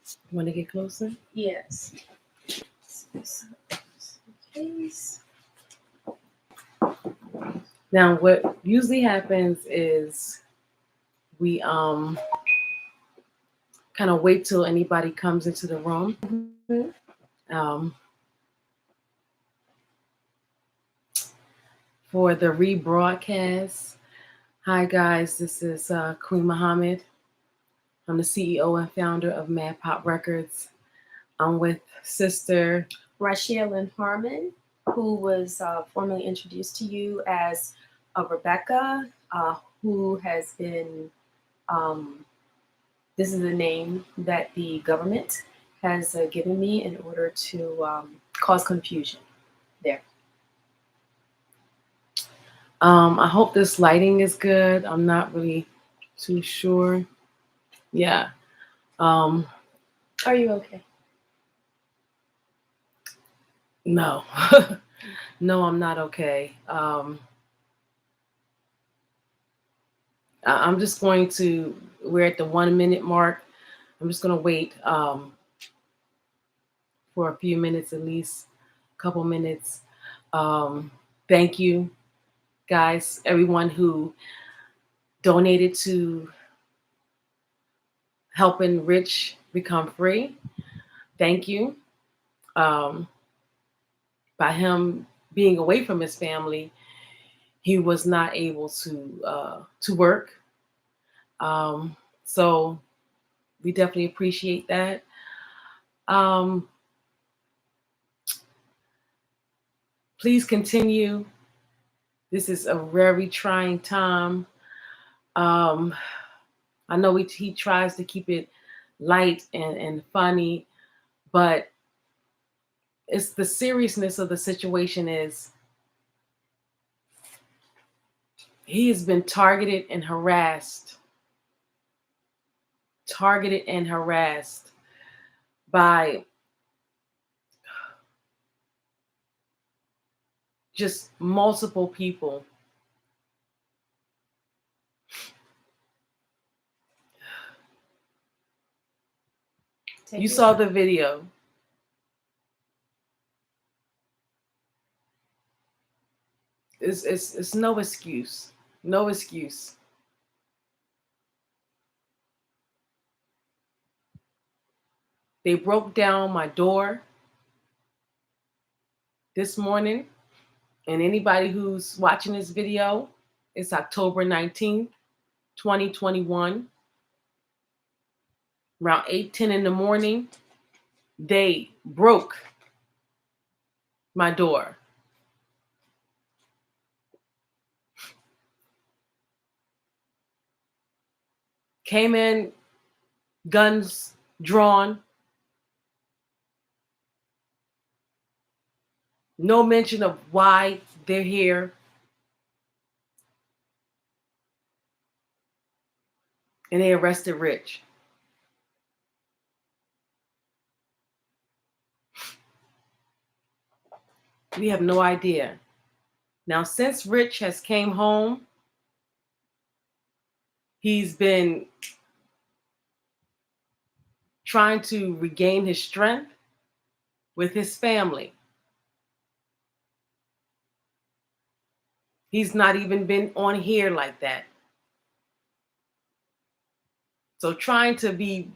You want to get closer? Yes. Case. Now, what usually happens is we kind of wait till anybody comes into the room. Um, for the rebroadcast. Hi guys, this is Queen Muhammad. I'm the CEO and founder of Mad Pop Records. I'm with Sister Rachel and Harmon, who was formally introduced to you as Rebecca, who has been, this is the name that the government has given me in order to cause confusion there. I hope this lighting is good. I'm not really too sure. Yeah. Are you okay? No. No, I'm not okay. I'm just going to, we're at the 1 minute mark. I'm just going to wait for a few minutes, at least a couple minutes. Thank you, guys, everyone who donated to helping Rich become free. Thank you. By him being away from his family, he was not able to work. So we definitely appreciate that. Please continue. This is a very trying time. I know he tries to keep it light and funny, but it's the seriousness of the situation is he has been targeted and harassed by just multiple people. You saw the video. It's no excuse. No excuse. They broke down my door this morning. And anybody who's watching this video, it's October 19th, 2021. Around 8:10 in the morning, they broke my door. Came in, guns drawn. No mention of why they're here. And they arrested Rich. We have no idea. Now, since Rich has came home, he's been trying to regain his strength with his family. He's not even been on here like that. So trying to be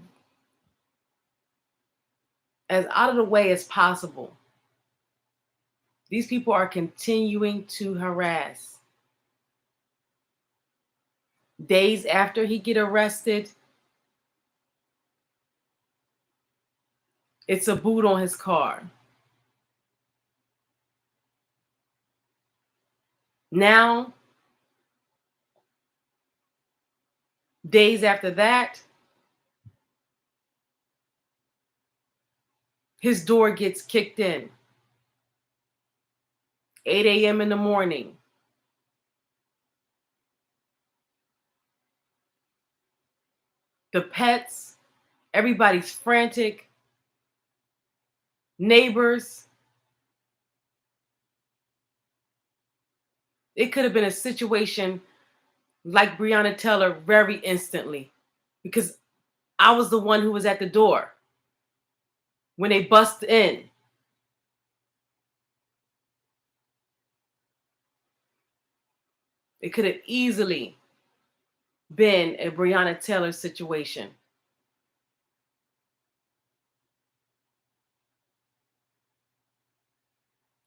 as out of the way as possible. These people are continuing to harass. Days after he get arrested, it's a boot on his car. Now, days after that, his door gets kicked in. 8 a.m. in the morning. The pets, everybody's frantic. Neighbors. It could have been a situation like Breonna Taylor very instantly because I was the one who was at the door. when they bust in. It could have easily been a Breonna Taylor situation.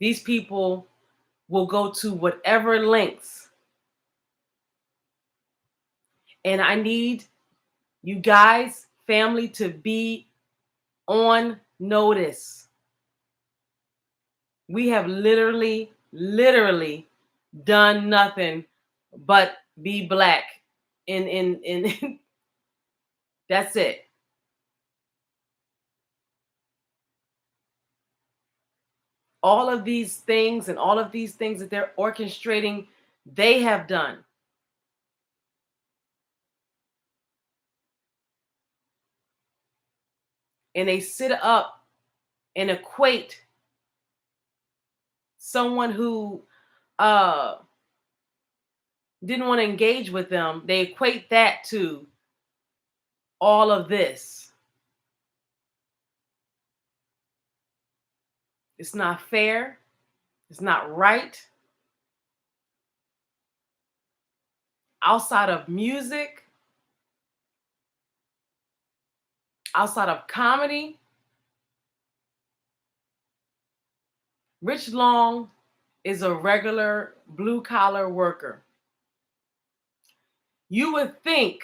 These people will go to whatever lengths. And I need you guys, family, to be on notice. We have literally done nothing but be black. In that's it. All of these things and all of these things that they're orchestrating, they have done. And they sit up and equate someone who didn't want to engage with them, they equate that to all of this. It's not fair. It's not right. Outside of music, outside of comedy, Rich Long is a regular blue-collar worker. You would think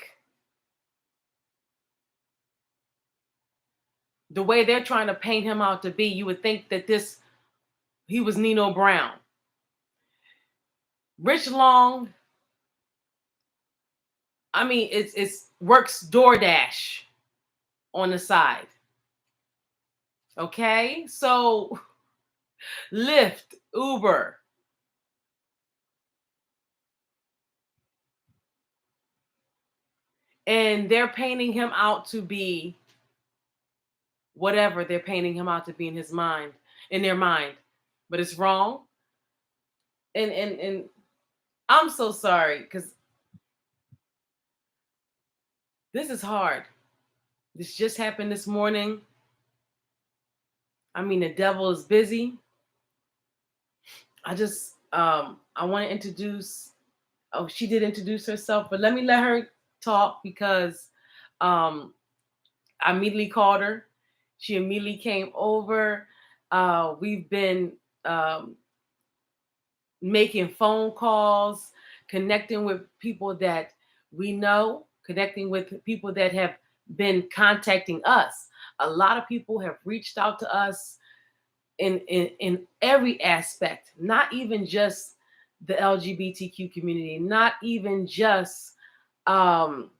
the way they're trying to paint him out to be, you would think that he was Nino Brown. Rich Long, I mean, it's works DoorDash on the side. Okay? So Lyft, Uber. And they're painting him out to be whatever they're painting him out to be in his mind, in their mind. But it's wrong. And I'm so sorry because this is hard. This just happened this morning. I mean, the devil is busy. I just I want to introduce. Oh, she did introduce herself, but let me let her talk because I immediately called her. She immediately came over. We've been making phone calls, connecting with people that we know, connecting with people that have been contacting us. A lot of people have reached out to us in every aspect, not even just the LGBTQ community, not even just the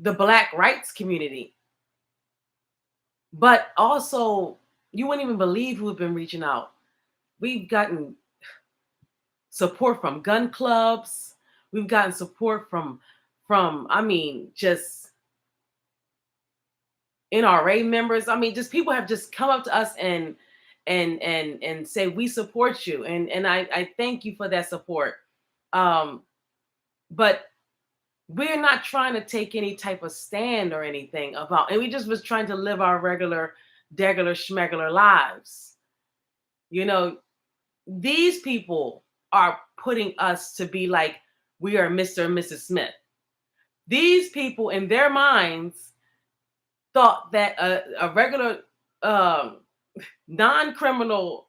Black rights community, but also you wouldn't even believe who have been reaching out. We've gotten support from gun clubs. We've gotten support from I mean, just NRA members. I mean, just people have just come up to us and say we support you, and I thank you for that support. But we're not trying to take any type of stand or anything about, and we just was trying to live our regular, degular, schmegular lives. You know, these people are putting us to be like we are Mr. and Mrs. Smith. These people in their minds thought that a regular non-criminal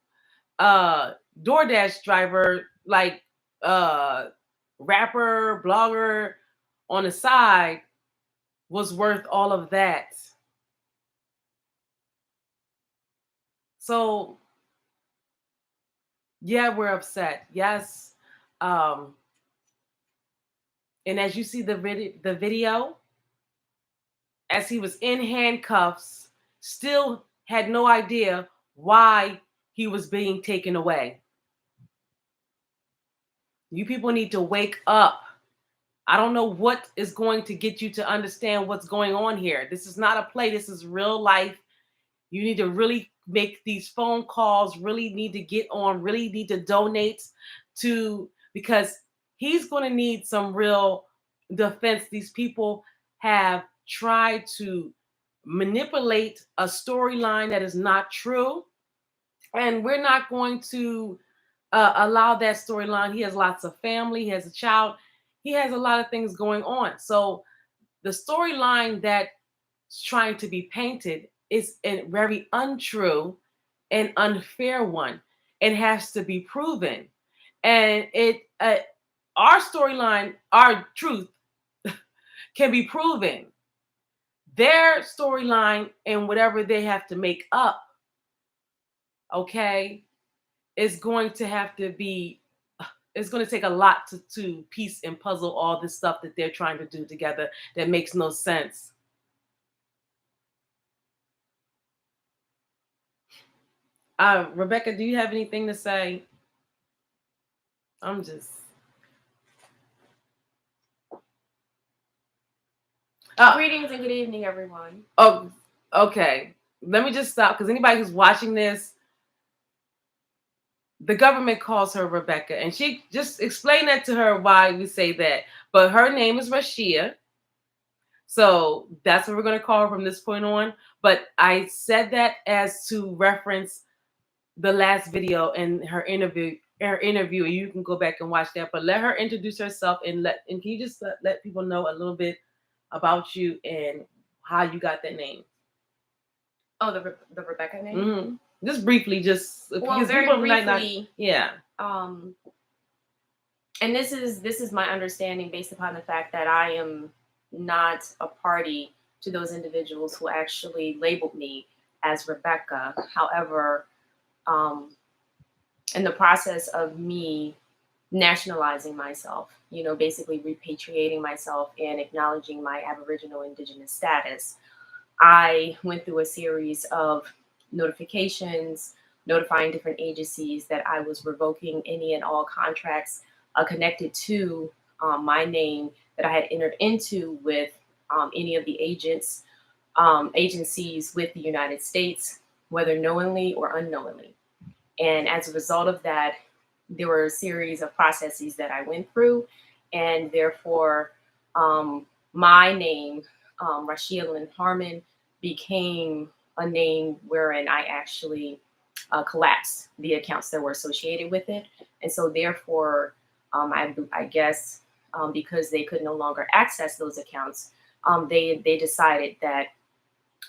DoorDash driver, like rapper, blogger on the side, was worth all of that. So yeah, we're upset. Yes. And as you see the video, as he was in handcuffs, still had no idea why he was being taken away. You people need to wake up. I don't know what is going to get you to understand what's going on here. This is not a play. This is real life. You need to really make these phone calls, really need to get on, really need to donate to, because he's going to need some real defense. These people have tried to manipulate a storyline that is not true. And we're not going to allow that storyline. He has lots of family, he has a child, he has a lot of things going on. So the storyline that's trying to be painted is a very untrue and unfair one. It has to be proven. And our storyline, our truth can be proven. Their storyline and whatever they have to make up, okay, is going to have to be, it's going to take a lot to piece and puzzle all this stuff that they're trying to do together that makes no sense. Rebecca, do you have anything to say? I'm just... Greetings and good evening, everyone. Oh, okay. Let me just stop, because anybody who's watching this, the government calls her Rebecca, and she just explain that to her why we say that. But her name is Rashia, so that's what we're going to call her from this point on. But I said that as to reference the last video and her interview. You can go back and watch that. But let her introduce herself, and can you just let people know a little bit about you and how you got that name? Oh, the Rebecca name. Mm-hmm. Just briefly, well, very briefly. Yeah. And this is my understanding based upon the fact that I am not a party to those individuals who actually labeled me as Rebecca. However, in the process of me nationalizing myself, basically repatriating myself and acknowledging my Aboriginal Indigenous status, I went through a series of notifications, notifying different agencies that I was revoking any and all contracts connected to my name that I had entered into with any of the agencies with the United States, whether knowingly or unknowingly. And as a result of that, there were a series of processes that I went through, and therefore my name, Rashia Lynn Harmon, became a name wherein I actually collapsed the accounts that were associated with it. And so therefore, I guess because they could no longer access those accounts, they decided that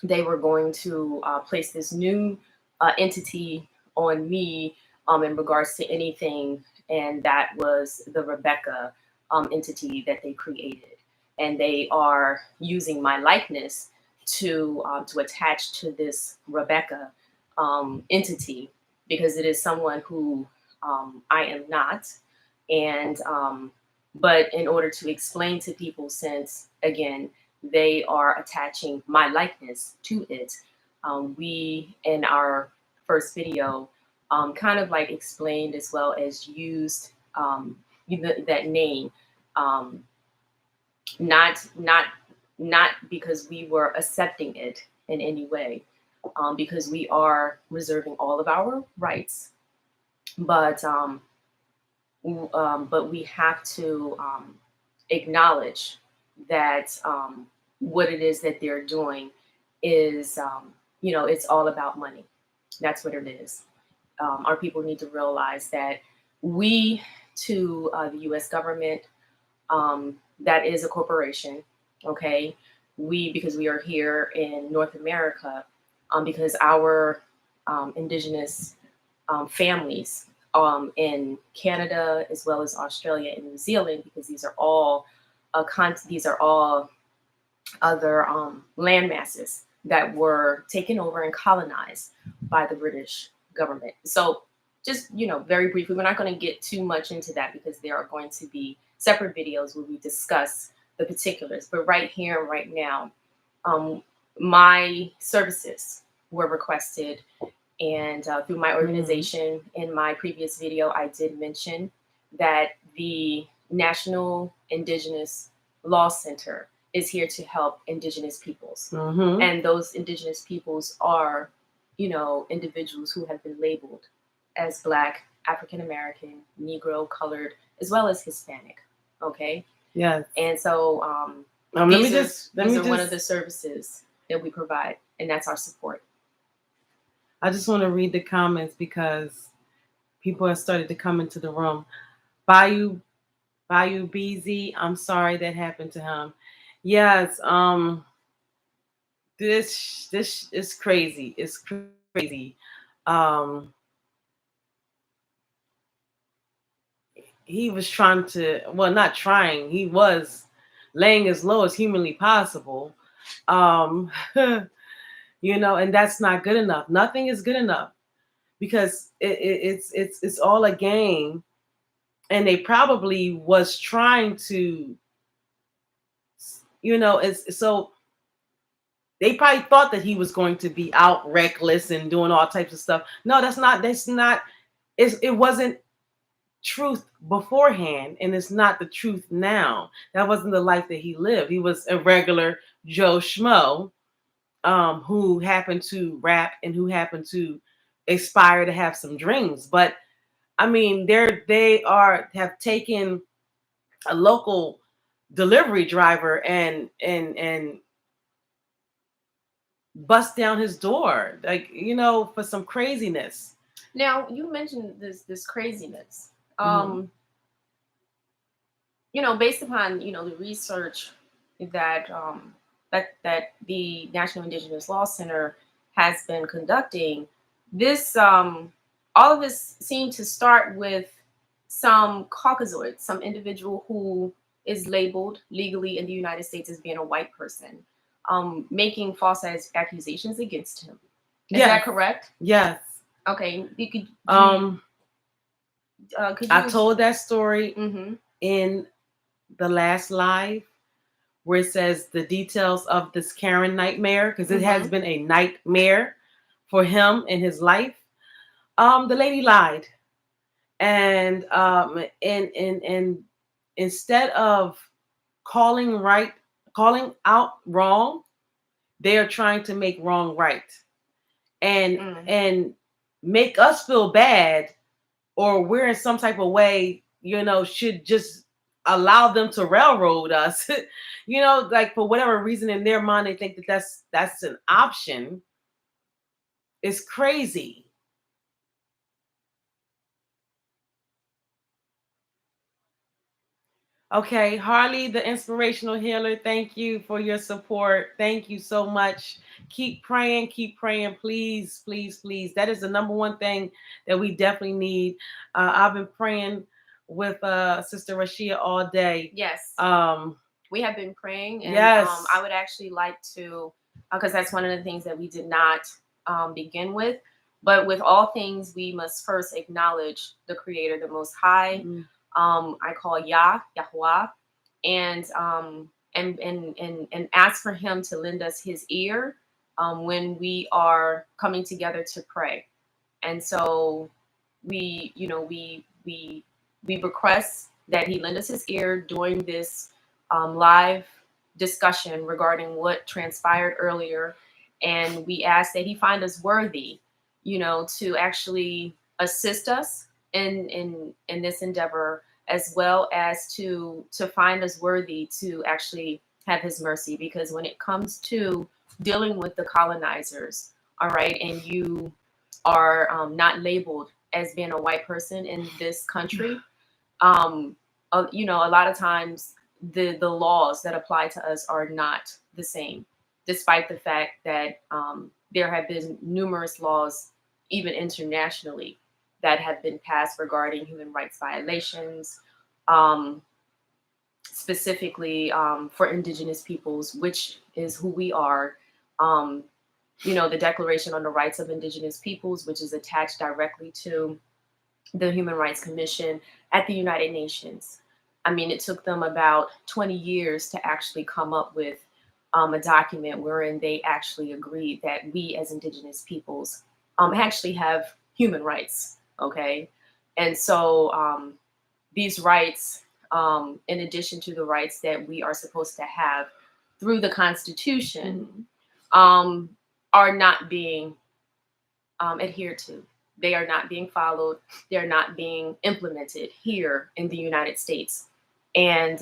they were going to place this new entity on me in regards to anything, and that was the Rebecca entity that they created. And they are using my likeness to attach to this Rebecca entity, because it is someone who I am not. And but in order to explain to people, since again they are attaching my likeness to it, we in our first video kind of like explained as well as used that name, not because we were accepting it in any way, because we are reserving all of our rights, but we have to acknowledge that what it is that they're doing is, it's all about money. That's what it is. Our people need to realize that we, to the U.S. government, that is a corporation, okay? Because we are here in North America, because our indigenous families in Canada, as well as Australia and New Zealand, because these are all other land masses that were taken over and colonized by the British government. So just, very briefly, we're not going to get too much into that because there are going to be separate videos where we discuss the particulars. But right here and right now, my services were requested, and through my organization. In my previous video, I did mention that the National Indigenous Law Center is here to help Indigenous peoples. And those Indigenous peoples are, individuals who have been labeled as Black, African American, Negro, colored, as well as Hispanic. Okay. Yes. And so these are one of the services that we provide, and that's our support. I just want to read the comments because people have started to come into the room. Bayou BZ, I'm sorry that happened to him. Yes, this is crazy. It's crazy. Um, he was trying to, well, not trying. He was laying as low as humanly possible. Um, and that's not good enough. Nothing is good enough because it's all a game, and they probably was trying to, it's so they probably thought that he was going to be out reckless and doing all types of stuff. No, that's not it wasn't truth beforehand, and it's not the truth now. That wasn't the life that he lived. He was a regular Joe Schmo, who happened to rap and who happened to aspire to have some dreams. But I mean, have taken a local delivery driver and bust down his door, like, for some craziness. Now, you mentioned this craziness. Mm-hmm. Based upon the research that that the National Indigenous Law Center has been conducting, this all of this seemed to start with some Caucasoid, some individual who is labeled legally in the United States as being a white person, making false accusations against him. Is that correct? Yes. Okay. I told that story Mm-hmm. in the last live where it says the details of this Karen nightmare, because it has been a nightmare for him in his life. The lady lied, and instead of calling out wrong, they are trying to make wrong right, and make us feel bad, or we're in some type of way, should just allow them to railroad us. Like, for whatever reason in their mind they think that that's an option. It's crazy. Okay, Harley, the inspirational healer, thank you for your support. Thank you so much. Keep praying, please, please, please. That is the number one thing that we definitely need. I've been praying with Sister Rashia all day. Yes. We have been praying, and yes. I would actually like to, because that's one of the things that we did not begin with. But with all things, we must first acknowledge the Creator, the Most High. Mm-hmm. I call Yahweh, and ask for Him to lend us His ear when we are coming together to pray. And so we request that He lend us His ear during this live discussion regarding what transpired earlier, and we ask that He find us worthy, to actually assist us in this endeavor, as well as to find us worthy to actually have His mercy. Because when it comes to dealing with the colonizers, all right, and you are not labeled as being a white person in this country, a lot of times the laws that apply to us are not the same, despite the fact that there have been numerous laws, even internationally, that have been passed regarding human rights violations, specifically for Indigenous peoples, which is who we are. The Declaration on the Rights of Indigenous Peoples, which is attached directly to the Human Rights Commission at the United Nations. I mean, it took them about 20 years to actually come up with a document wherein they actually agreed that we as Indigenous peoples actually have human rights, okay? And so these rights, in addition to the rights that we are supposed to have through the Constitution, are not being adhered to. They are not being followed. They're not being implemented here in the United States. And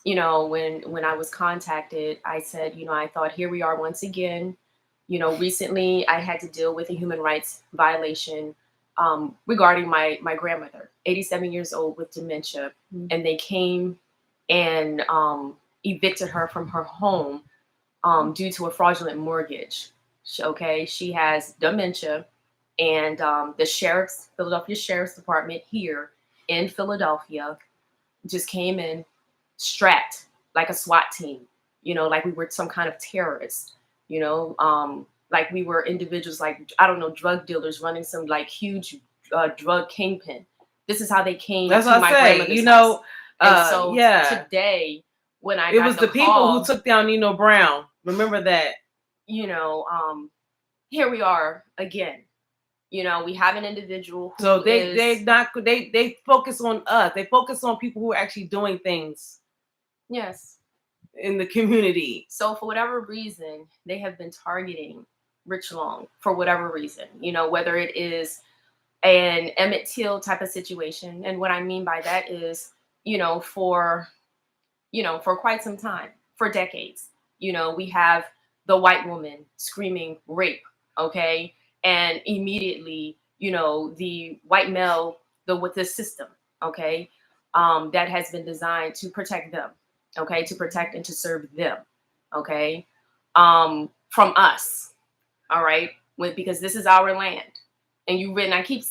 when I was contacted, I said, I thought, here we are once again. Recently I had to deal with a human rights violation regarding my grandmother, 87 years old with dementia, and they came and evicted her from her home due to a fraudulent mortgage. Okay, she has dementia, and the Philadelphia Sheriff's Department here in Philadelphia just came in strapped like a SWAT team, like we were some kind of terrorist, like we were individuals, like, I don't know, drug dealers running some like huge drug kingpin. This is how they came That's to what I my say. grandmother's house. And so Yeah, today, when I it got was the the people who call, took down Nino Brown. Remember that? you know, um, here we are again. We have an individual who So is they focus on us. They focus on people who are actually doing things yes. in the community. So for whatever reason, they have been targeting Rich Long for whatever reason. Whether it is an Emmett Till type of situation, and what I mean by that is, for for quite some time, for decades, we have the white woman screaming rape, okay, and immediately, the white male, with the system, okay, that has been designed to protect them, okay, to protect and to serve them, okay, from us, all right, because this is our land, and I keep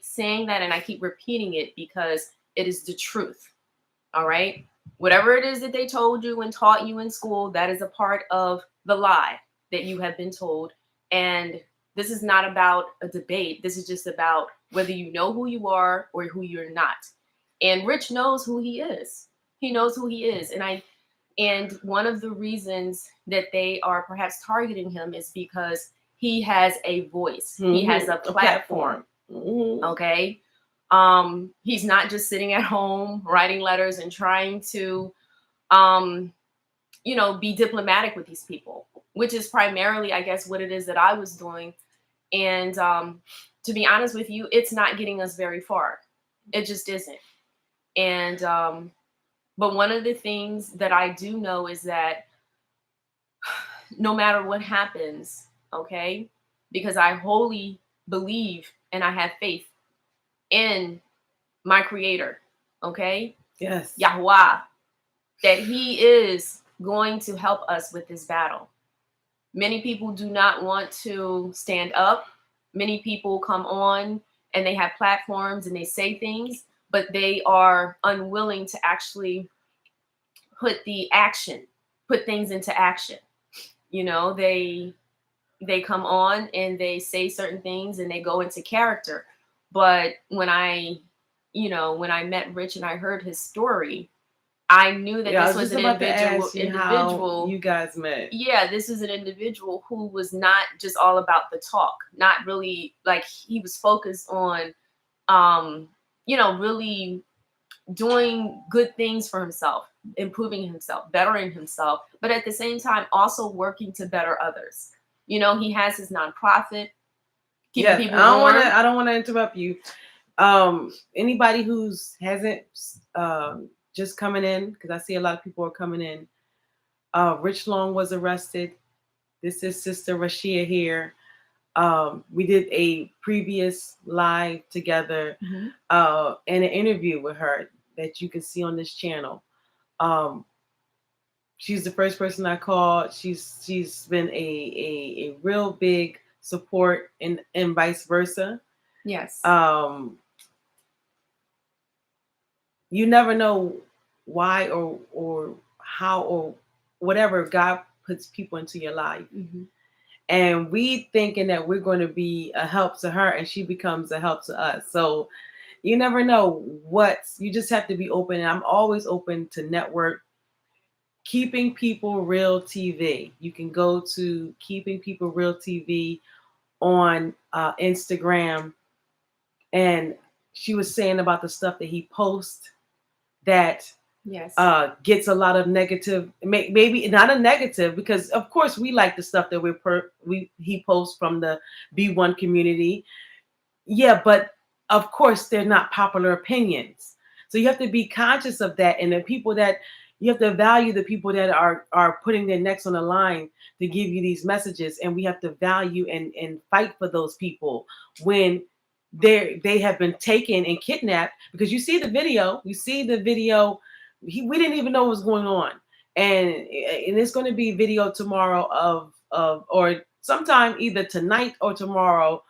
saying that, and I keep repeating it because it is the truth, all right. Whatever it is that they told you and taught you in school, that is a part of the lie that you have been told. And this is not about a debate. This is just about whether you know who you are or who you're not. And Rich knows who he is. He knows who he is. And one of the reasons that they are perhaps targeting him is because he has a voice. Mm-hmm. He has a platform. Mm-hmm. Okay. He's not just sitting at home writing letters and trying to be diplomatic with these people, which is primarily, I guess, what it is that I was doing. And to be honest with you, it's not getting us very far. It just isn't. And but one of the things that I do know is that no matter what happens, okay, because I wholly believe and I have faith in my creator, okay? Yes. Yahuwah, that he is going to help us with this battle. Many people do not want to stand up. Many people come on and they have platforms and they say things, but they are unwilling to actually put things into action. They come on and they say certain things and they go into character. But when I met Rich and I heard his story, I knew that this was an individual. You guys met. Yeah, this is an individual who was not just all about the talk, not really, like, he was focused on, really doing good things for himself, improving himself, bettering himself, but at the same time also working to better others. He has his nonprofit, keeping people warm. I don't want to interrupt you. Anybody who's hasn't just coming in, because I see a lot of people are coming in. Rich Long was arrested. This is Sister Rashia here. We did a previous live together, Mm-hmm. and an interview with her that you can see on this channel. She's the first person I called. She's been a real big support, and vice versa. Yes. You never know why or how or whatever God puts people into your life. Mm-hmm. And we thinking that we're going to be a help to her, and she becomes a help to us. So you never know you just have to be open. And I'm always open to network. Keeping People Real TV. You can go to Keeping People Real TV on Instagram. And she was saying about the stuff that he posts that yes, gets a lot of negative, maybe not a negative, because of course we like the stuff that he posts from the B1 community. Yeah, but of course they're not popular opinions. So you have to be conscious of that. And the people that, You have to value the people that are putting their necks on the line to give you these messages, and we have to value and fight for those people when they have been taken and kidnapped. Because you see the video, we didn't even know what was going on, and it's going to be video tomorrow of or sometime either tonight or tomorrow,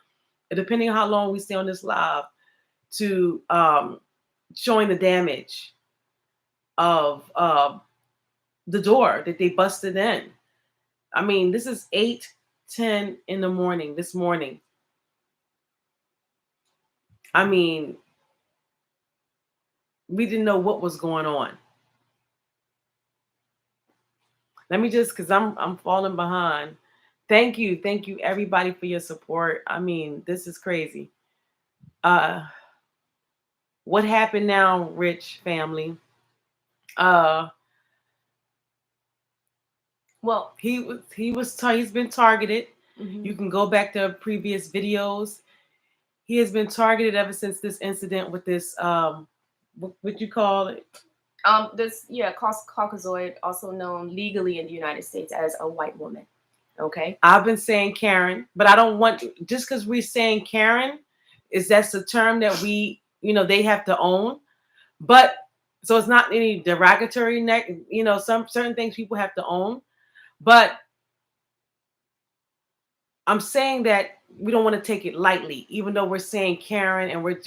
depending on how long we stay on this live, to showing the damage of the door that they busted in. I mean, this is 8:10 in the morning this morning. I mean, we didn't know what was going on. Let me just, because I'm falling behind. Thank you everybody for your support. I mean, this is crazy. What happened now, Rich family? Well, he's been targeted. Mm-hmm. You can go back to previous videos. He has been targeted ever since this incident with this what you call it? Caucasoid, also known legally in the United States as a white woman. Okay. I've been saying Karen, but I don't want, just because we're saying Karen, that's the term that we, they have to own. But so it's not any derogatory some certain things people have to own. But I'm saying that we don't want to take it lightly, even though we're saying Karen and we're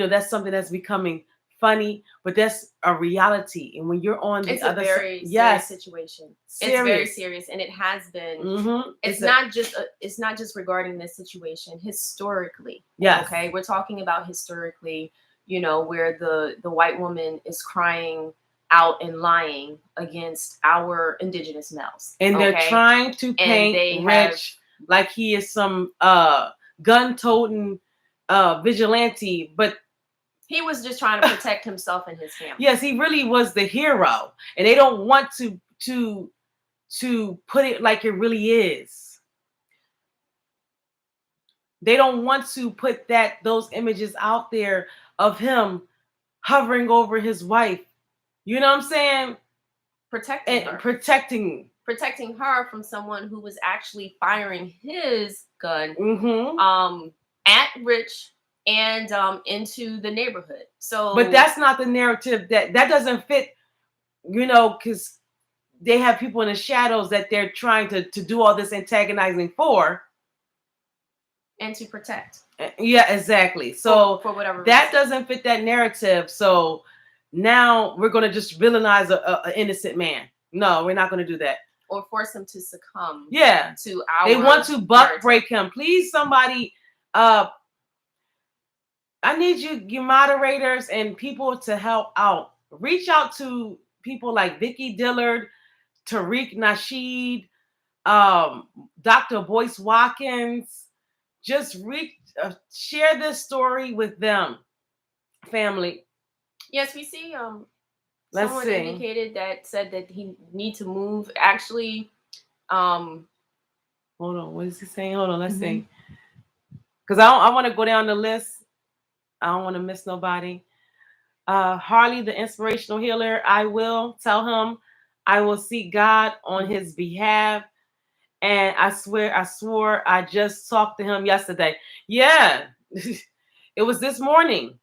that's something that's becoming funny, but that's a reality. And when you're on the other side, serious situation. Serious. It's very serious, and it has been. Mm-hmm. It's not just regarding this situation. Historically, yes. Okay, we're talking about historically. Where the white woman is crying out and lying against our indigenous males, and they're trying to paint Rich like he is some gun-toting vigilante, but he was just trying to protect himself and his family. Yes, he really was the hero, and they don't want to put it like it really is. They don't want to put those images out there of him hovering over his wife. You know what I'm saying? Protecting her from someone who was actually firing his gun mm-hmm. At Rich and into the neighborhood. So, but that's not the narrative. That doesn't fit. Because they have people in the shadows that they're trying to do all this antagonizing for, and to protect. Yeah, exactly. So for whatever that reason. Doesn't fit that narrative. So now we're going to just villainize an innocent man. No, we're not going to do that. Or force him to succumb. Yeah. To our. They want to break him. Please, somebody. I need you moderators and people to help out. Reach out to people like Vicky Dillard, Tariq Nasheed, Dr. Boyce Watkins. Just share this story with them, family. Yes, we see. Someone indicated said that he need to move. Actually, hold on. What is he saying? Hold on. Let's see. Because I want to go down the list. I don't want to miss nobody. Harley, the inspirational healer. I will tell him I will seek God on his behalf. And I swore I just talked to him yesterday. Yeah. It was this morning.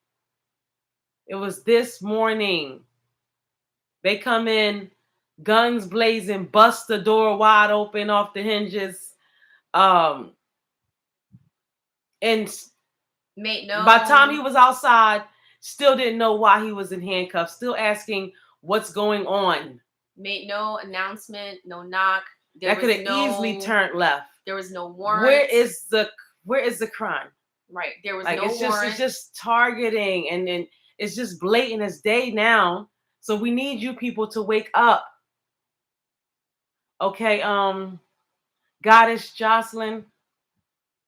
They come in, guns blazing, bust the door wide open off the hinges. And by the time he was outside, still didn't know why he was in handcuffs, still asking what's going on. Made no announcement, no knock. That could have easily turned left. There was no warrant. Where is the crime? Right. There was no warrant. It's just targeting, and then it's just blatant as day now. So we need you people to wake up. Okay, Goddess Jocelyn,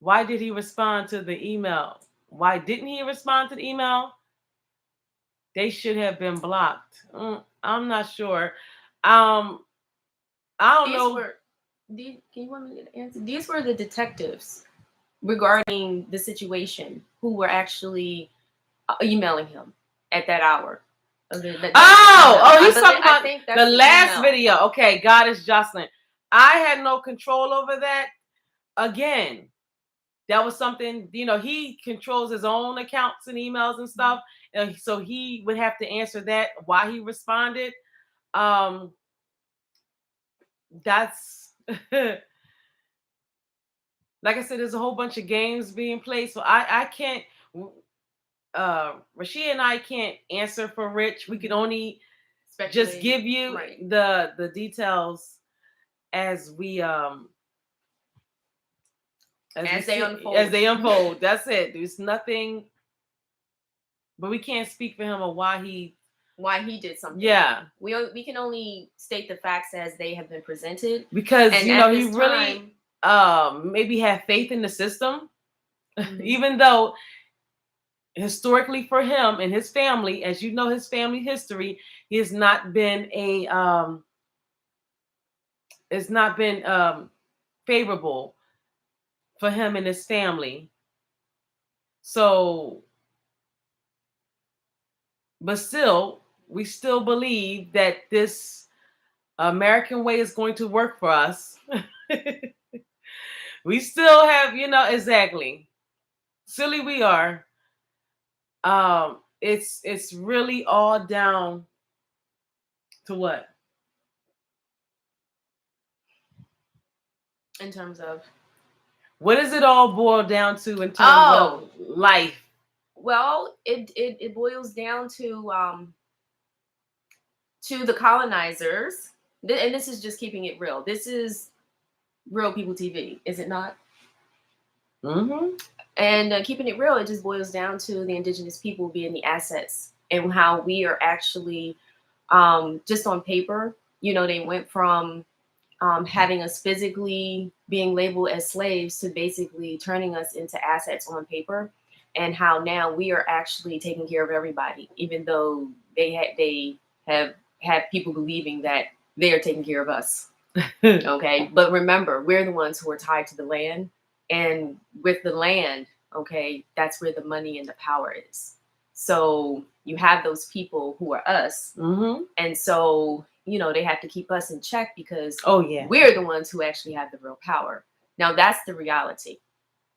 why did he respond to the email? Why didn't he respond to the email? They should have been blocked. I'm not sure. I don't know. Can you want me to answer? These were the detectives regarding the situation who were actually emailing him at that hour. He's talking about the last video. Okay, Goddess Jocelyn. I had no control over that. Again, that was something, he controls his own accounts and emails and stuff. And so he would have to answer that, why he responded. That's like I said, there's a whole bunch of games being played. So I can't, Rashia and I can't answer for Rich. We can only just give you the details as we as they unfold. That's it. There's nothing, but we can't speak for him or why he did something. Yeah, we can only state the facts as they have been presented, because he really maybe had faith in the system, even though historically for him and his family, as you know, his family history, he has not been favorable for him and his family. So, but still, we still believe that this American way is going to work for us. We still have, exactly. Silly we are. It's really all down to what? In terms of what does it all boil down to in terms of life? Well, it boils down to the colonizers, and this is just keeping it real. This is Real People TV, is it not? Mm-hmm. And keeping it real, it just boils down to the indigenous people being the assets, and how we are actually just on paper. They went from having us physically being labeled as slaves to basically turning us into assets on paper, and how now we are actually taking care of everybody, even though they have had people believing that they are taking care of us. Okay, but remember, we're the ones who are tied to the land, and with the land, okay, that's where the money and the power is. So you have those people who are us, and so they have to keep us in check because we're the ones who actually have the real power. Now that's the reality.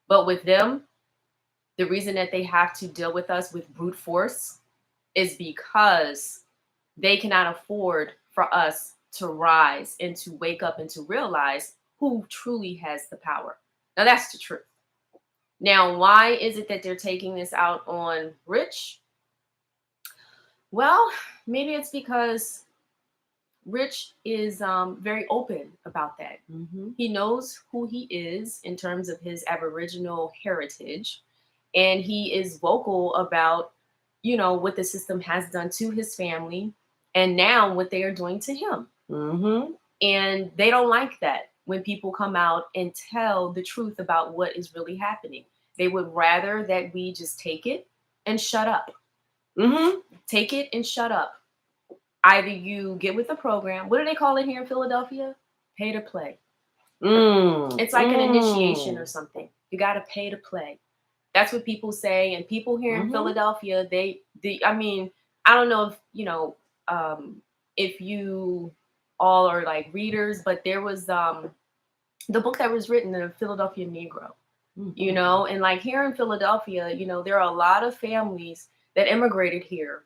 But with them, the reason that they have to deal with us with brute force is because they cannot afford for us to rise and to wake up and to realize who truly has the power. Now that's the truth. Now, why is it that they're taking this out on Rich? Well, maybe it's because Rich is very open about that. He knows who he is in terms of his Aboriginal heritage, and he is vocal about, what the system has done to his family, and now what they are doing to him. And they don't like that when people come out and tell the truth about what is really happening. They would rather that we just take it and shut up. Take it and shut up. Either you get with the program. What do they call it here in Philadelphia? Pay to play. It's like an initiation or something. You got to pay to play. That's what people say. And people here in Philadelphia, I mean, I don't know if, if you all are like readers, but there was the book that was written, The Philadelphia Negro, and like here in Philadelphia, there are a lot of families that immigrated here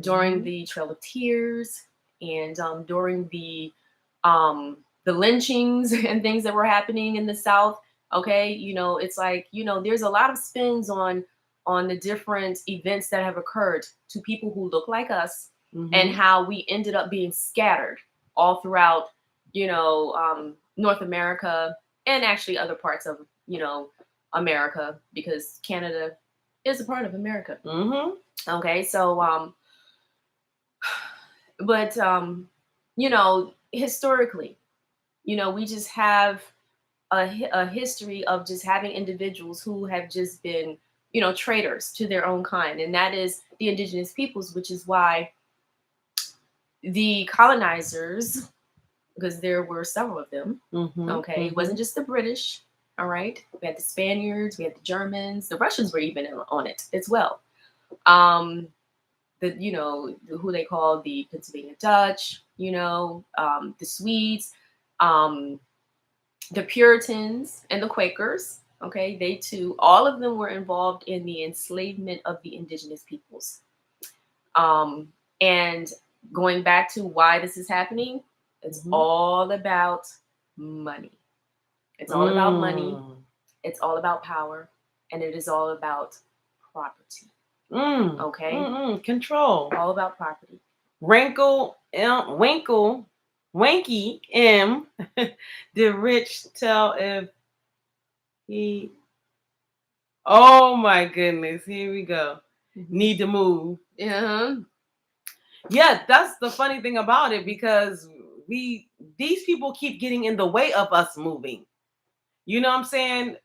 during the Trail of Tears and during the lynchings and things that were happening in the South. Okay, it's like, there's a lot of spins on the different events that have occurred to people who look like us, and how we ended up being scattered all throughout, North America, and actually other parts of, America, because Canada is a part of America. Okay, so but historically, we just have a history of just having individuals who have just been, traitors to their own kind, and that is the indigenous peoples, which is why the colonizers, because there were several of them, okay, it wasn't just the British, all right, we had the Spaniards, we had the Germans, the Russians were even on it as well. who they call the Pennsylvania Dutch, the Swedes, um, the Puritans, and the Quakers. Okay, they too, all of them were involved in the enslavement of the indigenous peoples. And going back to why this is happening, it's all about money. It's all about money. It's all about power, and it is all about property. Okay, control. All about property. Wanky M. Did Rich tell if he? Oh my goodness! Here we go. Need to move. Yeah, that's the funny thing about it, because these people keep getting in the way of us moving. You know what I'm saying?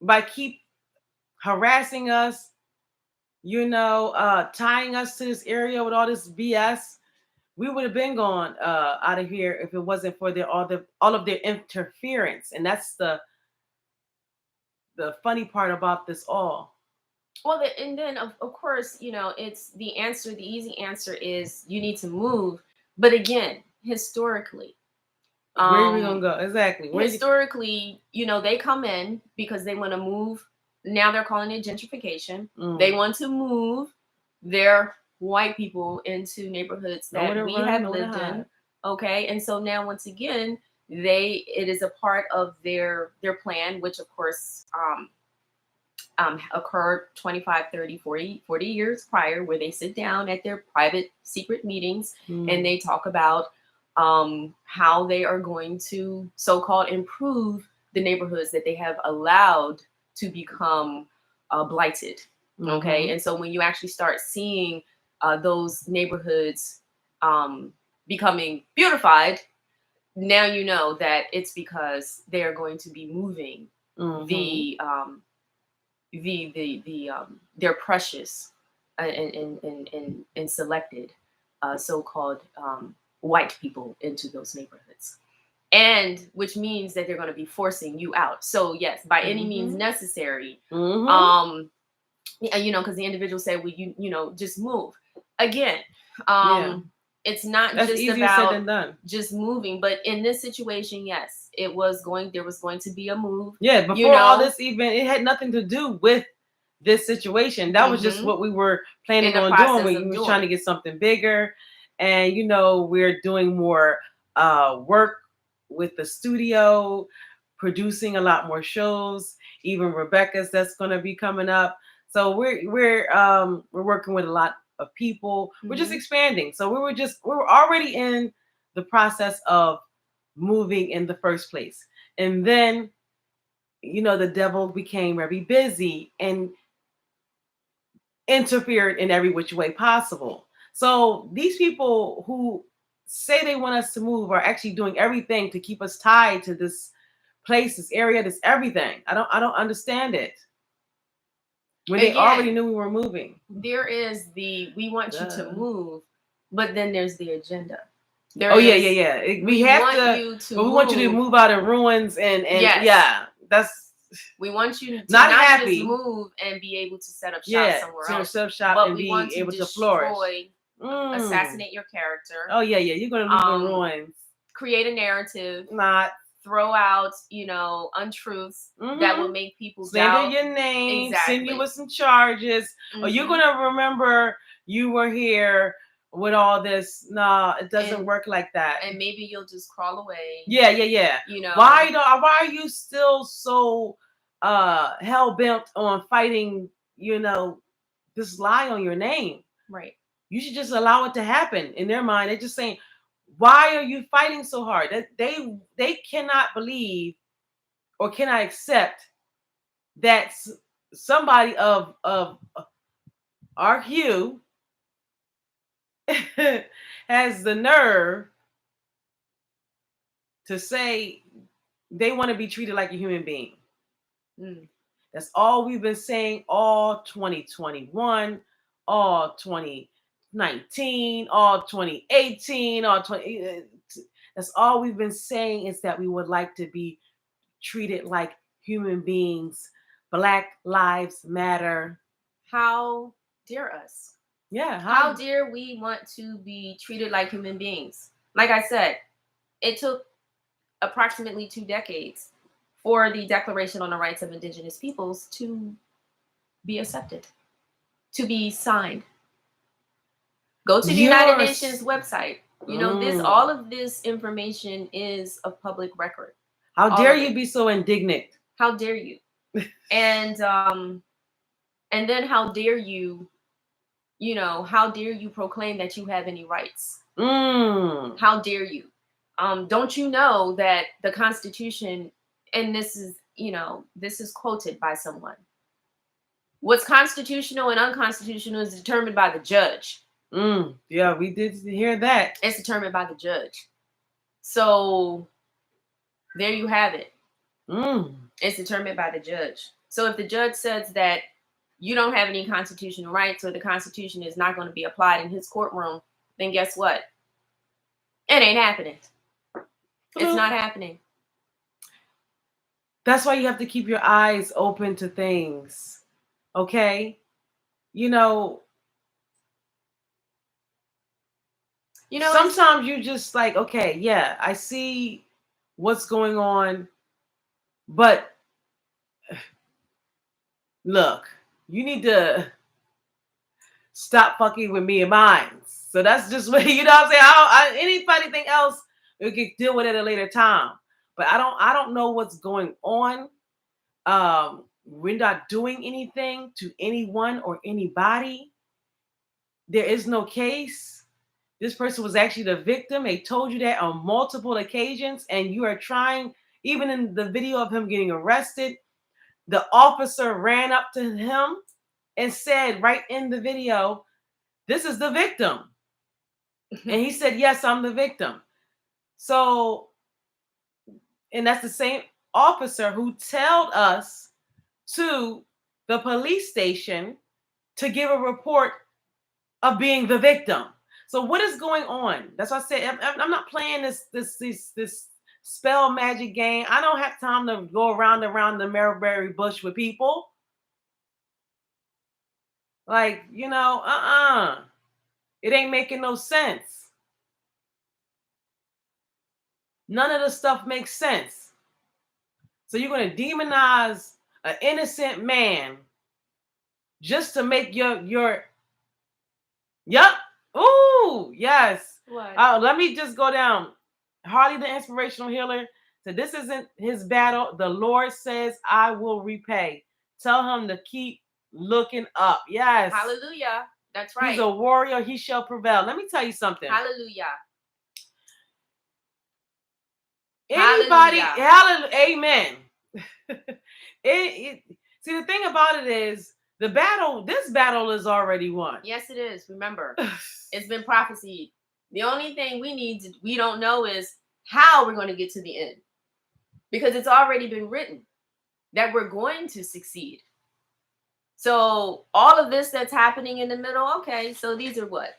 By keep harassing us, tying us to this area with all this BS. We would have been gone out of here if it wasn't for all of their interference. And that's the funny part about this all. Well, and then of course, it's the answer. The easy answer is you need to move. But again, historically, where are we gonna go? Exactly. Historically, they come in because they want to move. Now they're calling it gentrification. They want to move their white people into neighborhoods that we have lived in. Okay, and so now once again, it is a part of their plan, which of course occurred 25, 30, 40 years prior, where they sit down at their private secret meetings and they talk about how they are going to so-called improve the neighborhoods that they have allowed to become blighted. Okay, and so when you actually start seeing those neighborhoods becoming beautified, now you know that it's because they are going to be moving their precious and selected so-called white people into those neighborhoods, and which means that they're going to be forcing you out. So yes, by any means necessary, because the individual said, well, just move. Again, it's not That's just about just moving, but in this situation, yes, there was going to be a move. Yeah, before all this even, it had nothing to do with this situation. That was just what we were planning on doing. We were trying to get something bigger, and we're doing more work with the studio, producing a lot more shows. Even Rebecca's that's going to be coming up. So we're working with a lot of people. We're just expanding. So we were already in the process of moving in the first place, and then the devil became very busy and interfered in every which way possible. So these people who say they want us to move are actually doing everything to keep us tied to this place, this area, this everything. I don't understand it. When they already knew we were moving. There is we want you to move, but then there's the agenda. We want you to move out of ruins and that's. We want you to not just move and be able to set up shop somewhere else, set up shop but and we be want to able destroy, to flourish. Assassinate your character. Oh yeah, you're gonna live in ruins. Create a narrative. Not throw out, untruths that will make people slander your name, send you with some charges, or you're gonna remember you were here with all this. No, it doesn't work like that. And maybe you'll just crawl away. Yeah. Why are you still so hell bent on fighting? This lie on your name. Right. You should just allow it to happen. In their mind, they're just saying, why are you fighting so hard? That they cannot believe or cannot accept that somebody of our hue has the nerve to say they want to be treated like a human being. That's all we've been saying all 2021, all 2019, all 2018, all 20. That's all we've been saying, is that we would like to be treated like human beings. Black Lives Matter. How dare us? Yeah. How dare we want to be treated like human beings? Like I said, it took approximately 2 decades for the Declaration on the Rights of Indigenous Peoples to be accepted, to be signed. Go to the United Nations website. You know, all of this information is of public record. How dare you be so indignant? How dare you? And then how dare you, how dare you proclaim that you have any rights? How dare you? Don't you know that the Constitution, and this is quoted by someone, what's constitutional and unconstitutional is determined by the judge. Yeah, we did hear that. It's determined by the judge. So there you have it. It's determined by the judge. So if the judge says that you don't have any constitutional rights, or the Constitution is not going to be applied in his courtroom, then guess what? It ain't happening. It's not happening. That's why you have to keep your eyes open to things. Okay? Sometimes you just like, okay, yeah, I see what's going on, but look, you need to stop fucking with me and mine. So that's just what, you know what I'm saying? Anything else, we can deal with it at a later time. But I don't know what's going on. We're not doing anything to anyone or anybody. There is no case. This person was actually the victim. They told you that on multiple occasions, and you are trying, even in the video of him getting arrested, the officer ran up to him and said right in the video, "This is the victim." And he said, "Yes, I'm the victim." So, and that's the same officer who told us to the police station to give a report of being the victim. So what is going on? That's why I said I'm not playing this spell magic game. I don't have time to go around the Marbury bush with people. Like, it ain't making no sense. None of the stuff makes sense. So you're going to demonize an innocent man just to make your Yep. Ooh, yes. What? Let me just go down. Harley, the inspirational healer, said, "This isn't his battle. The Lord says, I will repay. Tell him to keep looking up." Yes. Hallelujah. That's right. He's a warrior. He shall prevail. Let me tell you something. Hallelujah. Anybody, hallelujah, amen. See, the thing about it is, this battle is already won. Yes, it is. Remember, it's been prophesied. The only thing we don't know is how we're going to get to the end, because it's already been written that we're going to succeed. So all of this that's happening in the middle, okay, so these are what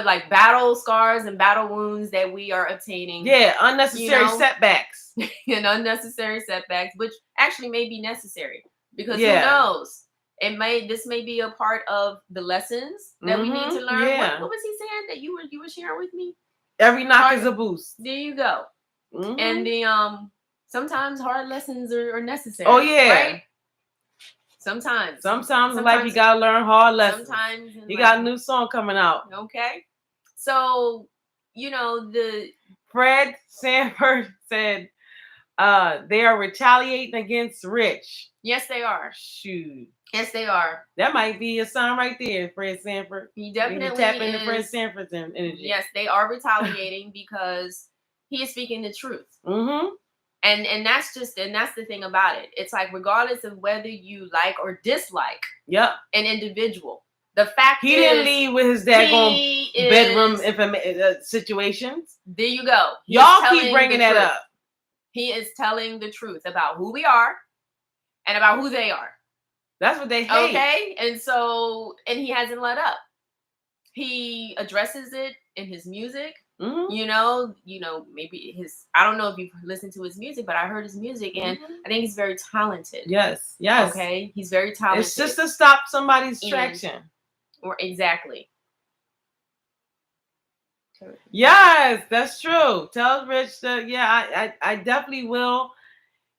like battle scars and battle wounds that we are obtaining. Yeah, unnecessary setbacks. And unnecessary setbacks, which actually may be necessary, because who knows? This may be a part of the lessons that we need to learn. Yeah. What was he saying that you were sharing with me? Every knock is a boost. There you go. And the sometimes hard lessons are necessary. Oh yeah. Right? Sometimes in life you gotta learn hard lessons. Sometimes you got a new song coming out. Okay. So, the Fred Sanford said they are retaliating against Rich. Yes, they are. Shoot. Yes, they are. That might be a sign right there, Fred Sanford. He definitely tap into Fred Sanford's energy. Yes, they are retaliating because he is speaking the truth. And that's the thing about it. It's like, regardless of whether you like or dislike an individual, the fact he didn't leave with his daggone bedroom situations. There you go. Y'all keep bringing that up. He is telling the truth about who we are and about who they are. That's what they hate. Okay, and he hasn't let up. He addresses it in his music. Maybe I don't know if you've listened to his music, but I heard his music, and I think he's very talented. Yes. Okay, he's very talented. It's just to stop somebody's traction. Or exactly. Yes, that's true. Tell Rich that, yeah, I definitely will.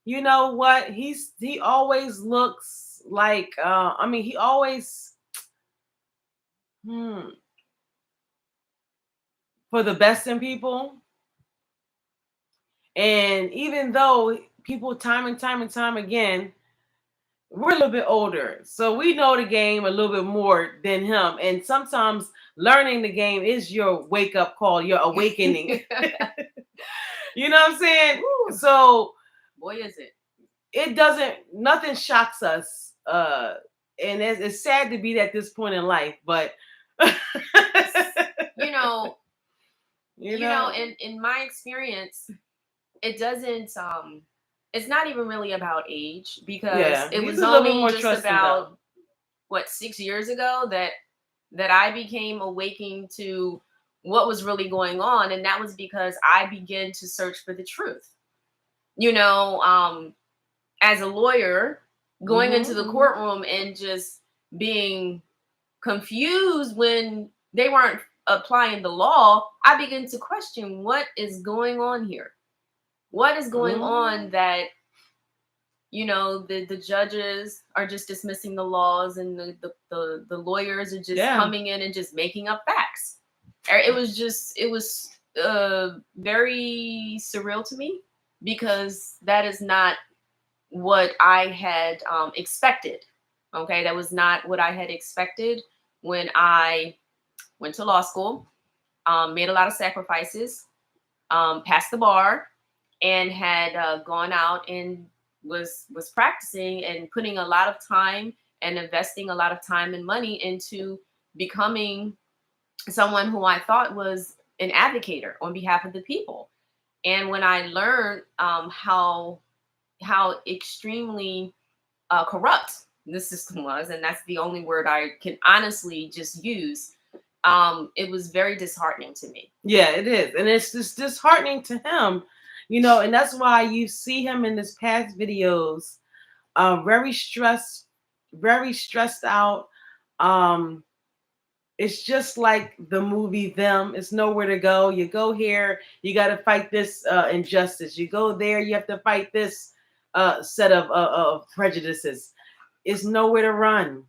You know what? He always looks like I mean, he always hmm, for the best in people. And even though people time and time and time again, we're a little bit older, so we know the game a little bit more than him. And sometimes learning the game is your wake up call, your awakening. You know what I'm saying? Woo. So Boy, is it. It doesn't, nothing shocks us. And it's sad to be at this point in life, but you know, in my experience, it doesn't it's not even really about age, because it he's was a little bit only more just trusting about though. what, 6 years ago that I became awakened to what was really going on, and that was because I began to search for the truth. You know, as a lawyer, going into the courtroom and just being confused when they weren't applying the law, I began to question what is going on here. What is going on that, the judges are just dismissing the laws, and the lawyers are just coming in and just making up facts. It was very surreal to me, because that is not what I had expected. Okay, that was not what I had expected when I went to law school, made a lot of sacrifices, passed the bar, and had gone out and was practicing and putting a lot of time and investing a lot of time and money into becoming someone who I thought was an advocator on behalf of the people. And when I learned how extremely corrupt the system was, and that's the only word I can honestly just use, it was very disheartening to me. Yeah, it is. And it's just disheartening to him, and that's why you see him in his past videos, very stressed out. It's just like the movie Them. It's nowhere to go. You go here, you got to fight this injustice. You go there, you have to fight this set of prejudices. It's nowhere to run.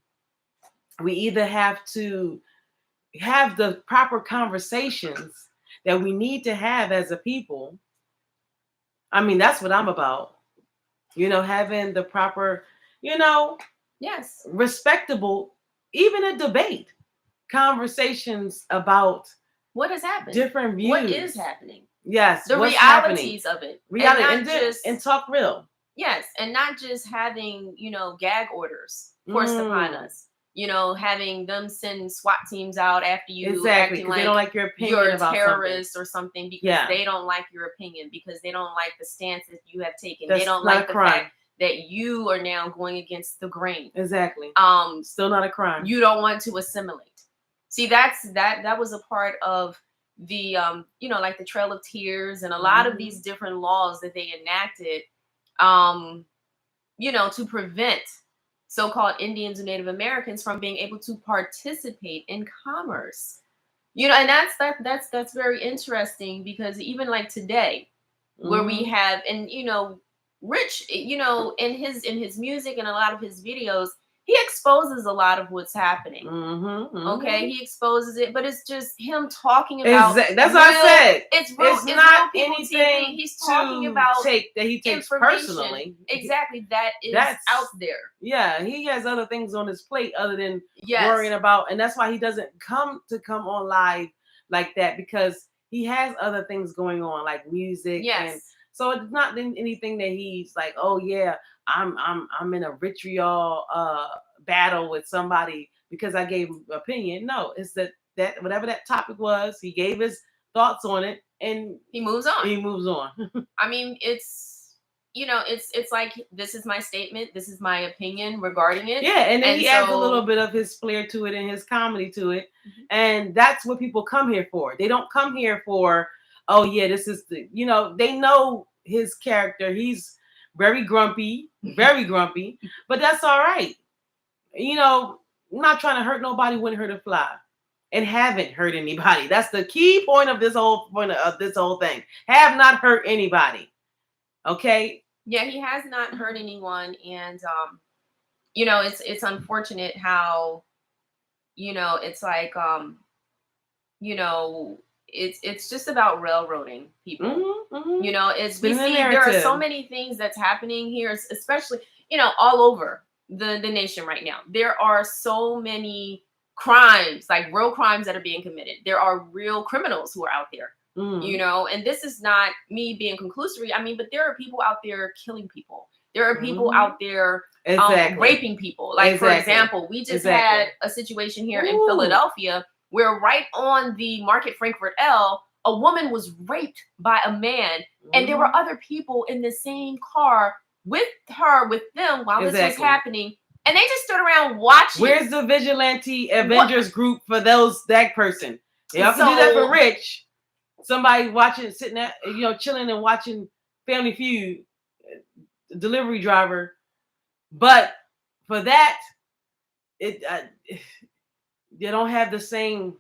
We either have to have the proper conversations that we need to have as a people. I mean, that's what I'm about. Having the proper, yes, respectable, even a debate, conversations about what has happened, different views. What is happening? Yes, the realities of it. Reality, and talk real. Yes, and not just having, gag orders forced upon us. Having them send SWAT teams out after you, acting like they don't like your opinion, you're a about terrorist something. or something, because they don't like your opinion, because they don't like the stance that you have taken. They don't like the fact that you are now going against the grain. Exactly. Still not a crime. You don't want to assimilate. See, that was a part of the like the Trail of Tears and a lot of these different laws that they enacted, to prevent so-called Indians and Native Americans from being able to participate in commerce. And that's very interesting, because even like today, where we have, and Rich, in his music and a lot of his videos, he exposes a lot of what's happening. Okay, he exposes it, but it's just him talking about. That's what I said. It's real. It's not real anything he's talking about that he takes personally. Exactly, that's out there. Yeah, he has other things on his plate other than worrying about, and that's why he doesn't come on live like that, because he has other things going on, like music. Yes. And so it's not anything that he's like, oh yeah, I'm in a vitriol battle with somebody because I gave him opinion. No, it's that whatever that topic was, he gave his thoughts on it, and he moves on. I mean, it's like, this is my statement, this is my opinion regarding it. Yeah, and then he adds a little bit of his flair to it and his comedy to it. And that's what people come here for. They don't come here for, oh yeah, this is they know his character. He's very grumpy, but that's all right. not trying to hurt nobody, wouldn't hurt a fly, and haven't hurt anybody. That's the key point of this whole thing. Have not hurt anybody. Okay. Yeah, he has not hurt anyone, and you know, it's unfortunate how, you know, it's like you know, it's just about railroading people. You know, it's we see there are so many things that's happening here, especially, you know, all over the nation right now. There are so many crimes, like real crimes that are being committed. There are real criminals who are out there. You know, and this is not me being conclusory. I mean, but there are people out there killing people. There are people out there raping people. Like, for example, we just had a situation here in Philadelphia where right on the Market Frankfurt L, a woman was raped by a man, and there were other people in the same car with them while this was happening, and they just stood around watching. Where's the vigilante Avengers group for that person? Y'all can do that for Rich. Somebody watching, sitting at, you know, chilling and watching Family Feud, delivery driver. But for that, they don't have the same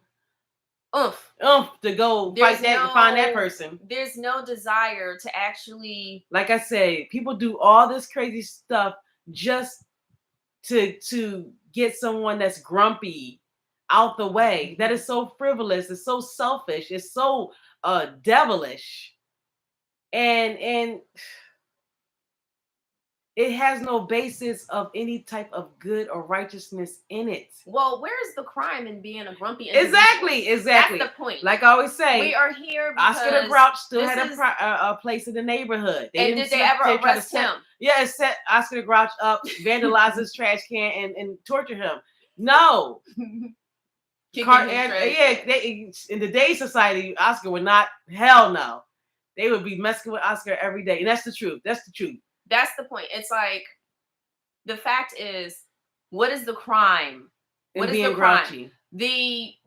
oomph to go find that person. There's no desire to actually, like I say, people do all this crazy stuff just to get someone that's grumpy out the way. That is so frivolous. It's so selfish. It's so devilish, and it has no basis of any type of good or righteousness in it. Well, where's the crime in being a grumpy individual? Exactly. That's the point. Like I always say, we are here because Oscar the Grouch still had a place in the neighborhood. Did they ever arrest him? Yeah, it set Oscar the Grouch up, vandalize his trash can, and torture him. No. In today's society, Oscar would not. Hell no. They would be messing with Oscar every day, and that's the truth. That's the truth. That's the point. It's like, the fact is, what is the crime? What is the crime? Grouchy. The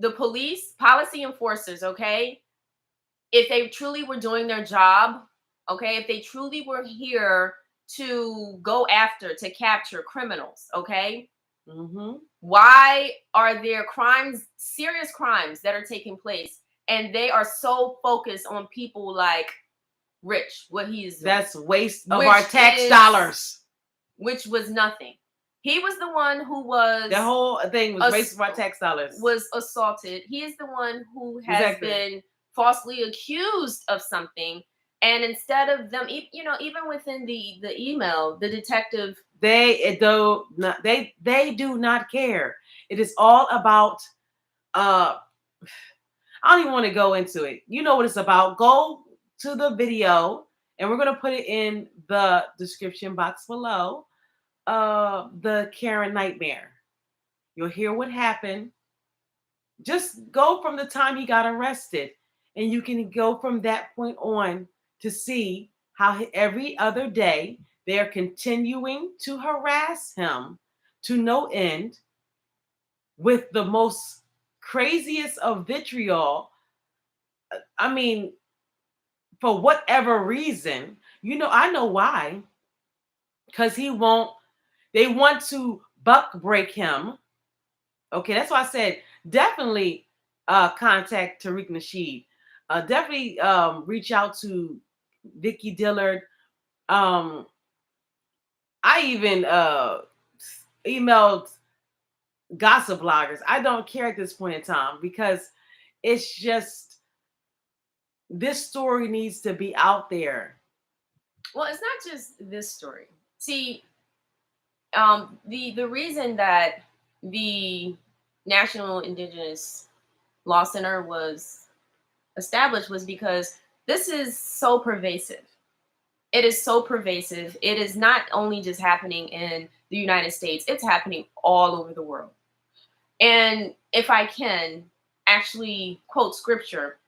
policy enforcers, okay? If they truly were doing their job, okay? If they truly were here to go after, to capture criminals, okay? Why are there crimes, serious crimes that are taking place, and they are so focused on people like Rich, what he is doing? That's waste of our tax dollars. Which was nothing. He was the one who was... The whole thing was waste of our tax dollars. Was assaulted. He is the one who has been falsely accused of something. And instead of them, you know, even within the email, the detective... They do not care. It is all about... I don't even want to go into it. You know what it's about. Go to the video, and we're going to put it in the description box below. The Karen nightmare. You'll hear what happened. Just go from the time he got arrested, and you can go from that point on to see how every other day they are continuing to harass him to no end with the most craziest of vitriol. I mean, for whatever reason, you know, I know why. Because they want to buck break him. Okay, that's why I said definitely contact Tariq Nasheed. Definitely reach out to Vicky Dillard. I even emailed gossip bloggers. I don't care at this point in time, because it's just, this story needs to be out there. Well, it's not just this story. See, the reason that the National Indigenous Law Center was established was because this is so pervasive. It is so pervasive. It is not only just happening in the United States, it's happening all over the world. And if I can actually quote scripture,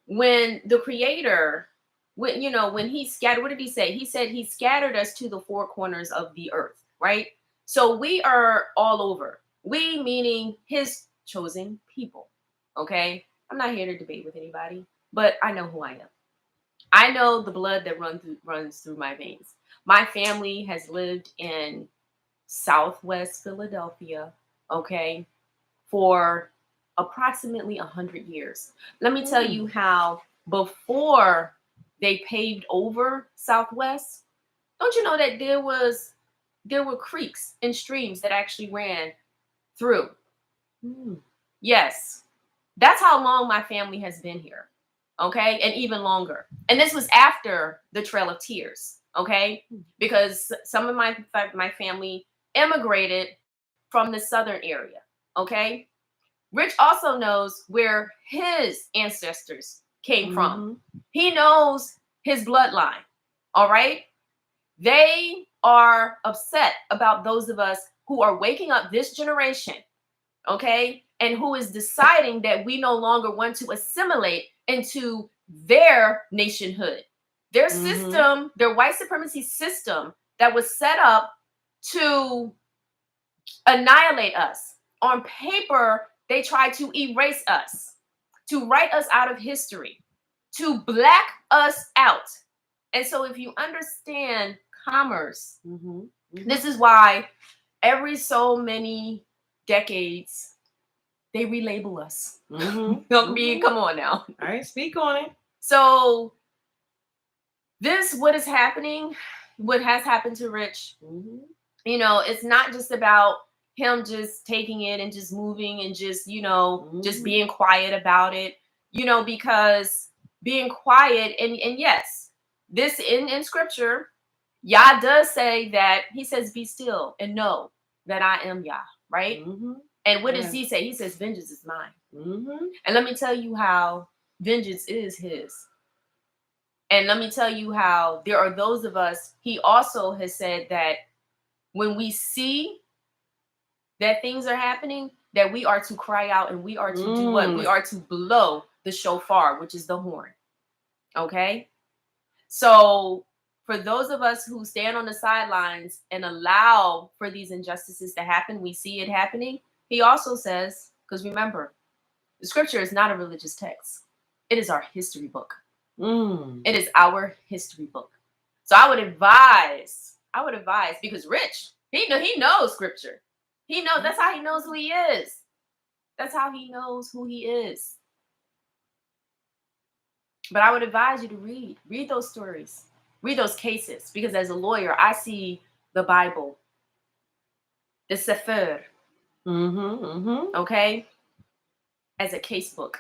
when the Creator, when he scattered, what did he say? He said he scattered us to the four corners of the earth, right? So we are all over. We meaning his chosen people, okay? I'm not here to debate with anybody, but I know who I am. I know the blood that runs through my veins. My family has lived in Southwest Philadelphia, okay, for approximately 100 years. Let me tell you how before they paved over Southwest, don't you know that there were creeks and streams that actually ran through? Yes. That's how long my family has been here. Okay? And even longer. And this was after the Trail of Tears, okay? Because some of my family immigrated from the southern area, okay? Rich also knows where his ancestors came from. He knows his bloodline. All right? They are upset about those of us who are waking up this generation, okay, and who is deciding that we no longer want to assimilate into their nationhood, their system, their white supremacy system that was set up to annihilate us. On paper, they try to erase us, to write us out of history, to black us out. And so if you understand commerce, this is why every so many decades they relabel us. Come on now. All right, speak on it. So this, what is happening, what has happened to Rich, you know, it's not just about him just taking it and just moving and just, you know, just being quiet about it, you know, because being quiet, and yes, this in scripture, Yah does say that, he says, be still and know that I am Yah, right? And what does he say? He says, vengeance is mine. And let me tell you how vengeance is his. And let me tell you how there are those of us, he also has said that when we see that things are happening, that we are to cry out and we are to do what? We are to blow the shofar, which is the horn. Okay? So for those of us who stand on the sidelines and allow for these injustices to happen, we see it happening. He also says, because remember, the scripture is not a religious text. It is our history book. It is our history book. So I would advise, because Rich, he knows scripture. He knows, that's how he knows who he is. That's how he knows who he is. But I would advise you to read those stories, read those cases, because as a lawyer, I see the Bible, the Sefer, okay, as a case book.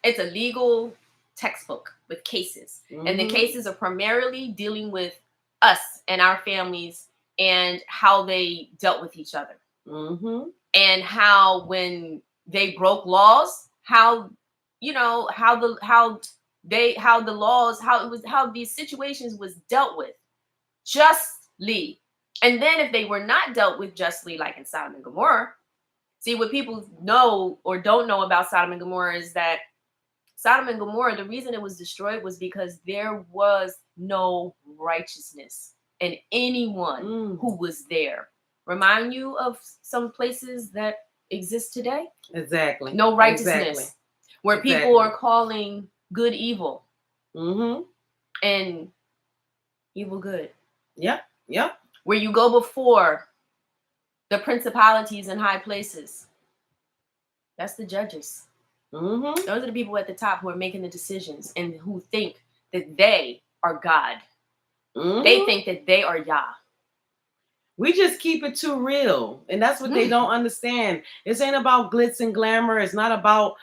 It's a legal textbook with cases. And the cases are primarily dealing with us and our families and how they dealt with each other. And how when they broke laws, how, you know, how these situations was dealt with justly. And then if they were not dealt with justly, like in Sodom and Gomorrah, see, what people know or don't know about Sodom and Gomorrah is that Sodom and Gomorrah, the reason it was destroyed was because there was no righteousness in anyone who was there. Remind you of some places that exist today? Exactly. No righteousness. Where people are calling good evil. And evil good. Yep. Where you go before the principalities in high places. That's the judges. Those are the people at the top who are making the decisions and who think that they are God. They think that they are Yah. We just keep it too real. And that's what they don't understand. This ain't about glitz and glamour. It's not about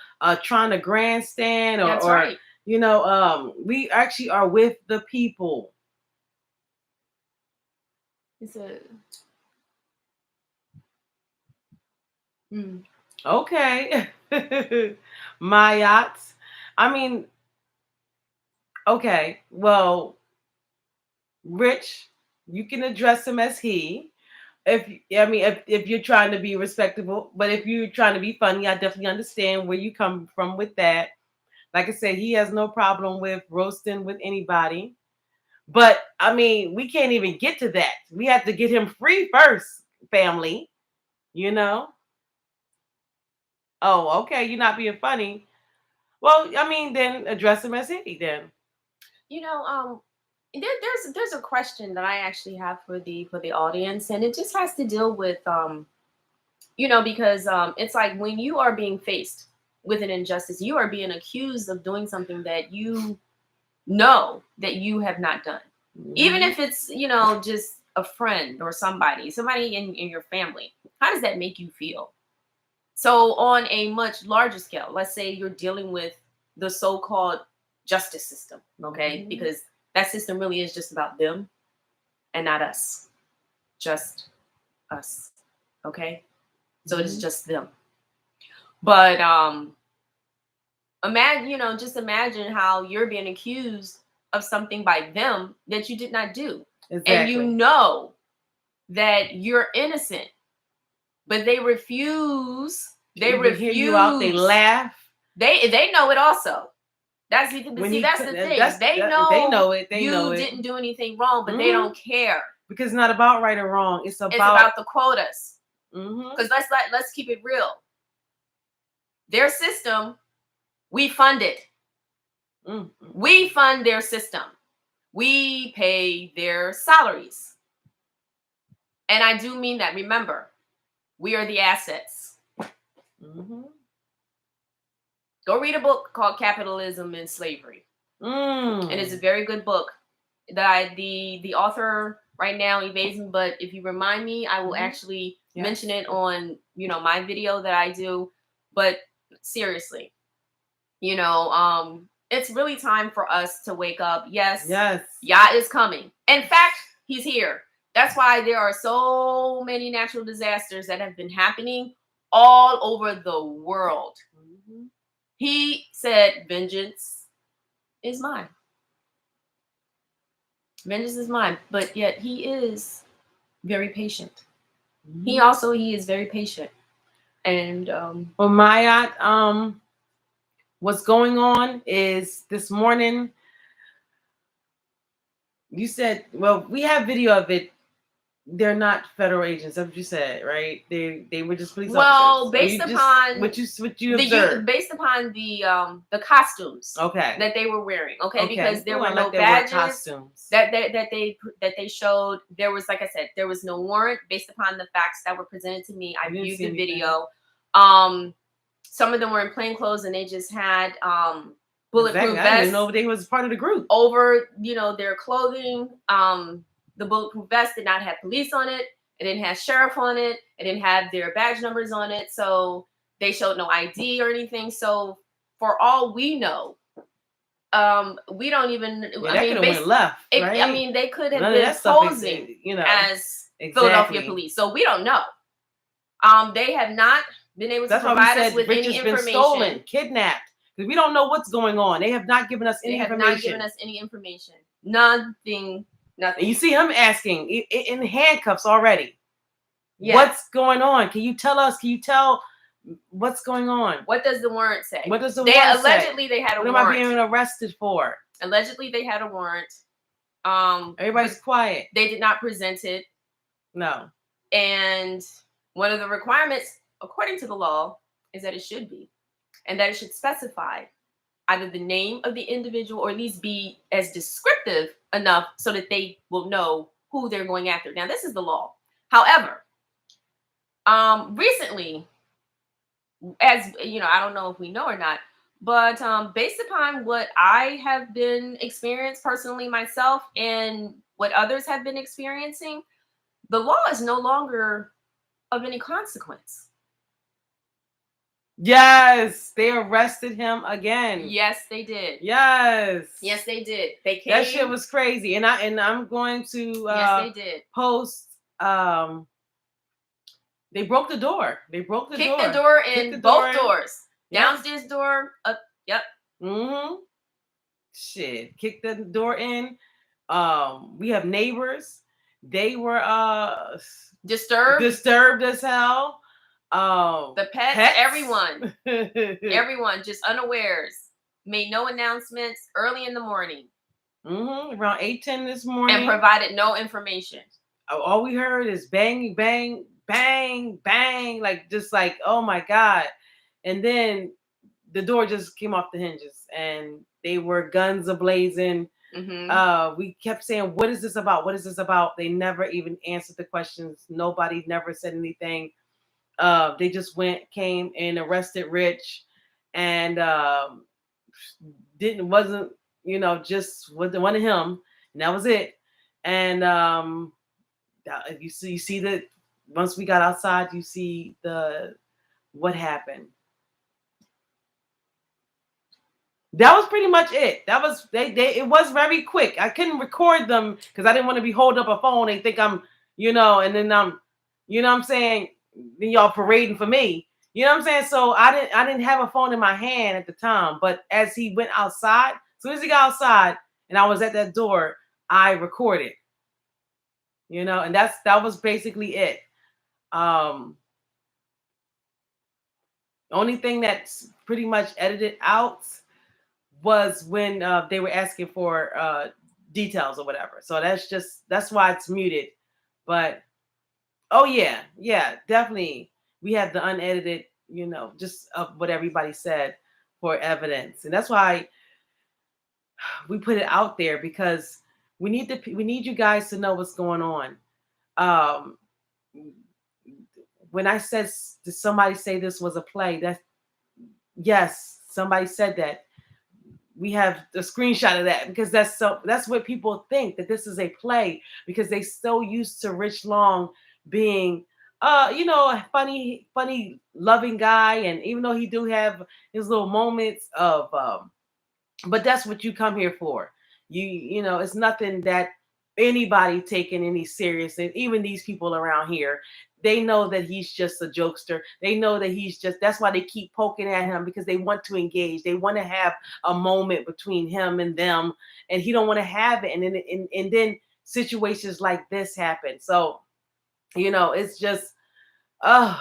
trying to grandstand or you know, we actually are with the people. It's a okay. My yachts. I mean, okay, well, Rich, you can address him as he. If you're trying to be respectable, but if you're trying to be funny, I definitely understand where you come from with that. Like I said, he has no problem with roasting with anybody. But I mean, we can't even get to that. We have to get him free first, family. You know? Oh, okay, you're not being funny. Well, I mean, then address him as he then. You know, there's a question that I actually have for the audience, and it just has to deal with because it's like when you are being faced with an injustice, you are being accused of doing something that you know that you have not done. Even if it's, just a friend or somebody in your family. How does that make you feel? So on a much larger scale, let's say you're dealing with the so-called justice system, okay? Because that system really is just about them and not us. Just us. Okay? So it is just them. But just imagine how you're being accused of something by them that you did not do. Exactly. And you know that you're innocent, but they refuse. They refuse. Hear you out, they laugh. They know it also. That's the thing. They know it. They know it. Didn't do anything wrong, but they don't care. Because it's not about right or wrong. It's about the quotas. Because let's keep it real. Their system, we fund it. We fund their system. We pay their salaries. And I do mean that. Remember, we are the assets. Go read a book called Capitalism and Slavery. And it's a very good book. The author right now evades me, but if you remind me, I will actually mention it on, my video that I do. But seriously, it's really time for us to wake up. Yes. Yah is coming. In fact, he's here. That's why there are so many natural disasters that have been happening all over the world. He said, vengeance is mine. Vengeance is mine. But yet he is very patient. He is very patient. And well, Mayat, what's going on is this morning, you said, well, we have video of it. They're not federal agents. That's what you said, right? They were just police officers. Well, based upon what you observed, based upon the costumes, that they were wearing, because there were no badges costumes that they showed. There was, like I said, there was no warrant based upon the facts that were presented to me. I viewed the video. Some of them were in plain clothes and they just had bulletproof vests. I didn't know they was part of the group over their clothing. The bulletproof vest did not have police on it. It didn't have sheriff on it. It didn't have their badge numbers on it. So they showed no ID or anything. So for all we know, we don't even. Went left. Right? They could have been posing as Philadelphia police. So we don't know. They have not been able to provide us with any information. Been stolen, kidnapped. Because we don't know what's going on. They have not given us any information. They have not given us any information. Nothing. And you see him asking in handcuffs already. Yes. What's going on? Can you tell us? Can you tell what's going on? What does the warrant say? What does the warrant say? Allegedly, they had a warrant. What am I being arrested for? Allegedly, they had a warrant. Everybody's quiet. They did not present it. No. And one of the requirements, according to the law, is that it should be. And that it should specify either the name of the individual or at least be as descriptive enough so that they will know who they're going after. Now, this is the law. However, recently, as I don't know if we know or not, but based upon what I have been experiencing personally myself and what others have been experiencing, the law is no longer of any consequence. Yes, they arrested him again. Yes, they did. Yes, they did. They came. That shit was crazy, and I'm going to yes, they did. Post. They broke the door. They broke the door. Kicked the door in both doors. Downstairs door. Up. Yep. Shit. Kicked the door in. We have neighbors. They were disturbed as hell. The pets, everyone just unawares, made no announcements early in the morning. Around 8:10 this morning. And provided no information. All we heard is bang, bang, bang, bang, just like, oh my God. And then the door just came off the hinges and they were guns ablazing. We kept saying, what is this about? What is this about? They never even answered the questions. Nobody never said anything. They just came and arrested Rich, and wasn't just with the one of him, and that was it. And you see that once we got outside, you see the what happened. That was pretty much it. That was they it was very quick. I couldn't record them because I didn't want to be holding up a phone. They think I'm, and then I'm, what I'm saying, then y'all parading for me. You know what I'm saying? So I didn't have a phone in my hand at the time. But as he went outside, as soon as he got outside and I was at that door, I recorded. And that was basically it. Um Only thing that's pretty much edited out was when they were asking for details or whatever. So that's why it's muted. But oh yeah, definitely we have the unedited, just of what everybody said for evidence, and that's why we put it out there because we need you guys to know what's going on. Um, when I said, did somebody say this was a play? Yes, somebody said that. We have a screenshot of that because that's what people think, that this is a play, because they so used to Rich Long being a funny loving guy, and even though he do have his little moments of but that's what you come here for. It's nothing that anybody taking any serious, and even these people around here, they know that he's just a jokester. They know that that's why they keep poking at him, because they want to engage. They want to have a moment between him and them, and he don't want to have it. And then situations like this happen. So, it's just uh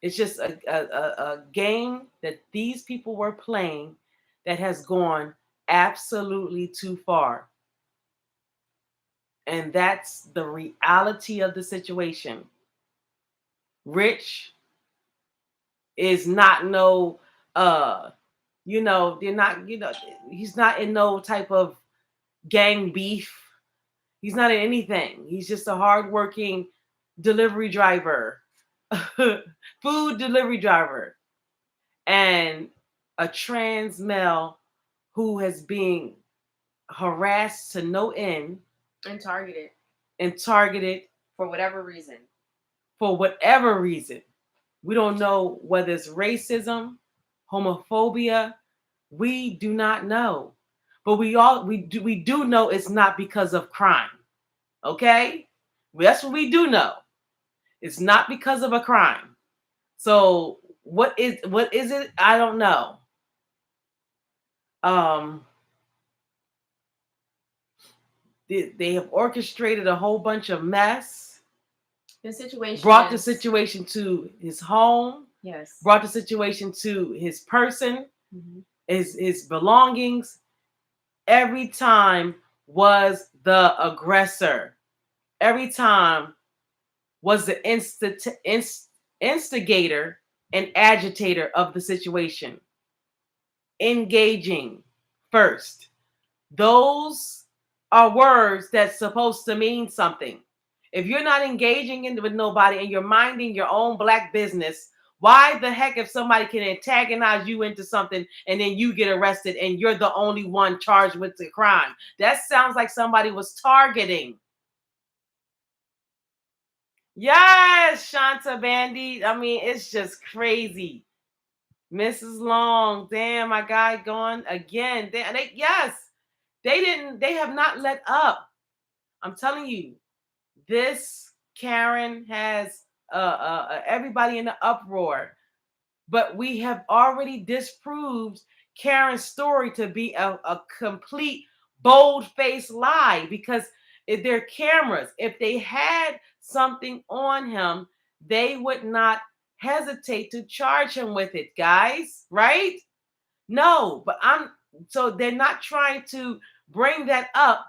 it's just a game that these people were playing that has gone absolutely too far. And that's the reality of the situation. Rich is not no, they're not, he's not in no type of gang beef. He's not in anything. He's just a hardworking delivery driver, food delivery driver, and a trans male who has been harassed to no end and targeted for whatever reason. For whatever reason. We don't know whether it's racism, homophobia. We do not know. But we do know it's not because of crime. Okay? That's what we do know. It's not because of a crime. So what is it? I don't know. They have orchestrated a whole bunch of mess. Brought the situation to his home. Yes. Brought the situation to his person, his belongings. Every time was the aggressor. Every time was the instigator and agitator of the situation. Engaging first. Those are words that's supposed to mean something. If you're not engaging with nobody and you're minding your own black business, why the heck if somebody can antagonize you into something and then you get arrested and you're the only one charged with the crime? That sounds like somebody was targeting. Yes, Shanta Bandy. I mean, it's just crazy. Mrs. Long, damn, my guy gone again. They have not let up. I'm telling you, this Karen has everybody in the uproar. But we have already disproved Karen's story to be a complete bold-faced lie, because if they're cameras, if they had something on him, they would not hesitate to charge him with it, guys, right? No, but so they're not trying to bring that up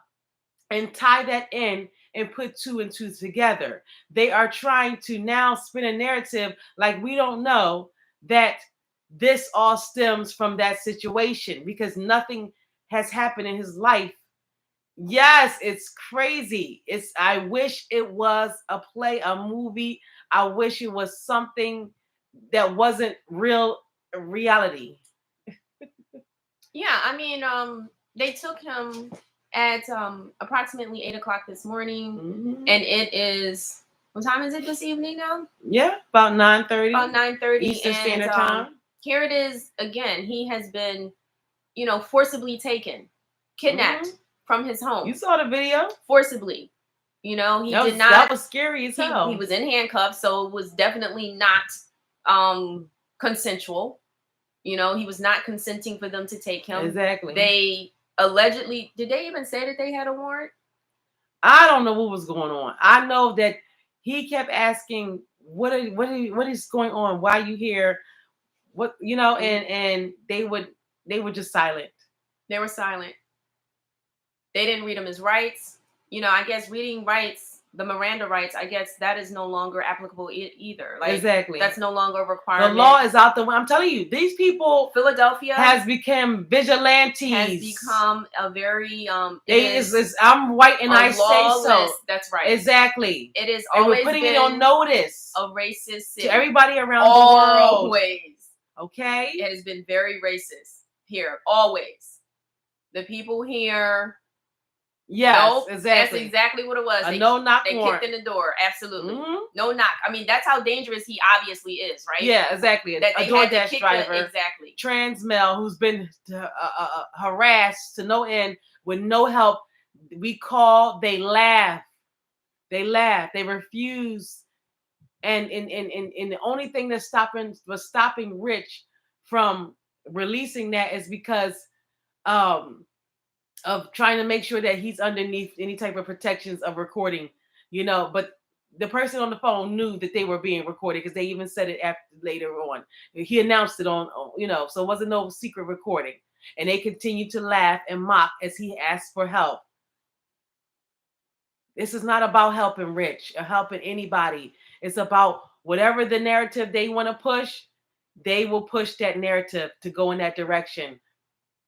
and tie that in and put two and two together. They are trying to now spin a narrative like we don't know that this all stems from that situation, because nothing has happened in his life Yes, it's crazy. I wish it was a play, a movie. I wish it was something that wasn't reality. Yeah, I mean, they took him at approximately 8 o'clock this morning, and it is, what time is it this evening now? Yeah, about 9:30. About 9:30 Eastern Standard Time. Here it is again. He has been, forcibly taken, kidnapped from his home. You saw the video? Forcibly. He did not. That was scary as hell. He was in handcuffs, so it was definitely not consensual. He was not consenting for them to take him. Exactly. They allegedly, did they even say that they had a warrant? I don't know what was going on. I know that he kept asking, what is going on? Why are you here? What, and they were just silent. They were silent. They didn't read him his rights. I guess reading rights, the Miranda rights, I guess that is no longer applicable either. Like, exactly. That's no longer a requirement. The law is out the way. I'm telling you, these people, Philadelphia has become vigilantes. Has become a very I'm white and I lawless, say so. That's right. Exactly. It is and always we're putting it on notice. A racist city. To everybody around the world. Always. Okay. It has been very racist here. Always. The people here. Yes, nope, exactly. That's exactly what it was. A no knock They warrant. kicked in the door. Absolutely. No knock. I mean, that's how dangerous he obviously is, right? Yeah, exactly. That a DoorDash driver. Exactly. Trans male who's been harassed to no end with no help. We call, they laugh. They refuse. And the only thing that's stopping Rich from releasing that is because of trying to make sure that he's underneath any type of protections of recording, but the person on the phone knew that they were being recorded because they even said it later on. He announced it on, so it wasn't no secret recording. And they continued to laugh and mock as he asked for help. This is not about helping Rich or helping anybody. It's about whatever the narrative they want to push, they will push that narrative to go in that direction.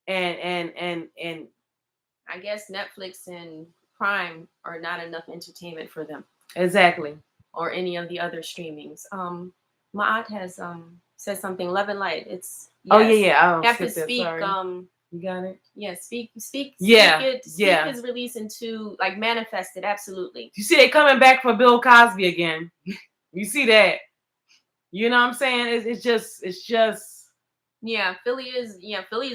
And I guess Netflix and Prime are not enough entertainment for them. Exactly. Or any of the other streamings. Ma'at has said something. Love and Light. It's yes. Oh yeah. You have to speak. Sorry. You got it. Yeah, speak. Yeah. Speak his release into, like, manifest it. Absolutely. You see, they coming back for Bill Cosby again. You see that? You know what I'm saying? It's just. Yeah, Philly is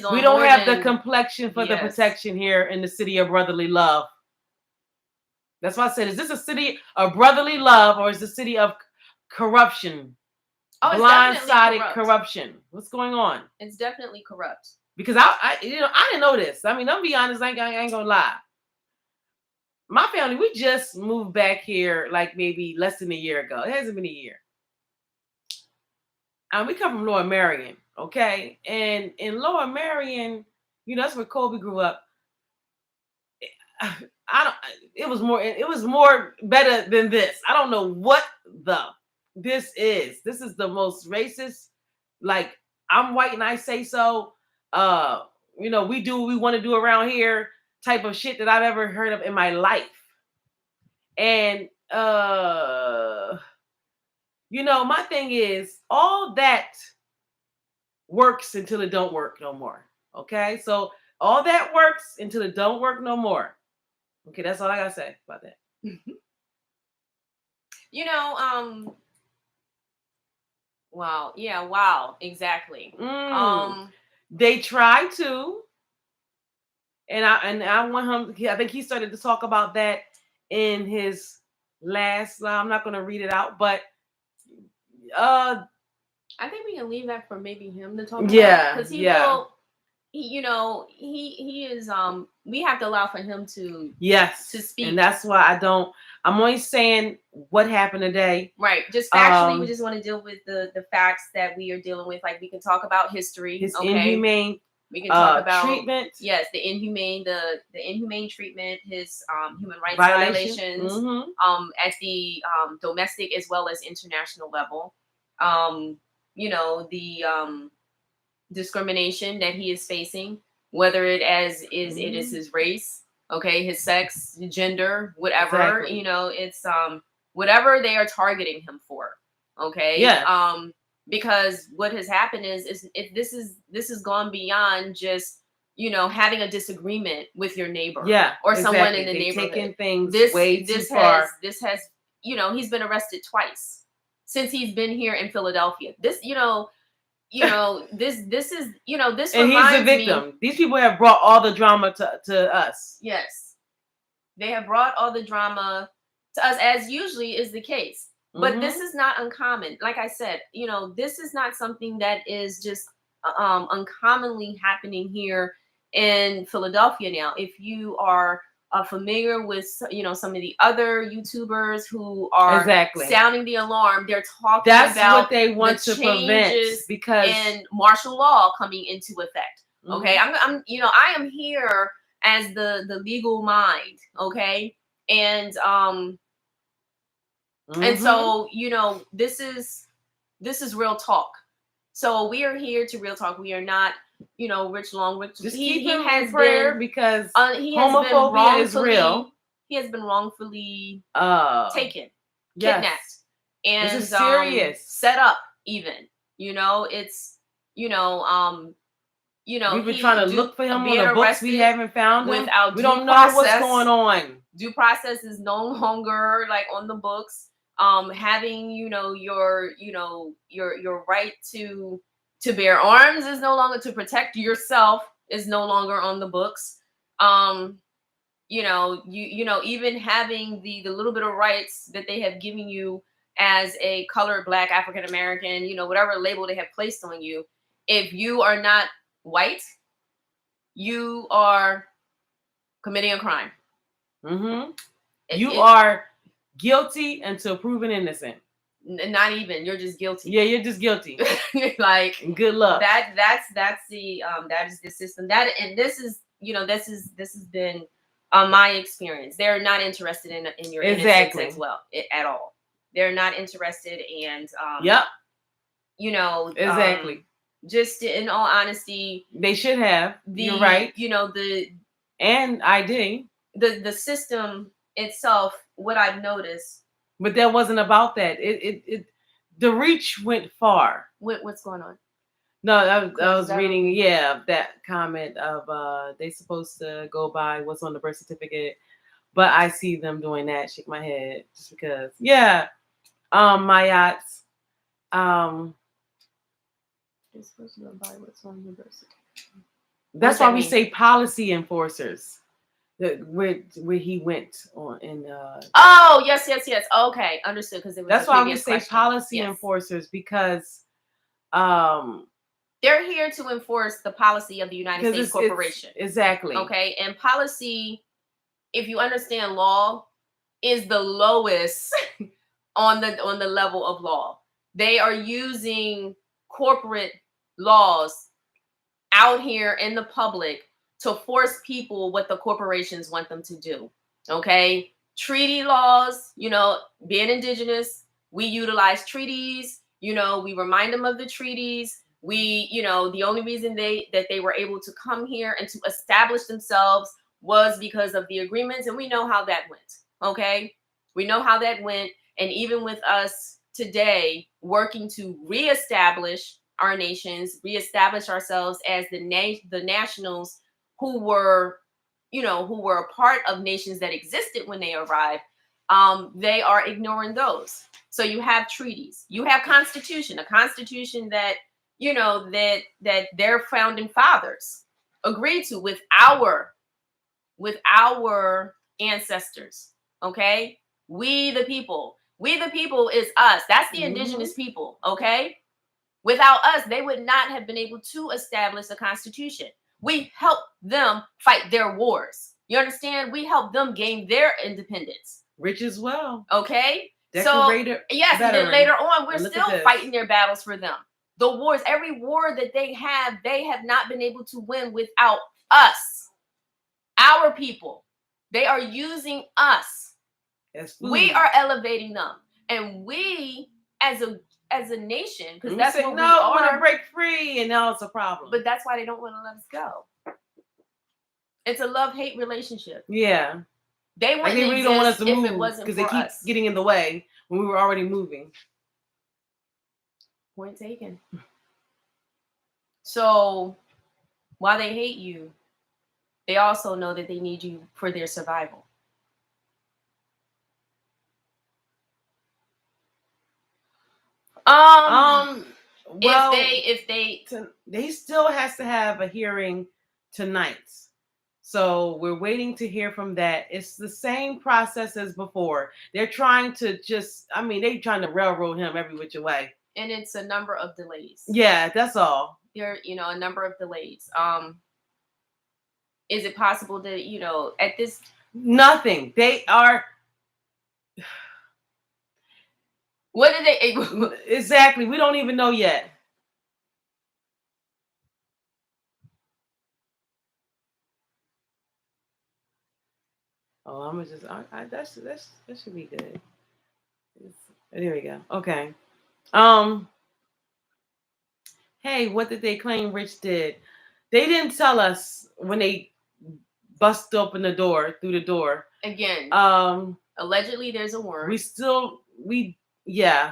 on. We don't have the complexion for the protection here in the city of brotherly love. That's why I said, is this a city of brotherly love or is it a city of corruption? Oh, blindsided corruption. What's going on? It's definitely corrupt. Because I didn't know this. I mean, I'm be honest, I ain't gonna lie. My family, we just moved back here like maybe less than a year ago. It hasn't been a year. And we come from Lower Marion, okay? And in Lower Marion, that's where Kobe grew up. It was more better than this. I don't know what this is. This is the most racist, like, I'm white and I say so. We do what we want to do around here type of shit that I've ever heard of in my life. And my thing is, all that works until it don't work no more. Okay, so all that works until it don't work no more. Okay, that's all I gotta say about that. Wow. Yeah. Wow. Exactly. They try to, and I want him. I think he started to talk about that in his last. I'm not gonna read it out, but I think we can leave that for maybe him to talk about. Because he will. He is. We have to allow for him to. Yes. To speak, and that's why I don't. I'm only saying what happened today. Right. Just factually, we just want to deal with the facts that we are dealing with. Like, we can talk about history. His inhumane. We can talk about treatment. Yes, the inhumane treatment, his human rights violations, at the domestic as well as international level. The discrimination that he is facing, whether it is his race, Okay, his sex, gender, whatever, Exactly. you know, it's whatever they are targeting him for. Okay. Yeah. Because what has happened is if this has gone beyond just, you know, having a disagreement with your neighbor Yeah. or someone Exactly. in the They've neighborhood. taken things This way too this far. has, you know, he's been arrested twice since he's been here in Philadelphia. This, this is, you know, this And he's the reminds me. victim. These people have brought all the drama to us. Yes. They have brought all the drama to us, as usually is the case. But this is not uncommon. Like I said, you know, this is not something that is just uncommonly happening here in Philadelphia now. If you are familiar with, you know, some of the other YouTubers who are Exactly sounding the alarm, they're talking That's about what they want the to prevent changes because in martial law coming into effect. Okay, Mhm. I'm, you know, I am here as the legal mind. Okay, and and so, you know, this is real talk. So we are here to real talk. We are not, you know, Rich Long. Rich, just he keep him has in prayer been, because he has been homophobia is real. He has been wrongfully taken, Yes. kidnapped, and this is serious. set up. Even, you know, it's, you know, we've been trying to look for him on the books. We haven't found him. Without we due don't know process. what's going on. Due process is no longer like on the books. Having, you know, your right to bear arms is no longer, to protect yourself is no longer on the books. You know, you know, even having the little bit of rights that they have given you as a colored, Black, African American, you know, whatever label they have placed on you, if you are not white, you are committing a crime. You are guilty until proven innocent. Not even, you're just guilty. Yeah, you're just guilty. Like, and good luck. That's the that is the system. That, and this is, you know, this has been my experience. They're not interested in your innocence as well, at all. They're not interested, and yep. You know, exactly. Just in all honesty, they should have. You're right. You know, the system itself. What I've noticed, but that wasn't about that. It the reach went far. What's going on? No, I was reading, that comment of they supposed to go by what's on the birth certificate, but I see them doing that. Shake my head just because. Yeah, my yachts. They're supposed to go by what's on the birth certificate. That's why we say policy enforcers. Where he went on in. Oh yes. Okay, understood. Because that's why we say policy enforcers, because they're here to enforce the policy of the United States corporation. Exactly. Okay, and policy, if you understand law, is the lowest on the level of law. They are using corporate laws out here in the public to force people what the corporations want them to do. Okay, treaty laws, you know, being indigenous, we utilize treaties, you know, we remind them of the treaties. We, you know, the only reason they were able to come here and to establish themselves was because of the agreements, and we know how that went. Okay, we know how that went. And even with us today working to reestablish our nations, reestablish ourselves as the nationals who were, you know, who were a part of nations that existed when they arrived, they are ignoring those. So you have treaties, you have a constitution that, you know, that their founding fathers agreed to with our ancestors. Okay, we the people is us. That's the indigenous people. Okay, without us, they would not have been able to establish a constitution. We helped them fight their wars. You understand? We helped them gain their independence. Rich as well. Okay? Decorated so, yes, veteran. And then later on, we're still fighting their battles for them. The wars, every war that they have not been able to win without us. Our people. They are using us. We are elevating them. And we, as a nation, because that's what we are. I want to break free, and now it's a problem. But that's why they don't want to let us go. It's a love-hate relationship. Yeah. They Like wouldn't they really don't want us exist to if move it wasn't because they for keep us. getting in the way when we were already moving. Point taken. So while they hate you, they also know that they need you for their survival. Well, If they he still has to have a hearing tonight. So we're waiting to hear from that. It's the same process as before. They're trying to they're trying to railroad him every which way. And it's a number of delays. Yeah, that's all. There, a number of delays. Is it possible that, at this nothing. They are what did they exactly. We don't even know yet. Oh, I'm gonna just that should be good. There we go. Okay. Hey, what did they claim Rich did? They didn't tell us when they bust open the door through the door. Again. Allegedly, there's a warrant.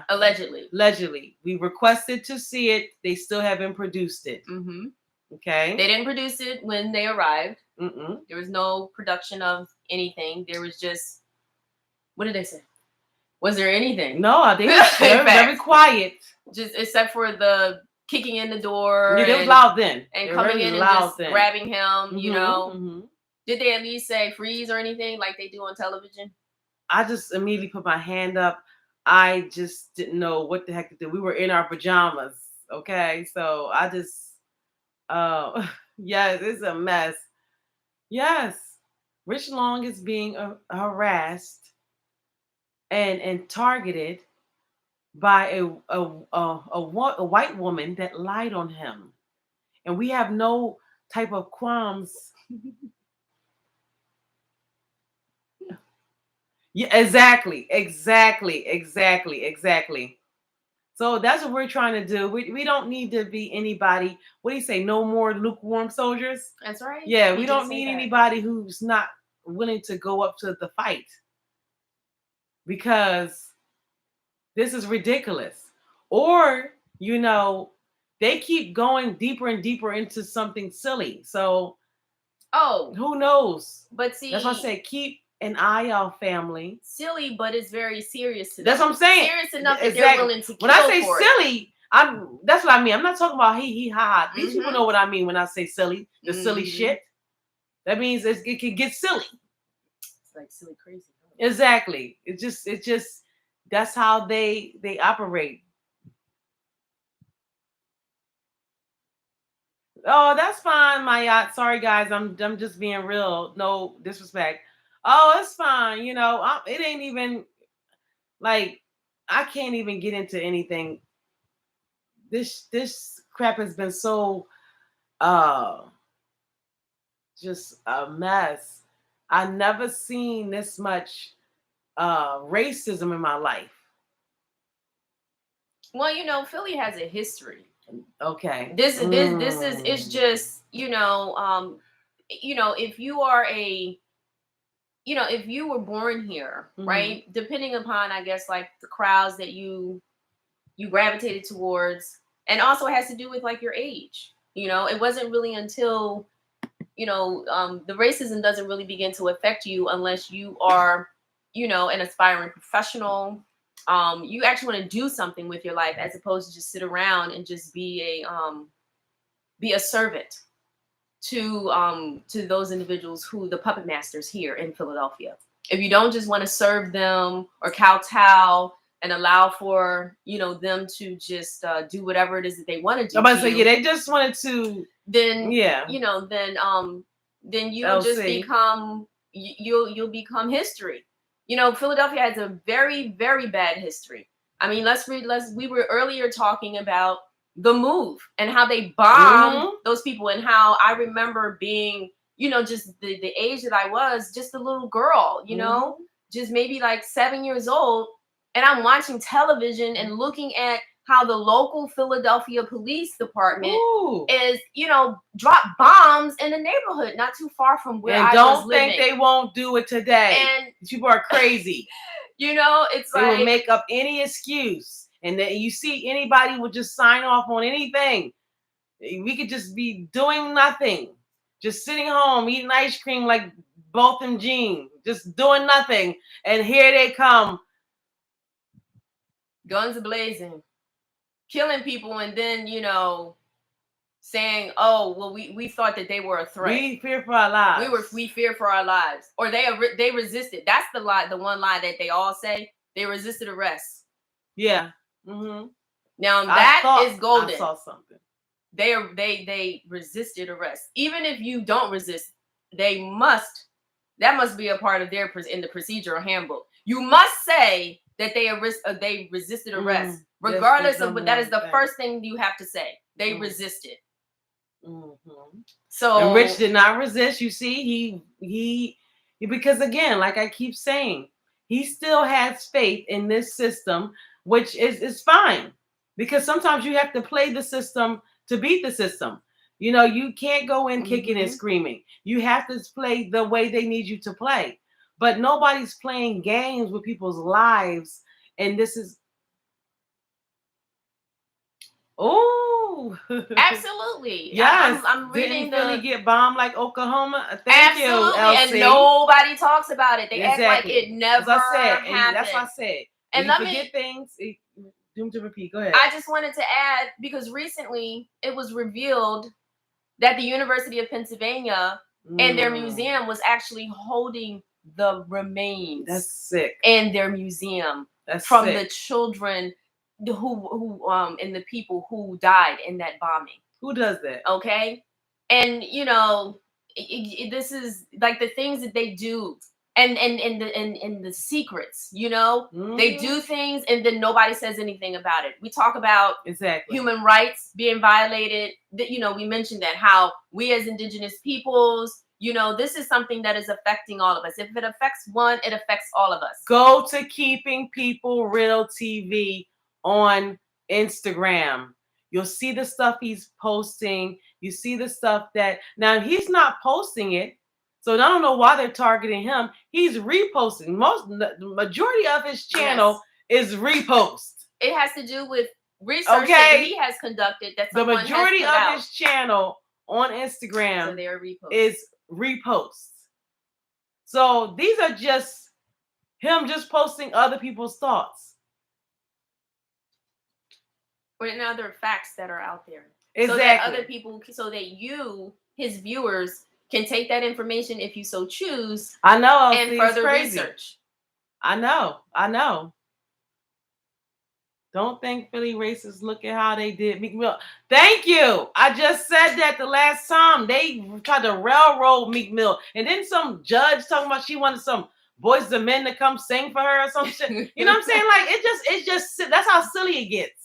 Allegedly, we requested to see it. They still haven't produced it. Mm-hmm. Okay. They didn't produce it when they arrived. Mm-mm. There was no production of anything. There was just, what did they say? Was there anything? No, they were very quiet. Just except for the kicking in the door. Yeah, they was loud then. And coming in and just grabbing him, Mm-hmm. Did they at least say freeze or anything like they do on television? I just immediately put my hand up. I just didn't know what the heck to do. We were in our pajamas, okay? So I just, yes, it's a mess. Yes, Rich Long is being harassed and targeted by a white woman that lied on him, and we have no type of qualms. Yeah, exactly. So that's what we're trying to do. We don't need to be anybody. What do you say? No more lukewarm soldiers? That's right. Yeah, we don't need anybody who's not willing to go up to the fight. Because this is ridiculous. Or, they keep going deeper and deeper into something silly. So, who knows? But see, that's why I say keep an eye out, family. Silly, but it's very serious to them. That's what I'm saying. Serious enough that they're willing to kill when I say for silly, that's what I mean. I'm not talking about he ha ha. These people know what I mean when I say silly. The silly shit. That means it can get silly. It's like silly crazy. Exactly. It's just that's how they operate. Oh, that's fine, my yacht. Sorry, guys. I'm just being real. No disrespect. Oh, it's fine. It ain't even like I can't even get into anything. This crap has been so just a mess. I never seen this much racism in my life. Well, Philly has a history. Okay. This is it's just, if you are if you were born here, right? Depending upon, I guess, like the crowds that you gravitated towards, and also has to do with like your age. It wasn't really until the racism doesn't really begin to affect you unless you are, an aspiring professional. You actually want to do something with your life as opposed to just sit around and just be a servant to those individuals who the puppet masters here in Philadelphia. If you don't just want to serve them or kowtow and allow for them to just do whatever it is that they want to do. They just wanted to. Then then you'll just become you'll become history. Philadelphia has a very, very bad history. I mean, we were earlier talking about the move and how they bombed those people, and how I remember being, just the age that I was, just a little girl, just maybe like 7 years old. And I'm watching television and looking at how the local Philadelphia police department Ooh. is, drop bombs in the neighborhood not too far from where I was living. Don't think they won't do it today. And people are crazy. It's they like will make up any excuse, and then you see anybody would just sign off on anything. We could just be doing nothing, just sitting home eating ice cream like both in Jean, just doing nothing, and here they come, guns blazing, killing people, and then saying, "Oh, well, we thought that they were a threat. We fear for our lives. We fear for our lives, or they resisted." That's the lie. The one lie that they all say: they resisted arrest. Yeah. Mm-hmm. Now that is golden. I saw something. They resisted arrest. Even if you don't resist, that must be a part of their in the procedural handbook. You must say that they resisted arrest, regardless of what. That is the first thing you have to say. They resisted. Mm-hmm. So and Rich did not resist. You see, he because again, like I keep saying, he still has faith in this system, which is fine, because sometimes you have to play the system to beat the system. You can't go in kicking and screaming. You have to play the way they need you to play. But nobody's playing games with people's lives, and this is absolutely. Yes, I'm reading. Didn't Philly get bombed like Oklahoma? Thank you, LC. And nobody talks about it. They act like it never happened. And that's what I said. And let me forget things. Doomed to repeat. Go ahead. I just wanted to add, because recently it was revealed that the University of Pennsylvania and their museum was actually holding the remains. That's sick. In their museum. That's from sick. the children who and the people who died in that bombing. Who does that? Okay. And this is like the things that they do, and the secrets, they do things and then nobody says anything about it. We talk about human rights being violated. We mentioned that, how we as indigenous peoples, this is something that is affecting all of us. If it affects one, it affects all of us. Go to Keeping People Real TV on Instagram. You'll see the stuff he's posting. You see the stuff that now he's not posting it, so I don't know why they're targeting him. He's reposting. The majority of his channel is repost. It has to do with research that he has conducted. That the majority of his channel on Instagram is reposts. So these are just him just posting other people's thoughts. And other facts that are out there. Exactly. So that other people, so that you, his viewers, can take that information if you so choose. I know. And further research. I know. Don't think Philly racists. Look at how they did Meek Mill. Thank you. I just said that the last time. They tried to railroad Meek Mill. And then some judge talking about she wanted some Boys II Men to come sing for her or some shit. You know what I'm saying? Like, it's just, that's how silly it gets.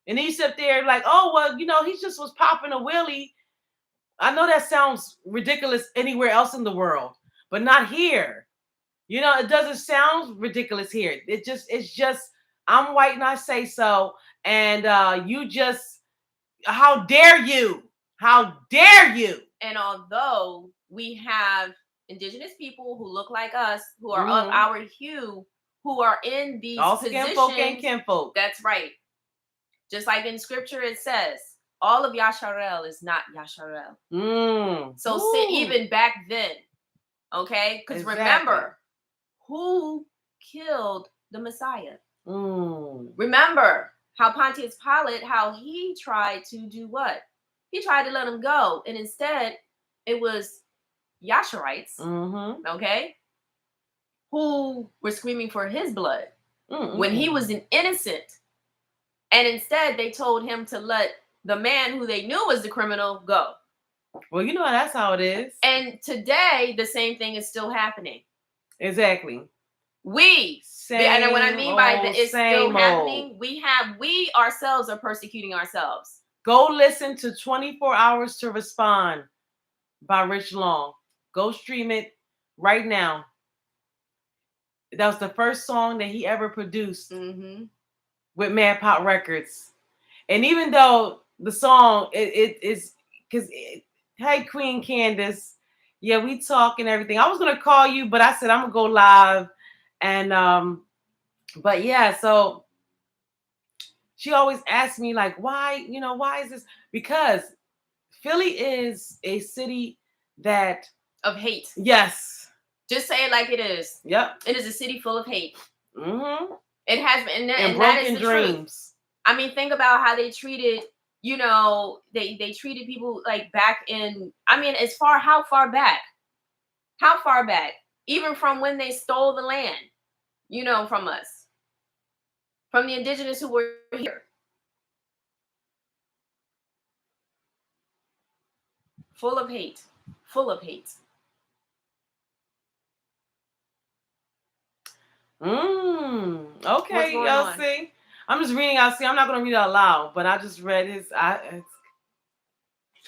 And then you sit there like, oh, well, he just was popping a wheelie. I know that sounds ridiculous anywhere else in the world, but not here. It doesn't sound ridiculous here. It's just, I'm white and I say so. And you just, how dare you? How dare you? And although we have indigenous people who look like us, who are of our hue, who are in these positions. Kinfolk and kinfolk. That's right. Just like in scripture, it says, all of Yasharel is not Yasharel. So even back then, okay? Because remember, who killed the Messiah? Remember how Pontius Pilate, how he tried to do what? He tried to let him go. And instead, it was Yasharites, okay? Who were screaming for his blood when he was an innocent. And instead, they told him to let the man who they knew was the criminal go. Well, that's how it is. And today, the same thing is still happening. Exactly. And what I mean by that, it's still happening. We ourselves are persecuting ourselves. Go listen to 24 Hours to Respond by Rich Long. Go stream it right now. That was the first song that he ever produced with Mad Pop Records. And even though the song it is because hey Queen Candace, yeah, we talk and everything. I was gonna call you, but I said I'm gonna go live, and but yeah, so she always asks me like, why, why is this? Because Philly is a city that of hate. Yes. Just say it like it is. Yep. It is a city full of hate. Mm-hmm. It has been, and broken that is the dreams. Truth. I mean, think about how they treated, they treated people like back in, I mean, how far back? How far back? Even from when they stole the land, from us, from the indigenous who were here. Full of hate. Full of hate. Okay, y'all see. I'm just reading out. See, I'm not going to read it out loud, but I just read his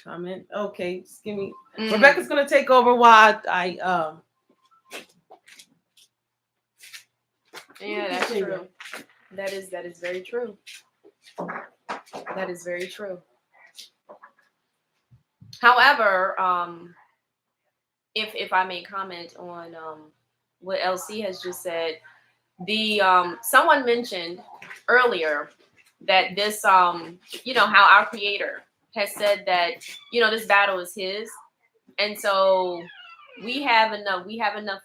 comment. Okay, just give me. Rebecca's going to take over while I Yeah, that's true. That is very true. That is very true. However, if I may comment on what LC has just said, the someone mentioned earlier that this how our creator has said that this battle is his, and so we have enough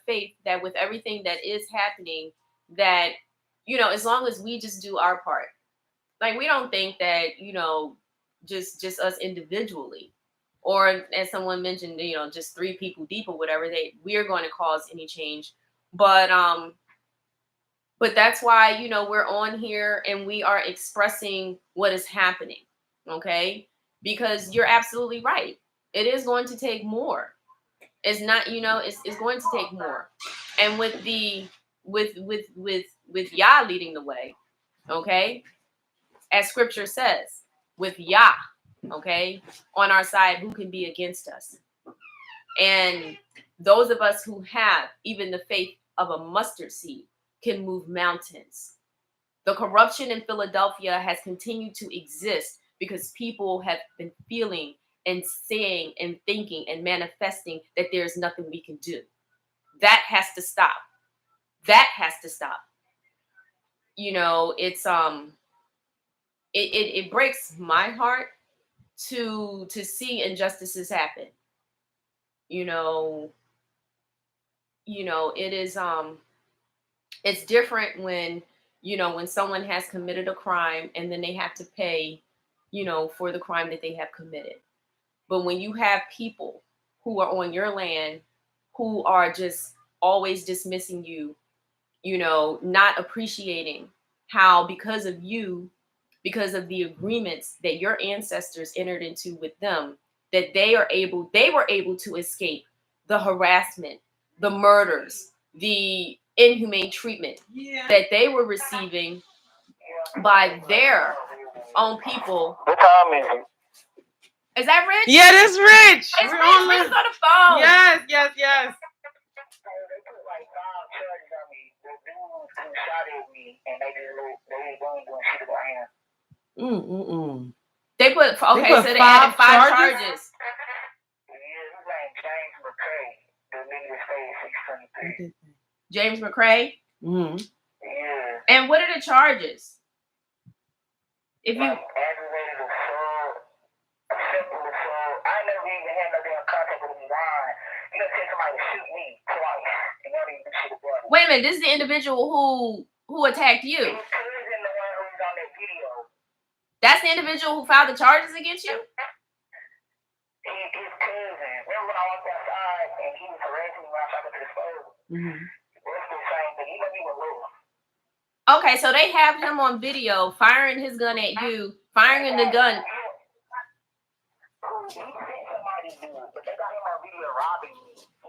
faith that with everything that is happening, that as long as we just do our part, like we don't think that just us individually, or as someone mentioned, just 3 people deep or whatever, we're going to cause any change. But that's why we're on here and we are expressing what is happening, okay? Because you're absolutely right. It is going to take more. It's not, it's going to take more. And with Yah leading the way, okay? As scripture says, with Yah, okay, on our side, who can be against us? And those of us who have even the faith of a mustard seed can move mountains. The corruption in Philadelphia has continued to exist because people have been feeling and saying and thinking and manifesting that there's nothing we can do. That has to stop. That has to stop. It's it breaks my heart to see injustices happen. It is it's different when when someone has committed a crime and then they have to pay for the crime that they have committed. But when you have people who are on your land who are just always dismissing you, not appreciating how because of the agreements that your ancestors entered into with them, that they were able to escape the harassment, the murders, the inhumane treatment that they were receiving by their own people. What time is it? Is that Rich? Yeah, that's Rich. It's Rich. Rich is on the phone. Yes. They put like 5 charges on me. The dude who shot at me, and they ain't doing shit about him. They put so they added 5 charges. Yeah, his name James McCray. The nigga stayed 623. James McCray. Yeah. And what are the charges? If you aggravated assault, simple assault. I never even had no damn contact with him online. You know, tell somebody to shoot me twice, and y'all didn't do shit about it. Wait a minute, this is the individual who attacked you. His cousin, the one who's on that video. That's the individual who filed the charges against you? His cousin. Remember when I walked outside and he was harassing me when I was talking to the stove? That's the same thing. He let me alone. Okay, so they have him on video firing his gun at you, firing the gun.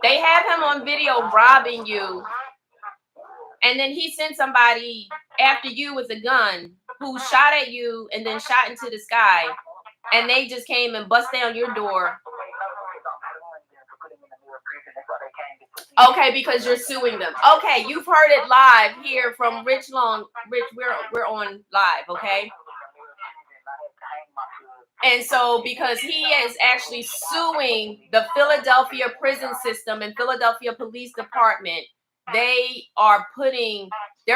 They have him on video robbing you. And then he sent somebody after you with a gun who shot at you and then shot into the sky. And they just came and bust down your door. Okay, because you're suing them. Okay, you've heard it live here from Rich Long. Rich, we're on live, okay? And so, because he is actually suing the Philadelphia prison system and Philadelphia Police Department, they're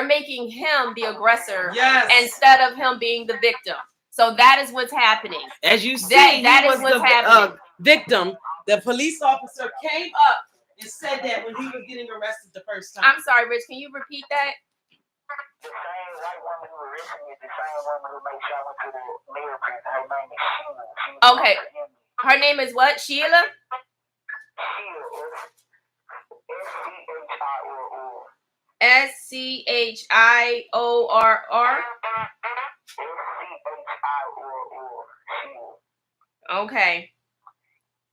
making him the aggressor instead of him being the victim. So that is what's happening. As you see, that he is was what's the happening. victim. The police officer came up and said that when he was getting arrested the first time. I'm sorry, Rich, can you repeat that? The same white woman who arrested me, the same woman who made sure I went to the mayor prison. Her name is Sheila. Okay. Her name is what? Sheila? SCHIORR. Okay.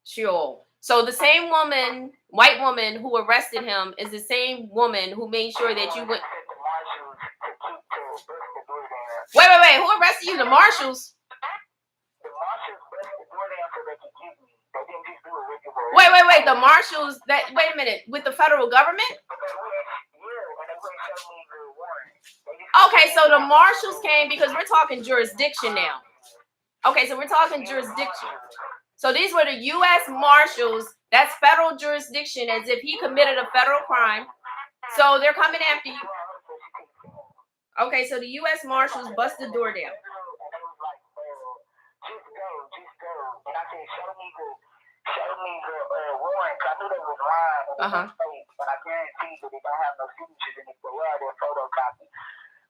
Sure. So the same woman, white woman who arrested him is the same woman who made sure that you went. Wait. Who arrested you? The marshals? Wait. The marshals wait a minute. With the federal government? Okay, so the marshals came because we're talking jurisdiction now. Okay, so we're talking jurisdiction. So these were the U.S. Marshals. That's federal jurisdiction, as if he committed a federal crime. So they're coming after you. Okay, so the U.S. Marshals bust the door down. And I said, show me the warrant, because I knew they was lying. But I guarantee that they don't have no signatures in it. But yeah, they're photocopy.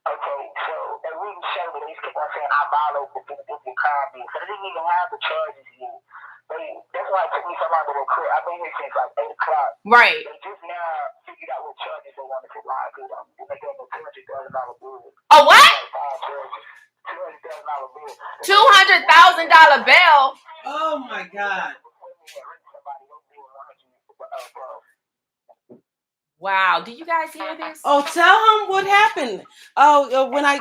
Okay, so they wouldn't show me. They kept on saying I violated the Philadelphia crime bill. So they didn't even have the charges yet. That's why it took me so long to recruit. I've been here since like 8 o'clock. Right. They just now figured out what charges they wanted to lie to them. And they gave me $200,000 bill. Oh, what? $200,000 bail. Oh my God. Wow. Do you guys hear this? Oh, tell him what happened. Oh, when I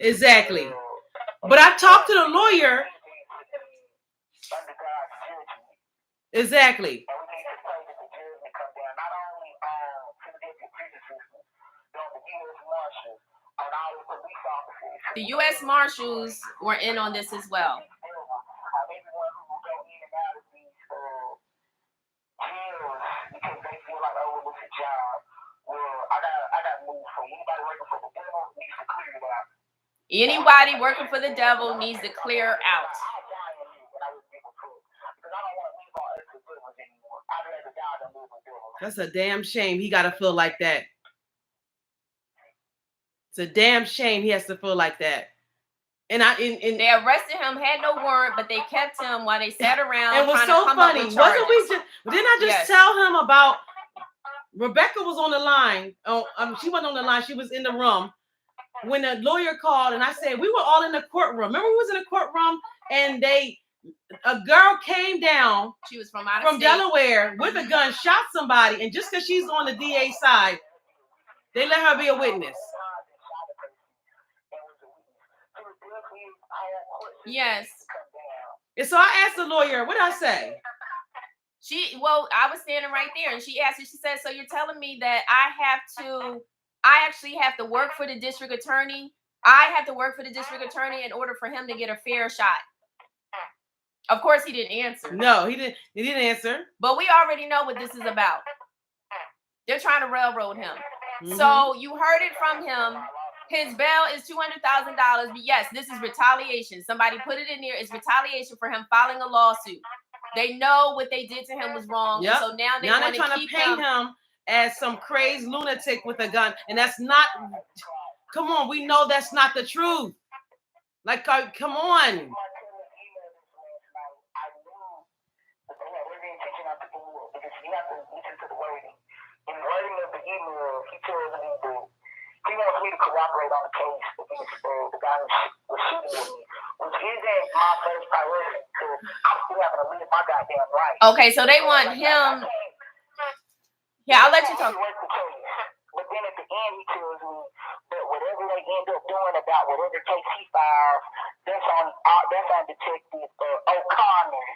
exactly. But I talked to the lawyer. Exactly. The U.S. Marshals were in on this as well. Anybody working for the devil needs to clear out. That's a damn shame. He got to feel like that. It's a damn shame he has to feel like that. And they arrested him, had no warrant, but they kept him while they sat around. It was so funny. Wasn't we just? Didn't I just tell him about? Rebecca was on the line. She wasn't on the line. She was in the room when the lawyer called, and I said we were all in the courtroom. Remember, we was in the courtroom, and a girl came down. She was from Delaware with a gun, shot somebody, and just because she's on the DA side, they let her be a witness. Yes. And so I asked the lawyer, what did I say? I was standing right there, and she asked me, she said, so you're telling me that I actually have to work for the district attorney? I have to work for the district attorney in order for him to get a fair shot. Of course, he didn't answer. No, he didn't answer. But we already know what this is about. They're trying to railroad him. Mm-hmm. So you heard it from him. His bail is $200,000. But yes, this is retaliation. Somebody put it in there. It's retaliation for him filing a lawsuit. They know what they did to him was wrong. Yep. So now they're trying to paint him as some crazed lunatic with a gun. And that's not, come on, we know that's not the truth. Like, come on. In the writing of the email, he tells me that he wants me to cooperate on the case against the guy who was shooting with me, which isn't my first priority because I'm still having to live my goddamn life. Okay, so they want him. Yeah, I'll let you talk. But then at the end, he tells me that whatever they end up doing about whatever case he files, that's on Detective O'Connor,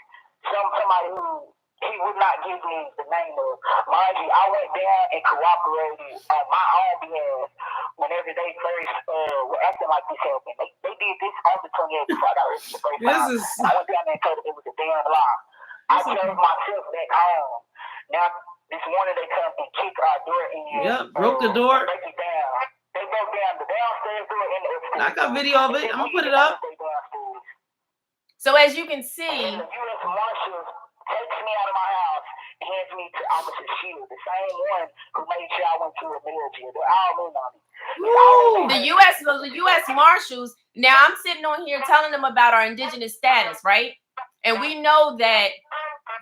somebody who he would not give me the name of. Mind you, I went down and cooperated on my own behalf whenever they first were acting like this happened. They did this on the 28th before I got arrested the first time. I went down there and told them it was a damn lie. I drove myself back home. Now, this morning they come and kick our door in. Yep, broke the door. Break it down. They broke down the downstairs door and the upstairs. I got video of it. I'm gonna put it up. So as you can see, and the U.S. Marshals takes me out of my house and hands me to Officer Shield, the same one who made sure I went to a mail jail. They're all in on me. The U.S. Marshals. Now I'm sitting on here telling them about our indigenous status, right? And we know that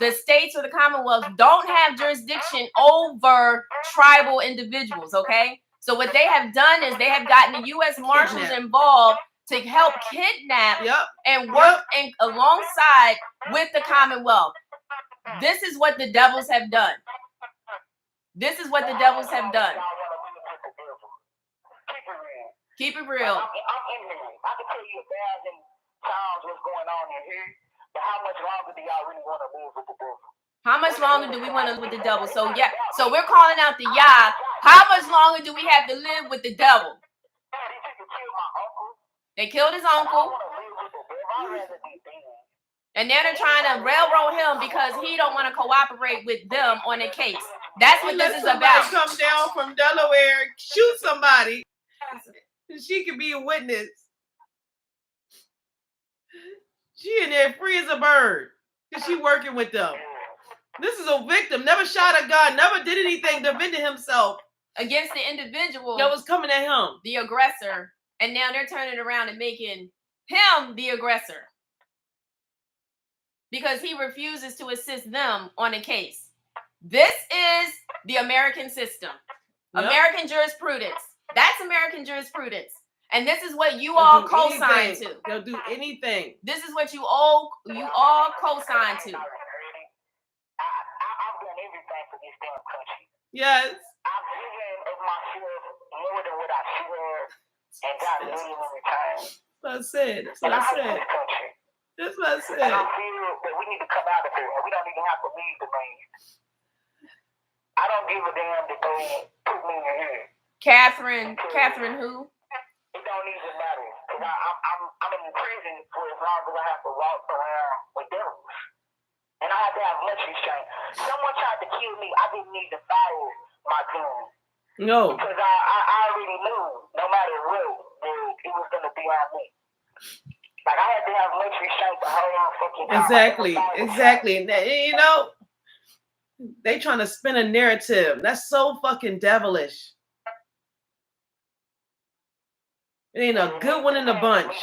the states or the Commonwealth don't have jurisdiction over tribal individuals, okay? So what they have done is they have gotten the U.S. Marshals involved to help kidnap and work alongside with the Commonwealth. This is what the devils have done. This is what the devils have done. Keep it real. I'm in here. I can tell you 1,000 times what's going on in here, but how much longer do y'all really want to live with the devil? How much longer do we want to live with the devil? So yeah, so we're calling out the Yah. How much longer do we have to live with the devil? They killed his uncle. And now they're trying to railroad him because he don't want to cooperate with them on a case. That's what this is about. Come down from Delaware, shoot somebody. She could be a witness. She in there free as a bird because she working with them. This is a victim. Never shot a gun. Never did anything. Defended himself against the individual that was coming at him, the aggressor. And now they're turning around and making him the aggressor because he refuses to assist them on a case. This is the American system, American jurisprudence. That's American jurisprudence. And this is what you all co-sign to. They'll do anything. This is what you all co-sign to. I've done everything for this damn country. Yes. I've given of myself more than what I should have. And got millions in return. That's what I said. That's what I said. That's what I said. And I feel that we need to come out of here, and we don't even have to leave the man. I don't give a damn that they put me in here. Catherine who? It don't even matter, because I'm in prison for as long as I have to walk around with devils. And I have to have much restraint. Someone tried to kill me. I didn't need to fire my gun. No. Because I already knew, no matter what, it was going to be on me. Like, I had to have much restraint the whole fucking time. Exactly. And you know, they trying to spin a narrative. That's so fucking devilish. It ain't a good one in the bunch.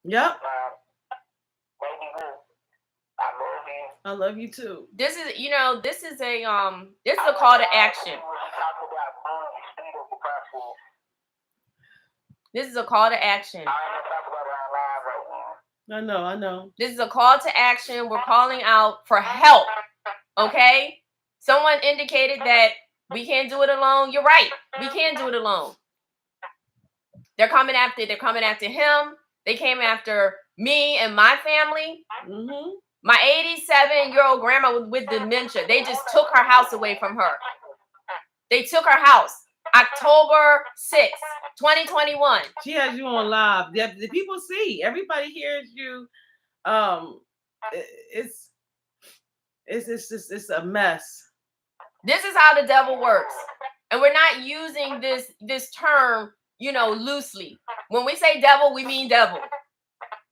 Yep. I love you too. This is, you know, this is a call to action. This is a call to action. I know. This is a call to action. We're calling out for help. Okay? Someone indicated that we can't do it alone. You're right. We can't do it alone. They're coming after him. They came after me and my family. Mm-hmm. My 87-year-old grandma with dementia. They just took her house away from her. They took her house. October 6th, 2021. She has you on live. The people see. Everybody hears you. It's a mess. This is how the devil works. And we're not using this term, you know, loosely. When we say devil, we mean devil.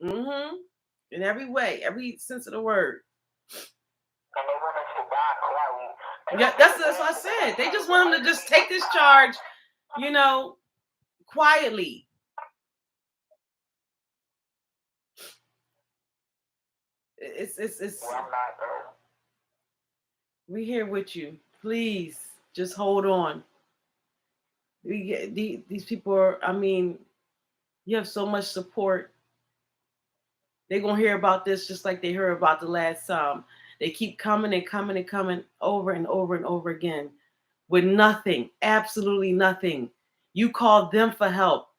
Mm-hmm. In every way, every sense of the word. Yeah, that's what I said. They just want him to just take this charge, you know, quietly. It's. We here with you. Please, just hold on. These people are. I mean, you have so much support. They're gonna hear about this just like they heard about the last time. They keep coming and coming and coming over and over and over again with nothing, absolutely nothing. You called them for help.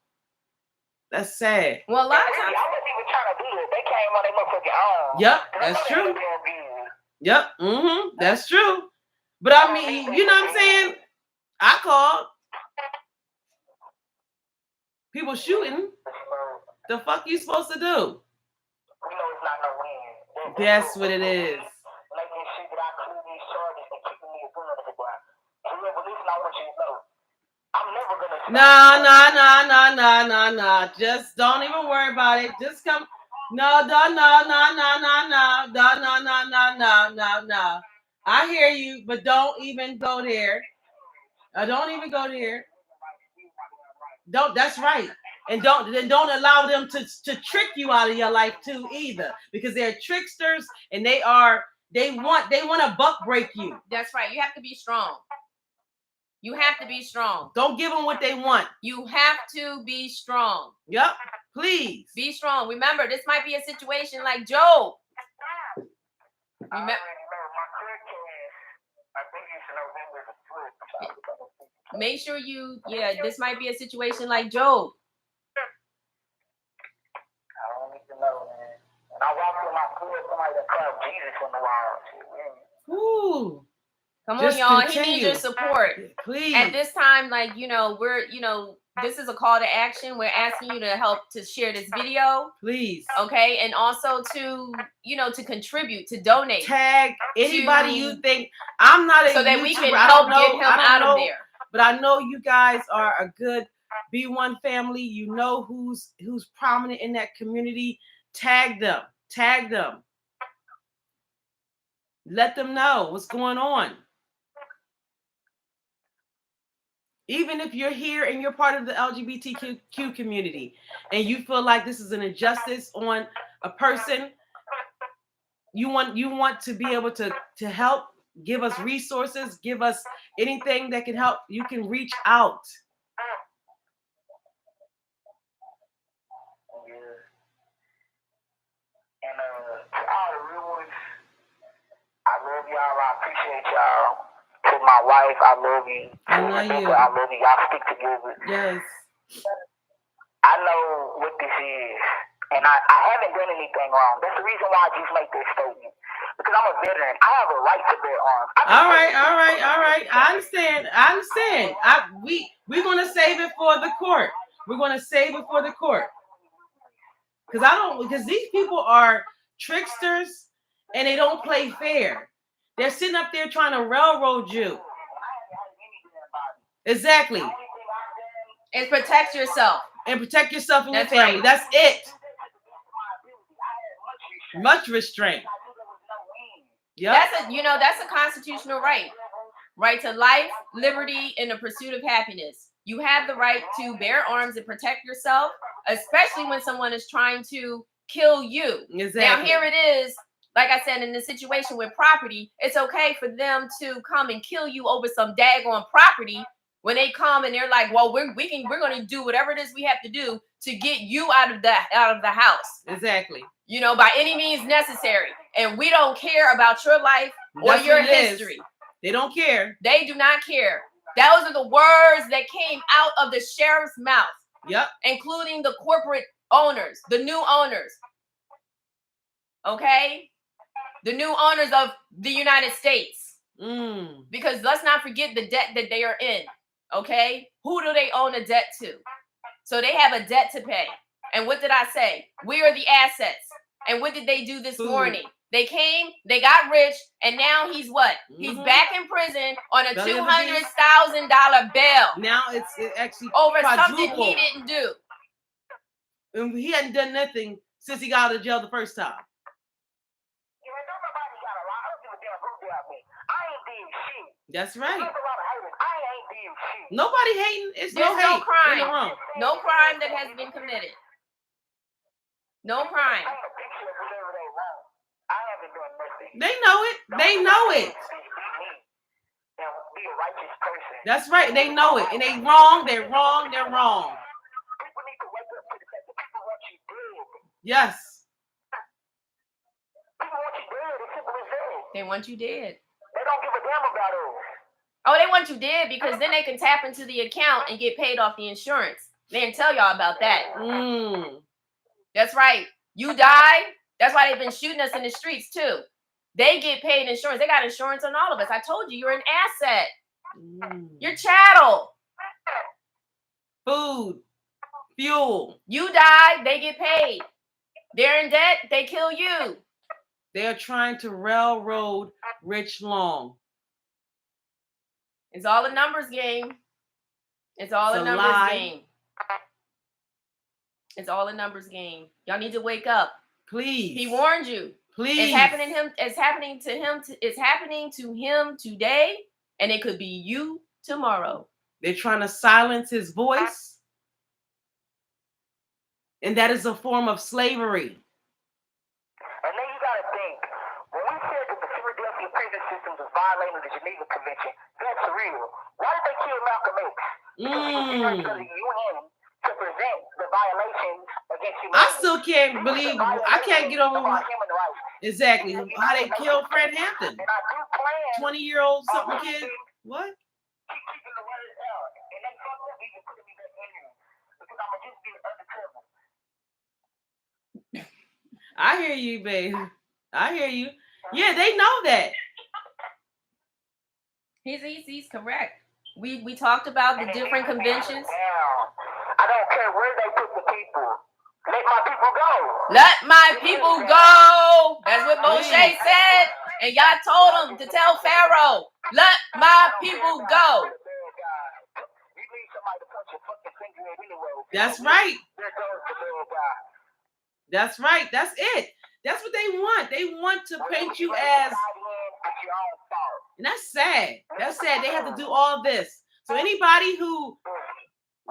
That's sad. Well, a lot of times I wasn't even trying to do it. They came on their motherfucking own. Yep, that's true. Yep, that's true. But I mean, you know what I'm saying? I called. People shooting. The fuck you supposed to do? We know it's not no win. That's what it is. Making sure that I clear these charges and keeping me a gun to the ground. Whoever listen, I want you to know. I'm never gonna No. Just don't even worry about it. Just come. No. I hear you, but don't even go there. Don't even go there. Don't. That's right. And don't allow them to trick you out of your life too either, because they're tricksters and they want to buck break you. That's right. You have to be strong. You have to be strong. Don't give them what they want. You have to be strong. Yep. Please. Be strong. Remember, this might be a situation like Job. Make sure this might be a situation like Job. I don't need to know, man. And I walk with my poor somebody that called Jesus in the wild. Ooh. Come on, y'all. Continue. He needs your support. Please. At this time, this is a call to action. We're asking you to help to share this video. Please. Okay. And also to contribute, to donate. Tag anybody you think. I'm not a so that YouTuber. we can help get him out of there. But I know you guys are a good B1 family. You know who's prominent in that community. Tag them. Let them know what's going on. Even if you're here and you're part of the LGBTQ community and you feel like this is an injustice on a person, you want to be able to help, give us resources, give us anything that can help, you can reach out. And to all the real ones, I love y'all. I appreciate y'all. To my wife, I love you. I love you. I love you. Y'all stick together. Yes. I know what this is. And I haven't done anything wrong. That's the reason why I just make this statement. Because I'm a veteran. I have a right to bear arms. All right. I understand. We're going to save it for the court. Because these people are tricksters and they don't play fair. They're sitting up there trying to railroad you. Exactly. And protect yourself. And your family. Right. That's it. Much restraint. Yep. That's a constitutional right. Right to life, liberty, and the pursuit of happiness. You have the right to bear arms and protect yourself, especially when someone is trying to kill you. Exactly. Now here it is. Like I said, in the situation with property, it's okay for them to come and kill you over some daggone property when they come and they're like, well, we're going to do whatever it is we have to do to get you out of the house. Exactly. By any means necessary. And we don't care about your life or your history. They don't care. They do not care. Those are the words that came out of the sheriff's mouth. Yep. Including the corporate owners, the new owners. Okay? The new owners of the United States. Because let's not forget the debt that they are in. Okay? Who do they own a debt to? So they have a debt to pay. And what did I say? We are the assets. And what did they do this morning? They came, they got rich, and now he's what? He's back in prison on a $200,000 bail. Now it's actually over something he didn't do. And he hadn't done nothing since he got out of jail the first time. That's right. Nobody hating. There's no crime. No crime that has been committed. No crime. They know it. That's right. They know it. And they're wrong. Yes. They want you dead. They don't give a damn about us. Oh, they want you dead because then they can tap into the account and get paid off the insurance. They didn't tell y'all about that. That's right. You die. That's why they've been shooting us in the streets too. They get paid insurance. They got insurance on all of us. I told you, you're an asset. Your child fuel. You die, they get paid. They're in debt, they kill you. They are trying to railroad Rich Long. It's all a numbers game. It's all a numbers game. It's all a numbers game. Y'all need to wake up. Please. He warned you. Please. It's happening to him. It's happening to him. It's happening to him today, and it could be you tomorrow. They're trying to silence his voice, and that is a form of slavery. And then you got to think, when we said that the Philadelphia prison system was violating the Geneva Convention, that's real. Why did they kill Malcolm X? Because the UN to prevent the violations against humanity. I still can't believe, I can't get over exactly how they killed Fred Hampton. 20-year-old something kid. What? Keep keeping the words out. And they fucked up even putting me back in here. Because I'm going to just be undercover. I hear you, babe. I hear you. Yeah, they know that. He's correct. We talked about the different conventions. I don't care where they put the people. Let my people go. Let my people go. That's what Moshe said. And y'all told him to tell Pharaoh, let my people go. That's right. That's right. That's it. That's what they want. They want to paint you as, and that's sad. That's sad. They have to do all this. So anybody who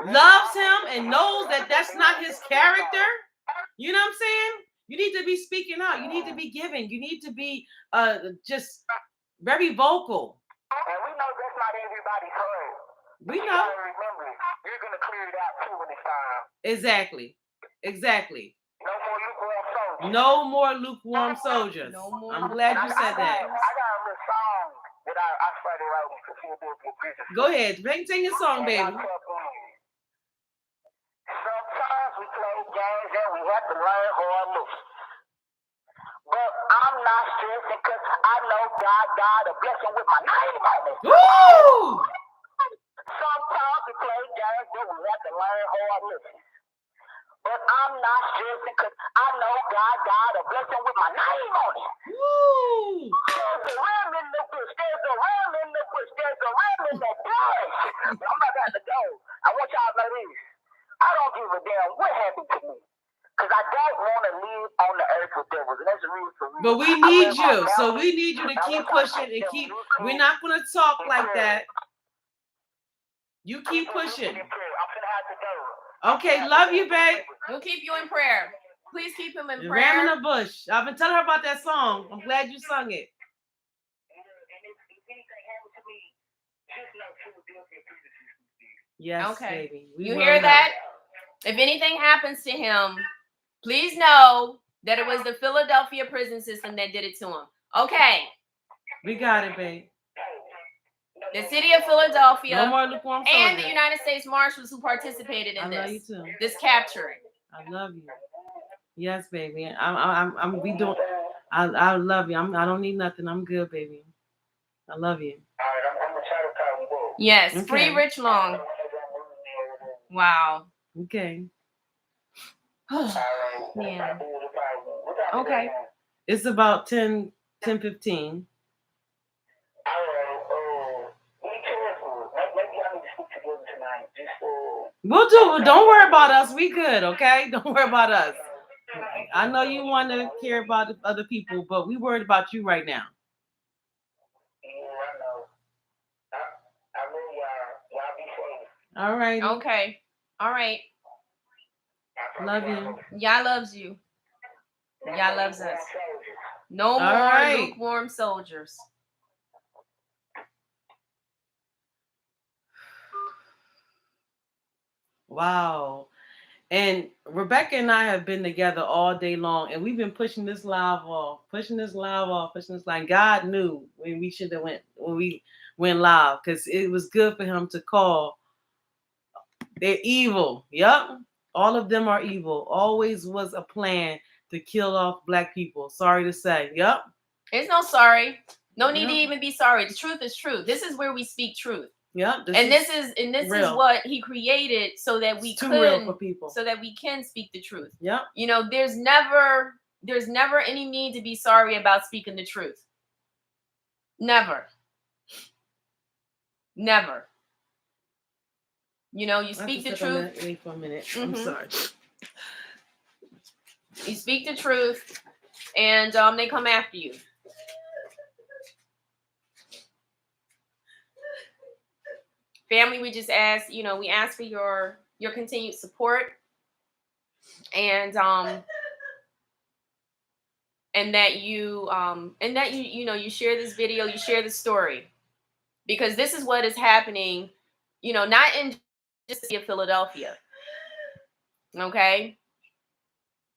loves him and knows that that's not his character, you know what I'm saying? You need to be speaking out. You need to be giving. You need to be just very vocal. And we know that's not everybody's heard. We know. Remember, you're going to clear it out too when it's time. Exactly. Exactly. No more lukewarm soldiers. No more lukewarm soldiers. I'm glad you said that. I got a little song that I started writing for Philadelphia prison. Go ahead. Sing your song, baby. Sometimes we play games and we have to learn hard lessons. But I'm not stressing because I know God a blessing with my name on it. Woo! Sometimes we play games and we have to learn hard lessons. But I'm not stressing because I know God a blessing with my name on it. Woo! There's a ram in the bush. There's a ram in the bush. There's a ram in the bush. I'm about to have to go. I want y'all to know this. I don't give a damn what happened to me. Because I don't want to live on the earth with devils. And that's the reason for me. But we need you. So we need you to keep pushing and keep. We're not going to talk like that. You keep pushing. I'm going to have to go. Okay, love you, babe. We'll keep you in prayer. Please keep him in prayer. Ram in the bush. I've been telling her about that song. I'm glad you sung it. Yes, okay. Baby. You hear that? If anything happens to him, please know that it was the Philadelphia prison system that did it to him. Okay. We got it, babe. The city of Philadelphia no more lukewarm soldiers. And the United States Marshals who participated in I love you too. This capturing. I love you. Yes, baby. I'm we doing. I love you. I don't need nothing. I'm good, baby. I love you. Yes, okay. Free Rich Long. Wow. Okay. Yeah. Okay. It's about 10:15. We'll do it. Don't worry about us. We good, okay? Don't worry about us. I know you want to care about other people, but we worried about you right now. All right. Okay. All right. Love you. Yah loves you. Yah loves us. No more lukewarm soldiers. Wow. And Rebecca and I have been together all day long, and we've been pushing this live off. God knew when we should have when we went live, because it was good for him to call. They're evil. Yep. All of them are evil. Always was a plan to kill off Black people. Sorry to say. Yep. There's no sorry. No need to even be sorry. The truth is truth. This is where we speak truth. Yep. This is what he created so that we too real for people. So that we can speak the truth. Yep. You know, there's never any need to be sorry about speaking the truth. Never. Never. You know, you speak the truth. Wait for a minute. I'm sorry. You speak the truth, and they come after you. Family, we just ask, you know, we ask for your continued support, and that you you know, you share this video, you share this story, because this is what is happening, you know, not in just the city of Philadelphia. Okay?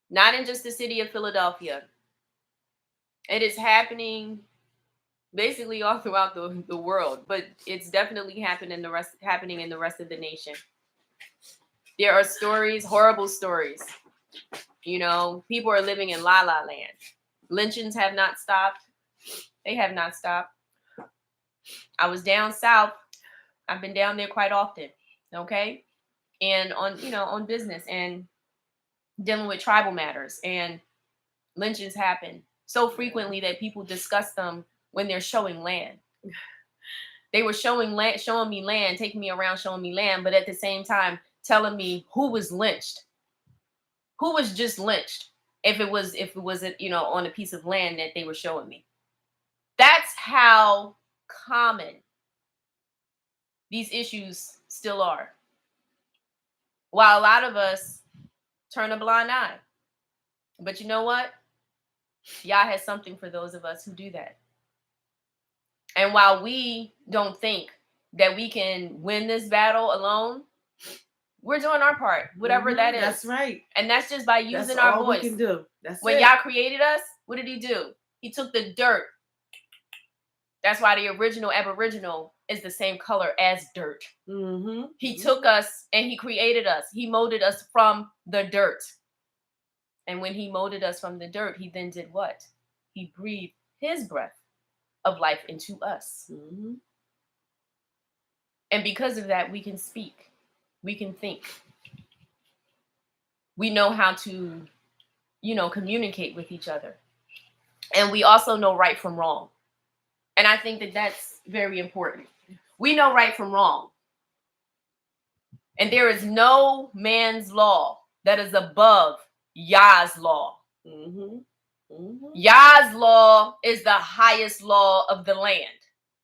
Not in just the city of Philadelphia. It is happening basically all throughout the world, but it's definitely happening in the rest of the nation. There are stories, horrible stories. You know, people are living in la la land. Lynchings have not stopped. They have not stopped. I was down south. I've been down there quite often. Okay? And on business and dealing with tribal matters, and lynchings happen so frequently that people discuss them when they're showing land. They were showing me land, taking me around, showing me land, but at the same time telling me who was lynched, who was just lynched, if it was on a piece of land that they were showing me. That's how common these issues still are. While a lot of us turn a blind eye. But you know what? Yah has something for those of us who do that. And while we don't think that we can win this battle alone, we're doing our part, whatever that is. That's right. And that's just by using our voice. We can do. When Yah created us, what did he do? He took the dirt. That's why the original Aboriginal is the same color as dirt. Mm-hmm. He took us and he created us. He molded us from the dirt. And when he molded us from the dirt, he then did what? He breathed his breath of life into us. Mm-hmm. And because of that, we can speak. We can think. We know how to, communicate with each other. And we also know right from wrong. And I think that that's very important. We know right from wrong. And there is no man's law that is above Yah's law. Mm-hmm. Mm-hmm. Yah's law is the highest law of the land.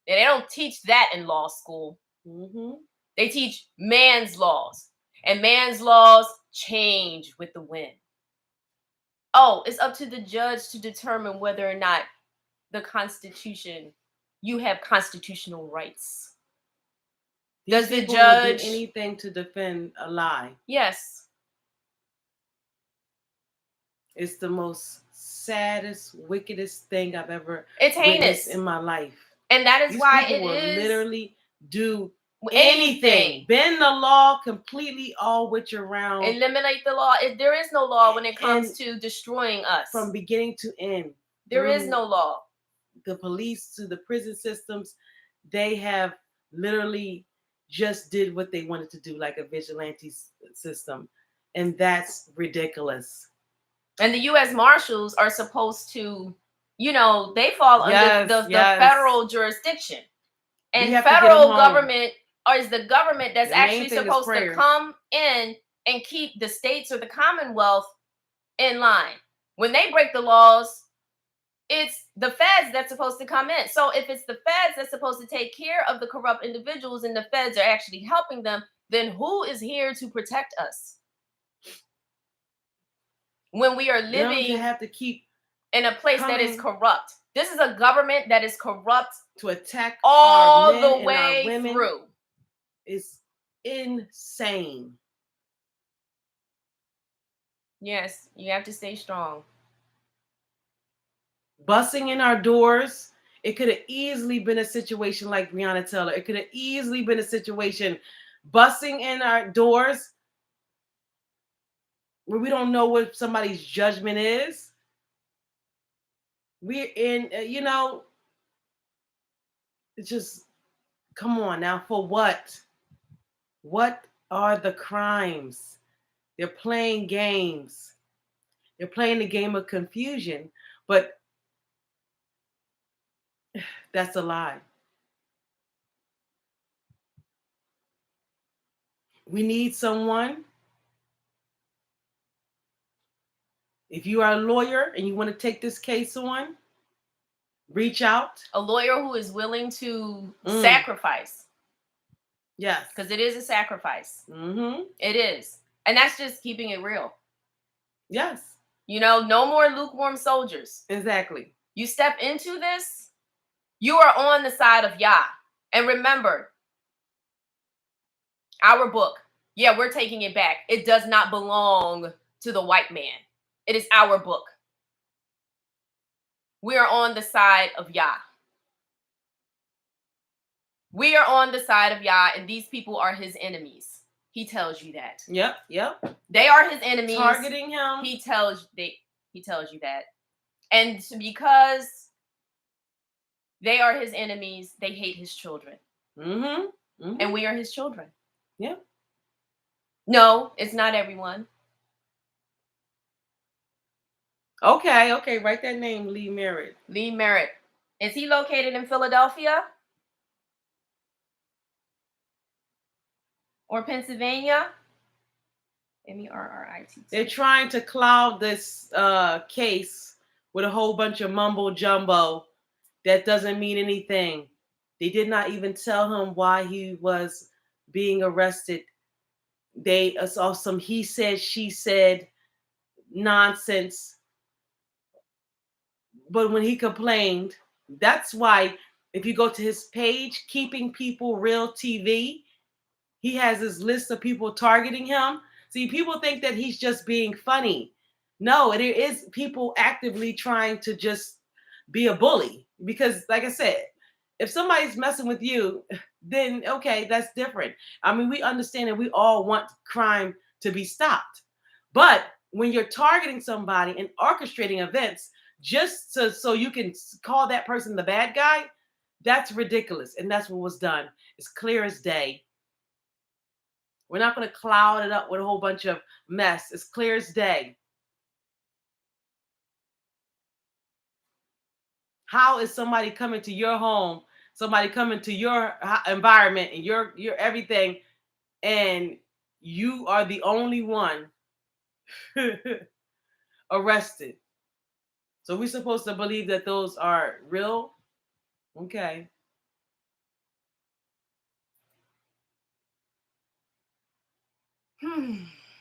And they don't teach that in law school. Mm-hmm. They teach man's laws. And man's laws change with the wind. Oh, it's up to the judge to determine whether or not the Constitution, you have constitutional rights. Does the judge do anything to defend a lie? Yes. It's the most saddest, wickedest thing I've ever it's heinous in my life. And that is why it will is literally do anything. Bend the law completely, all which around. Eliminate the law. There is no law when it comes to destroying us. From beginning to end. There is no law. The police to the prison systems, they have literally just did what they wanted to do, like a vigilante system. And that's ridiculous. And the U.S. Marshals are supposed to, they fall under the federal jurisdiction. And federal government is the government that's actually supposed to come in and keep the states or the Commonwealth in line. When they break the laws, it's the feds that's supposed to come in. So if it's the feds that's supposed to take care of the corrupt individuals and the feds are actually helping them, then who is here to protect us? When we are living you have to keep in a place that is corrupt. This is a government that is corrupt to attack all our men the way and our women. Through. It's insane. Yes, you have to stay strong. Busting in our doors. It could have easily been a situation like Breonna Taylor. It could have easily been a situation busting in our doors where we don't know what somebody's judgment is. We're in, it's just Come on now, for what? What are the crimes? They're playing games. They're playing the game of confusion, but that's a lie. We need someone. If you are a lawyer and you want to take this case on, reach out. A lawyer who is willing to sacrifice. Yes. Because it is a sacrifice. Mm-hmm. It is. And that's just keeping it real. Yes. You know, no more lukewarm soldiers. Exactly. You step into this, you are on the side of Yah. And remember, our book, yeah, we're taking it back. It does not belong to the white man. It is our book. We are on the side of Yah. We are on the side of Yah, and these people are his enemies. He tells you that. Yep. They are his enemies. Targeting him. He tells you that. And because they are his enemies, they hate his children. Mm-hmm. And we are his children. Yeah. No, it's not everyone. Okay. Write that name, Lee Merritt. Lee Merritt. Is he located in Philadelphia? Or Pennsylvania? Merritt. They're trying to cloud this case with a whole bunch of mumbo jumbo that doesn't mean anything. They did not even tell him why he was being arrested. They saw some he said, she said nonsense. But when he complained, that's why if you go to his page, Keeping People Real TV, he has his list of people targeting him. See, people think that he's just being funny. No, there is people actively trying to just be a bully. Because, like I said, if somebody's messing with you, then okay, that's different. I mean, we understand that we all want crime to be stopped. But when you're targeting somebody and orchestrating events just so you can call that person the bad guy, that's ridiculous. And that's what was done. It's clear as day. We're not going to cloud it up with a whole bunch of mess. It's clear as day. How is somebody coming to your home, somebody coming to your environment and your everything, and you are the only one arrested? So we're supposed to believe that those are real? Okay.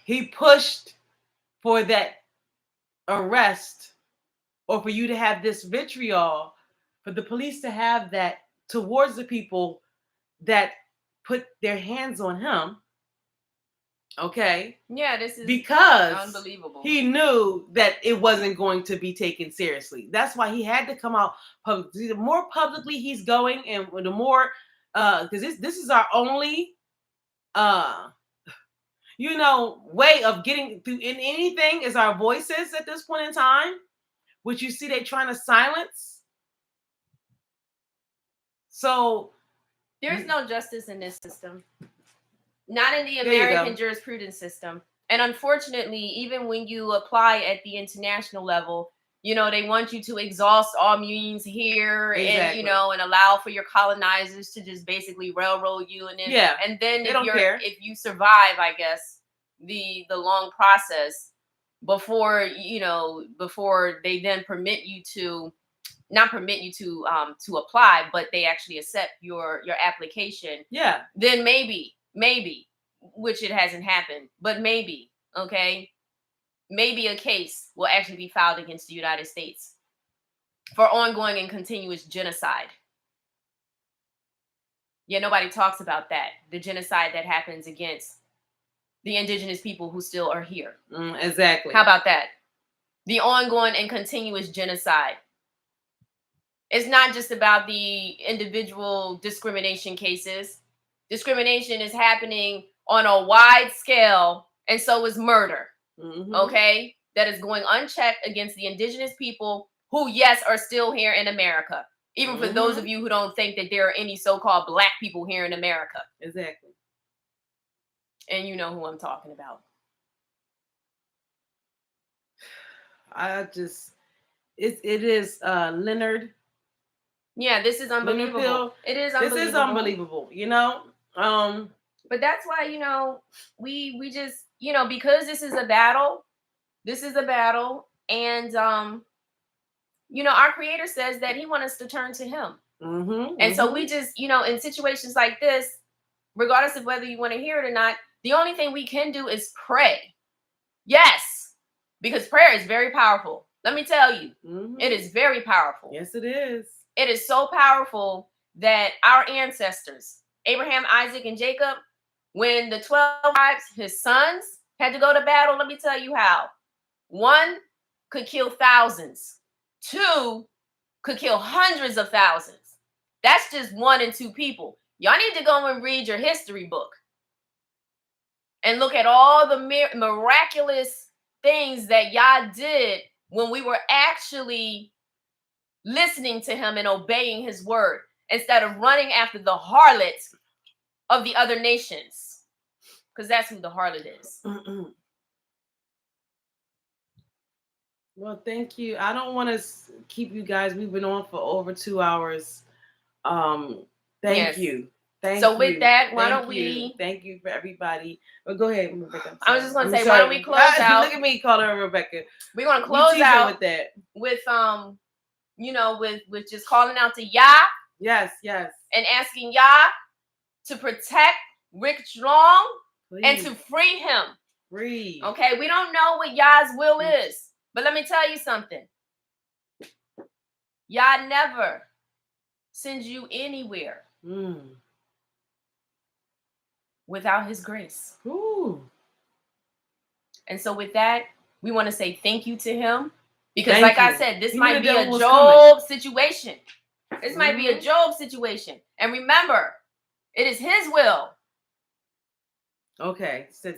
He pushed for that arrest, or for you to have this vitriol, for the police to have that towards the people that put their hands on him. Okay. Yeah, this is because unbelievable. He knew that it wasn't going to be taken seriously. That's why he had to come out publicly. The more publicly he's going, and the more because this is our only way of getting through in anything is our voices at this point in time, which you see they're trying to silence. So there's no justice in this system. Not in the American jurisprudence system. And unfortunately, even when you apply at the international level, they want you to exhaust all means here, and and allow for your colonizers to just basically railroad you, and then if you survive, I guess, the long process before they then permit you to apply, but they actually accept your application. Yeah. Then maybe, which it hasn't happened, but maybe, okay, maybe a case will actually be filed against the United States for ongoing and continuous genocide. Yeah, nobody talks about that. The genocide that happens against the indigenous people who still are here. Exactly. How about that? The ongoing and continuous genocide. It's not just about the individual discrimination cases. Discrimination is happening on a wide scale, and so is murder. Okay? That is going unchecked against the indigenous people who, yes, are still here in America. Even for those of you who don't think that there are any so-called black people here in America. Exactly. And you know who I'm talking about. It is Leonard. Yeah, this is unbelievable. It is unbelievable. This is unbelievable, you know? But that's why, you know, we just, you know, because this is a battle, and you know, our creator says that he wants us to turn to him. And so we just, you know, in situations like this, regardless of whether you want to hear it or not, the only thing we can do is pray. Yes, because prayer is very powerful. Let me tell you, it is very powerful. Yes, it is. It is so powerful that our ancestors, Abraham, Isaac, and Jacob, when the 12 tribes, his sons, had to go to battle, let me tell you how. One could kill thousands. Two could kill hundreds of thousands. That's just 1 and 2 people. Y'all need to go and read your history book and look at all the miraculous things that Yah did when we were actually listening to him and obeying his word instead of running after the harlot of the other nations, because that's who the harlot is. Well, thank you. I don't want to keep you guys. We've been on for over 2 hours. Thank you. So with that, why don't we? Thank you for everybody. Well, go ahead, Rebecca. I was just going to say, why don't we close out? Look at me calling her Rebecca. We're going to close out with that. With you know, with just calling out to Yah. Yes. And asking Yah to protect Rich Long and to free him. Free. Okay, we don't know what Yah's will is, but let me tell you something. Yah never sends you anywhere without his grace. Ooh. And so with that, we want to say thank you to him. Because like I said, this might be a Job situation. This might be a Job situation. And remember, it is his will. Okay. So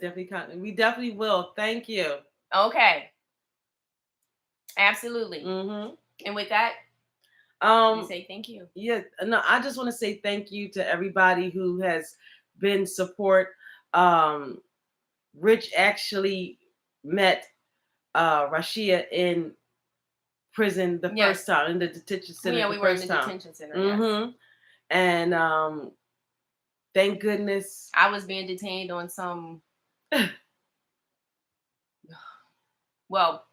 we definitely will. Thank you. Okay. Absolutely. And with that, we say thank you. Yeah. No, I just want to say thank you to everybody who has been support. Rich actually met Rashia in prison the first time, in the detention center. Yeah, we were in the detention center. And thank goodness I was being detained on some. Well,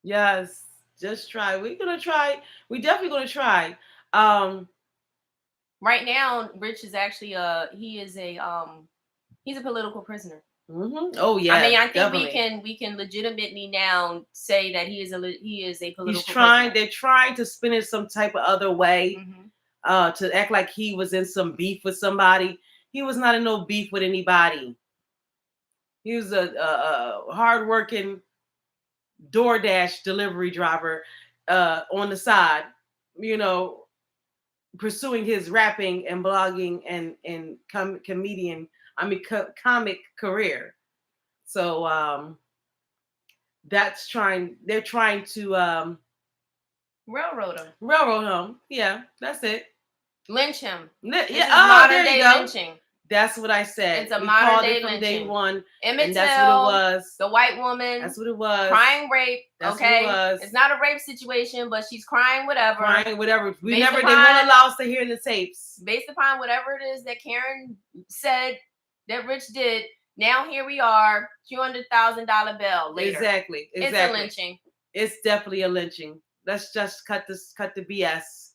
yes, just try. We're gonna try. We definitely gonna try. Right now, Rich is actually he's a political prisoner. Oh yeah. I mean, I think definitely. we can legitimately now say that he is a political prisoner. They're trying to spin it some type of other way, to act like he was in some beef with somebody. He was not in no beef with anybody. He was a hardworking DoorDash delivery driver on the side, you know, pursuing his rapping and blogging and comic career. So they're trying to railroad him. Yeah, that's it. Lynch him. Modern day lynching. That's what I said. It's a modern day lynching. Day one. Emmett Till, that's what it was. The white woman. That's what it was. Crying rape. That's what it was. It's not a rape situation, but she's crying whatever. They won't allow us to hear the tapes. Based upon whatever it is that Karen said that Rich did, now here we are, $200,000 bail later. Exactly. It's a lynching. It's definitely a lynching. Let's just cut the BS.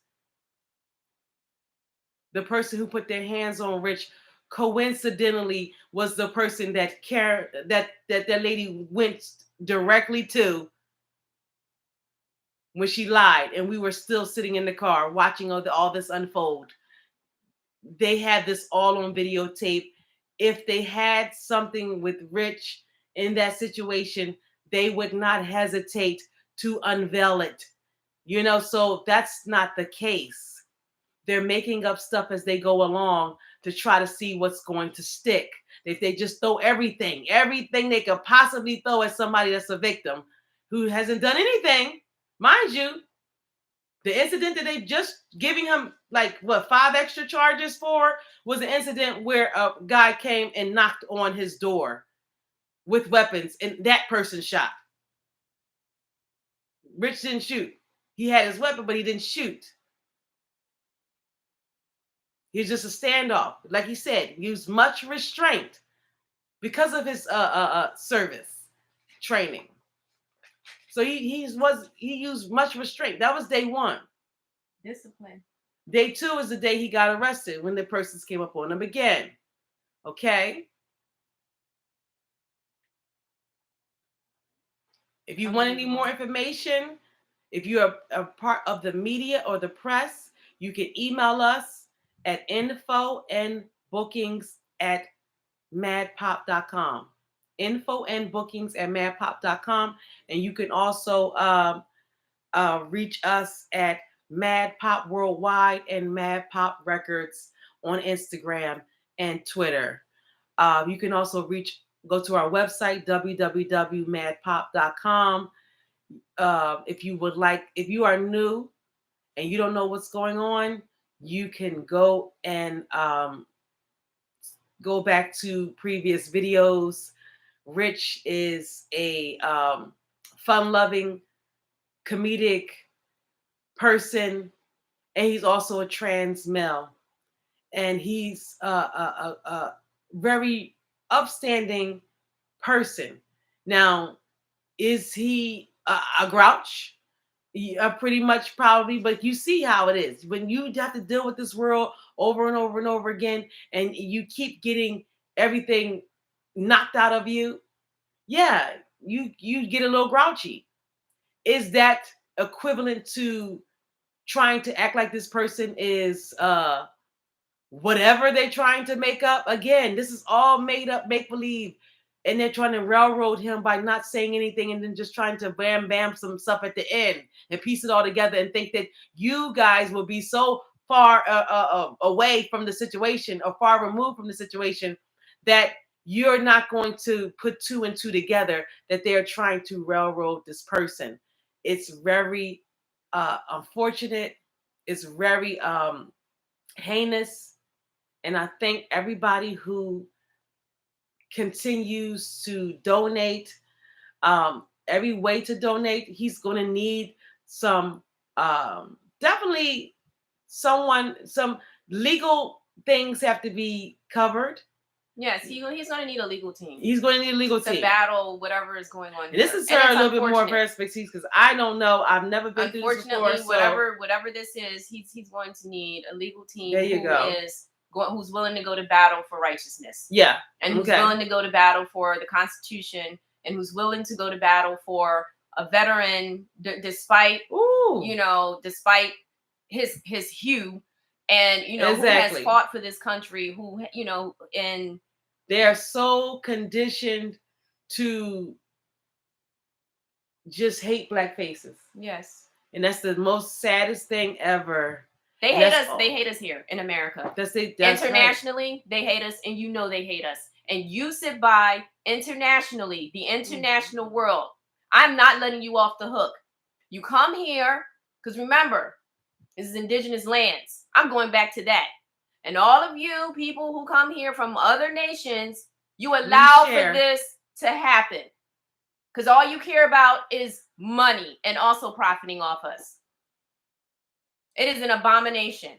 The person who put their hands on Rich coincidentally was the person that that lady went directly to when she lied, and we were still sitting in the car watching all this unfold. They had this all on videotape. If they had something with Rich in that situation, they would not hesitate to unveil it. You know, so that's not the case. They're making up stuff as they go along to try to see what's going to stick. If they just throw everything they could possibly throw at somebody that's a victim who hasn't done anything, mind you, The incident that they just giving him like what 5 extra charges for was an incident where a guy came and knocked on his door with weapons and that person shot. Rich didn't shoot. He had his weapon, but he didn't shoot. He's just a standoff. Like he said, used much restraint because of his service training. So he used much restraint. That was day 1. Discipline. Day 2 is the day he got arrested when the persons came up on him again. Okay. If you want any more information, if you're a part of the media or the press, you can email us at info&bookings@madpop.com. info&bookings@madpop.com. And you can also reach us at Mad Pop Worldwide and Mad Pop Records on Instagram and Twitter. You can also go to our website, www.madpop.com. If you are new and you don't know what's going on, you can go and go back to previous videos. Rich is a fun-loving, comedic person, and he's also a trans male, and he's a very upstanding person. Now, is he a grouch? Pretty much, probably, but you see how it is when you have to deal with this world over and over and over again, and you keep getting everything knocked out of you. Yeah, you get a little grouchy. Is that equivalent to trying to act like this person is whatever they're trying to make up? Again, this is all made up, make believe, and they're trying to railroad him by not saying anything and then just trying to bam some stuff at the end and piece it all together and think that you guys will be so far away from the situation or far removed from the situation that you're not going to put 2 and 2 together, that they're trying to railroad this person. It's very unfortunate. It's very heinous. And I thank everybody who continues to donate. Every way to donate. He's going to need some, definitely some legal things have to be covered. Yes, he's going to need a legal team. He's going to need a legal team to battle whatever is going on. This is her a little bit more of her expertise because I don't know. I've never been through this before. Unfortunately, whatever this is, he's going to need a legal team who's willing to go to battle for righteousness. Yeah, and who's willing to go to battle for the Constitution, and who's willing to go to battle for a veteran, despite despite his hue. And who has fought for this country, and they are so conditioned to just hate black faces. Yes. And that's the most saddest thing ever. They hate us. They hate us here in America. That's internationally, right. They hate us, and they hate us. And you sit by internationally, the international world. I'm not letting you off the hook. You come here, because remember, this is indigenous lands. I'm going back to that. And all of you people who come here from other nations, you allow for this to happen. Because all you care about is money and also profiting off us. It is an abomination.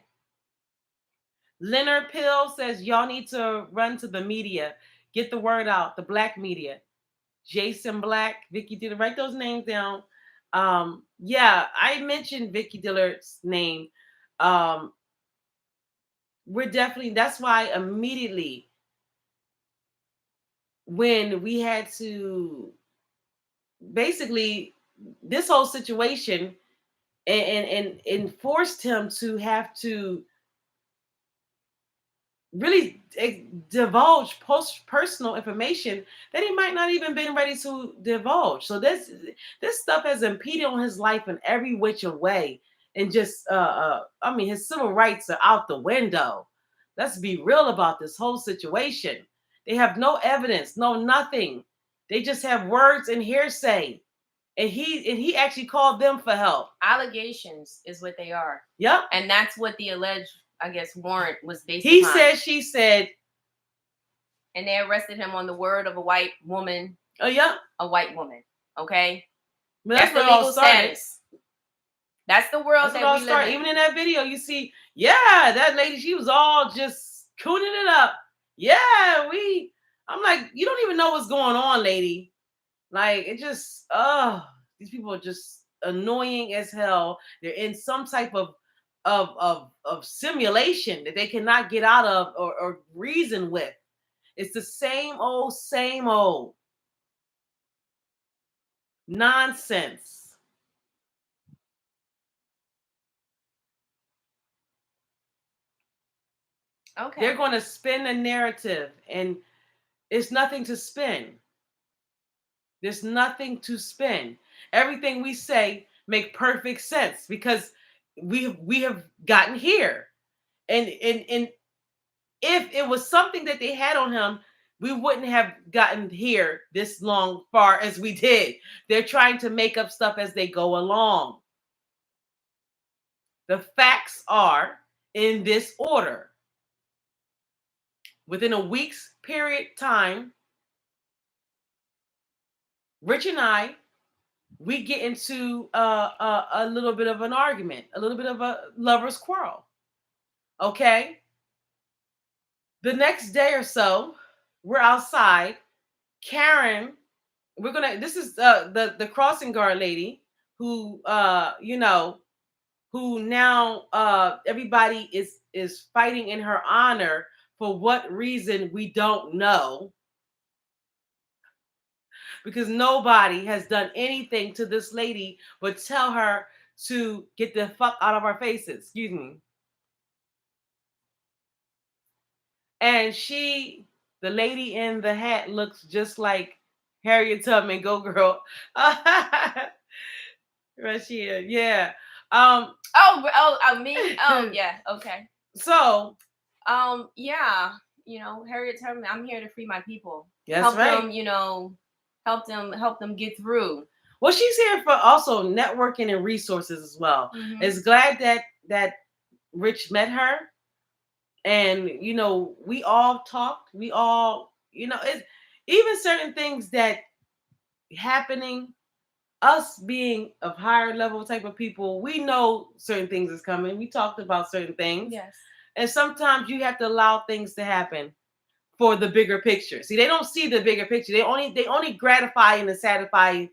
Leonard Pill says y'all need to run to the media. Get the word out. The black media. Jason Black, Vicky Dillard. Write those names down. Yeah, I mentioned Vicky Dillard's name. That's why immediately when we had to basically this whole situation and forced him to have to really divulge personal information that he might not even been ready to divulge. So this stuff has impeded on his life in every which way. And just, his civil rights are out the window. Let's be real about this whole situation. They have no evidence, no nothing. They just have words and hearsay. And he actually called them for help. Allegations is what they are. Yep. And that's what the alleged, I guess, warrant was based He upon. said, she said. And they arrested him on the word of a white woman. Oh, yeah. A white woman. Okay? But that's the legal status. That's the world that's that we live in. Even in that video, you see, that lady, she was all just cooning it up. I'm like, you don't even know what's going on, lady. Like, it just, these people are just annoying as hell. They're in some type of simulation that they cannot get out of or reason with. It's the same old nonsense. Okay. They're going to spin a narrative, and it's nothing to spin. There's nothing to spin. Everything we say make perfect sense because we have gotten here. And if it was something that they had on him, we wouldn't have gotten here this long far as we did. They're trying to make up stuff as they go along. The facts are in this order. Within a week's period time, Rich and I, we get into a little bit of an argument, a little bit of a lover's quarrel. Okay? The next day or so, we're outside. Karen, this is the crossing guard lady who, who now everybody is fighting in her honor. For what reason, we don't know. Because nobody has done anything to this lady but tell her to get the fuck out of our faces. Excuse me. And the lady in the hat looks just like Harriet Tubman. Go girl. Rashida, yeah. Me? Oh, yeah. Okay. So, yeah. Harriet Tubman, I'm here to free my people. That's help right. them, help them get through. Well, she's here for also networking and resources as well. Mm-hmm. It's glad that Rich met her. And, we all talked. We all, it's even certain things that happening, us being of higher level type of people, we know certain things is coming. We talked about certain things. Yes. And sometimes you have to allow things to happen for the bigger picture. See, they don't see the bigger picture. They only gratifying and satisfying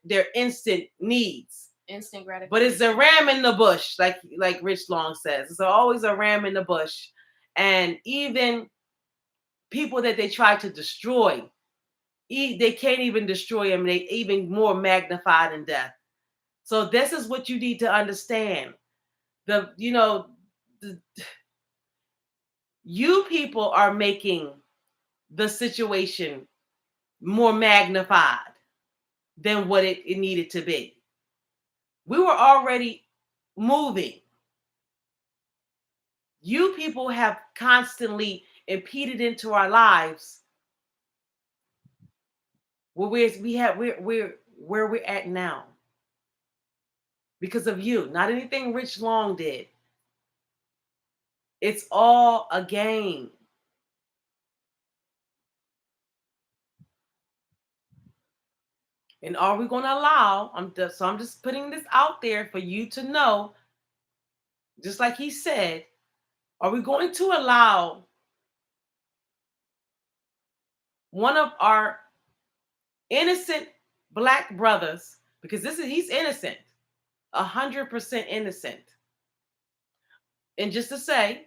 their instant needs. Instant gratification. But it's a ram in the bush, like Rich Long says. It's always a ram in the bush. And even people that they try to destroy, they can't even destroy them. They even more magnified in death. So this is what you need to understand. You people are making the situation more magnified than what it needed to be. We were already moving. You people have constantly impeded into our lives where we're at now. Because of you, not anything Rich Long did. It's all a game. And are we going to allow, I'm just putting this out there for you to know, just like he said, are we going to allow one of our innocent Black brothers, because he's innocent, 100% innocent. And just to say,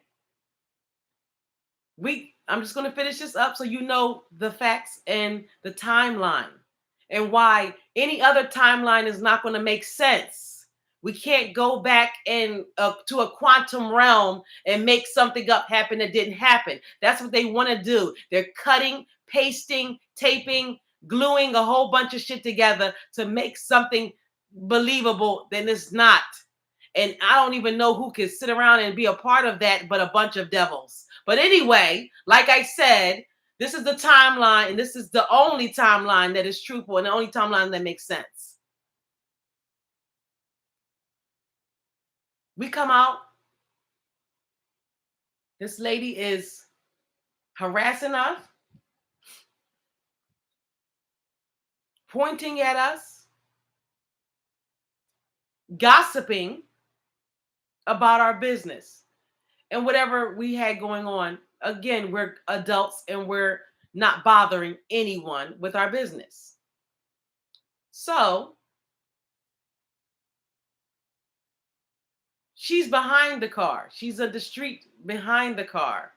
I'm just going to finish this up so you know the facts and the timeline and why any other timeline is not going to make sense. We can't go back and to a quantum realm and make something up happen that didn't happen. That's what they want to do. They're cutting, pasting, taping, gluing a whole bunch of shit together to make something believable that it's not. And I don't even know who can sit around and be a part of that but a bunch of devils. But anyway, like I said, This is the timeline, and this is the only timeline that is truthful and the only timeline that makes sense. We come out. This lady is harassing us, pointing at us, gossiping about our business and whatever we had going on. Again, we're adults and we're not bothering anyone with our business. So she's behind the car. She's at the street behind the car.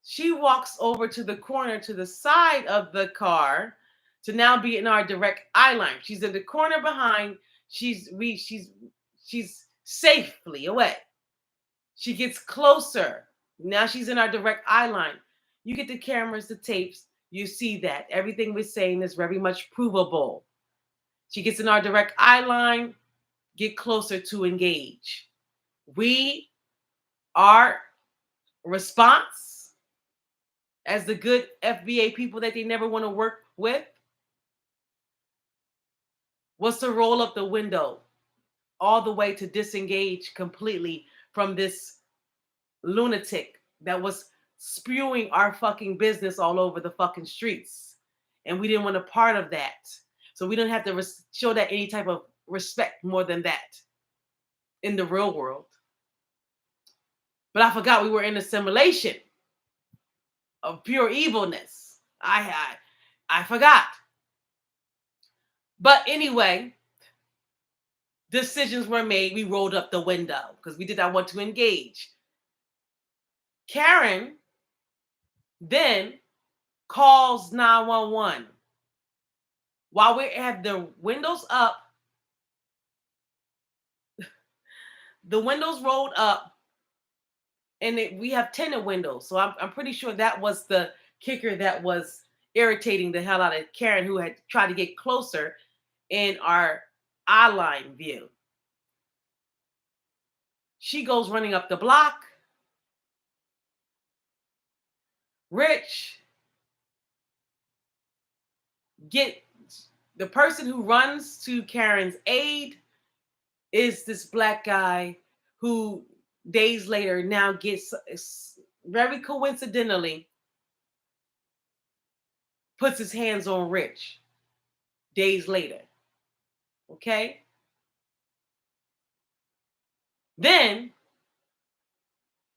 She walks over to the corner to the side of the car to now be in our direct eye line. She's in the corner behind. She's safely away. She gets closer. Now she's in our direct eye line. You get the cameras, the tapes, you see that. Everything we're saying is very much provable. She gets in our direct eye line, get closer to engage. Our response as the good FBA people that they never want to work with was to roll up the window all the way to disengage completely from this lunatic that was spewing our fucking business all over the fucking streets. And we didn't want a part of that. So we don't have to show that any type of respect more than that in the real world. But I forgot we were in a simulation of pure evilness. I forgot. But anyway, decisions were made. We rolled up the window because we did not want to engage. Karen then calls 911. While we have the windows up, the windows rolled up, and we have tinted windows. So I'm pretty sure that was the kicker that was irritating the hell out of Karen, who had tried to get closer in our eye line view. She goes running up the block. Rich, the person who runs to Karen's aid is this black guy who days later now gets, very coincidentally, puts his hands on Rich days later. Okay? Then,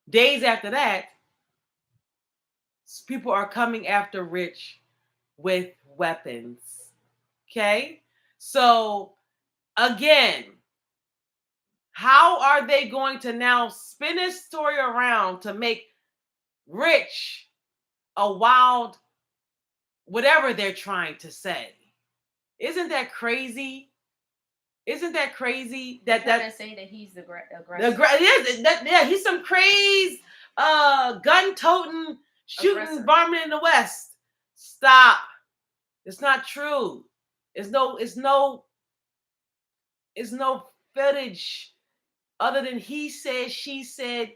days after that, people are coming after Rich with weapons. Okay? So, again, how are they going to now spin this story around to make Rich a wild, whatever they're trying to say? Isn't that crazy? Isn't that crazy? That say that he's the aggressor. Yeah, he's some crazy gun-toting, shooting aggressor. varmint in the West. Stop. It's not true. It's no footage other than he said, she said,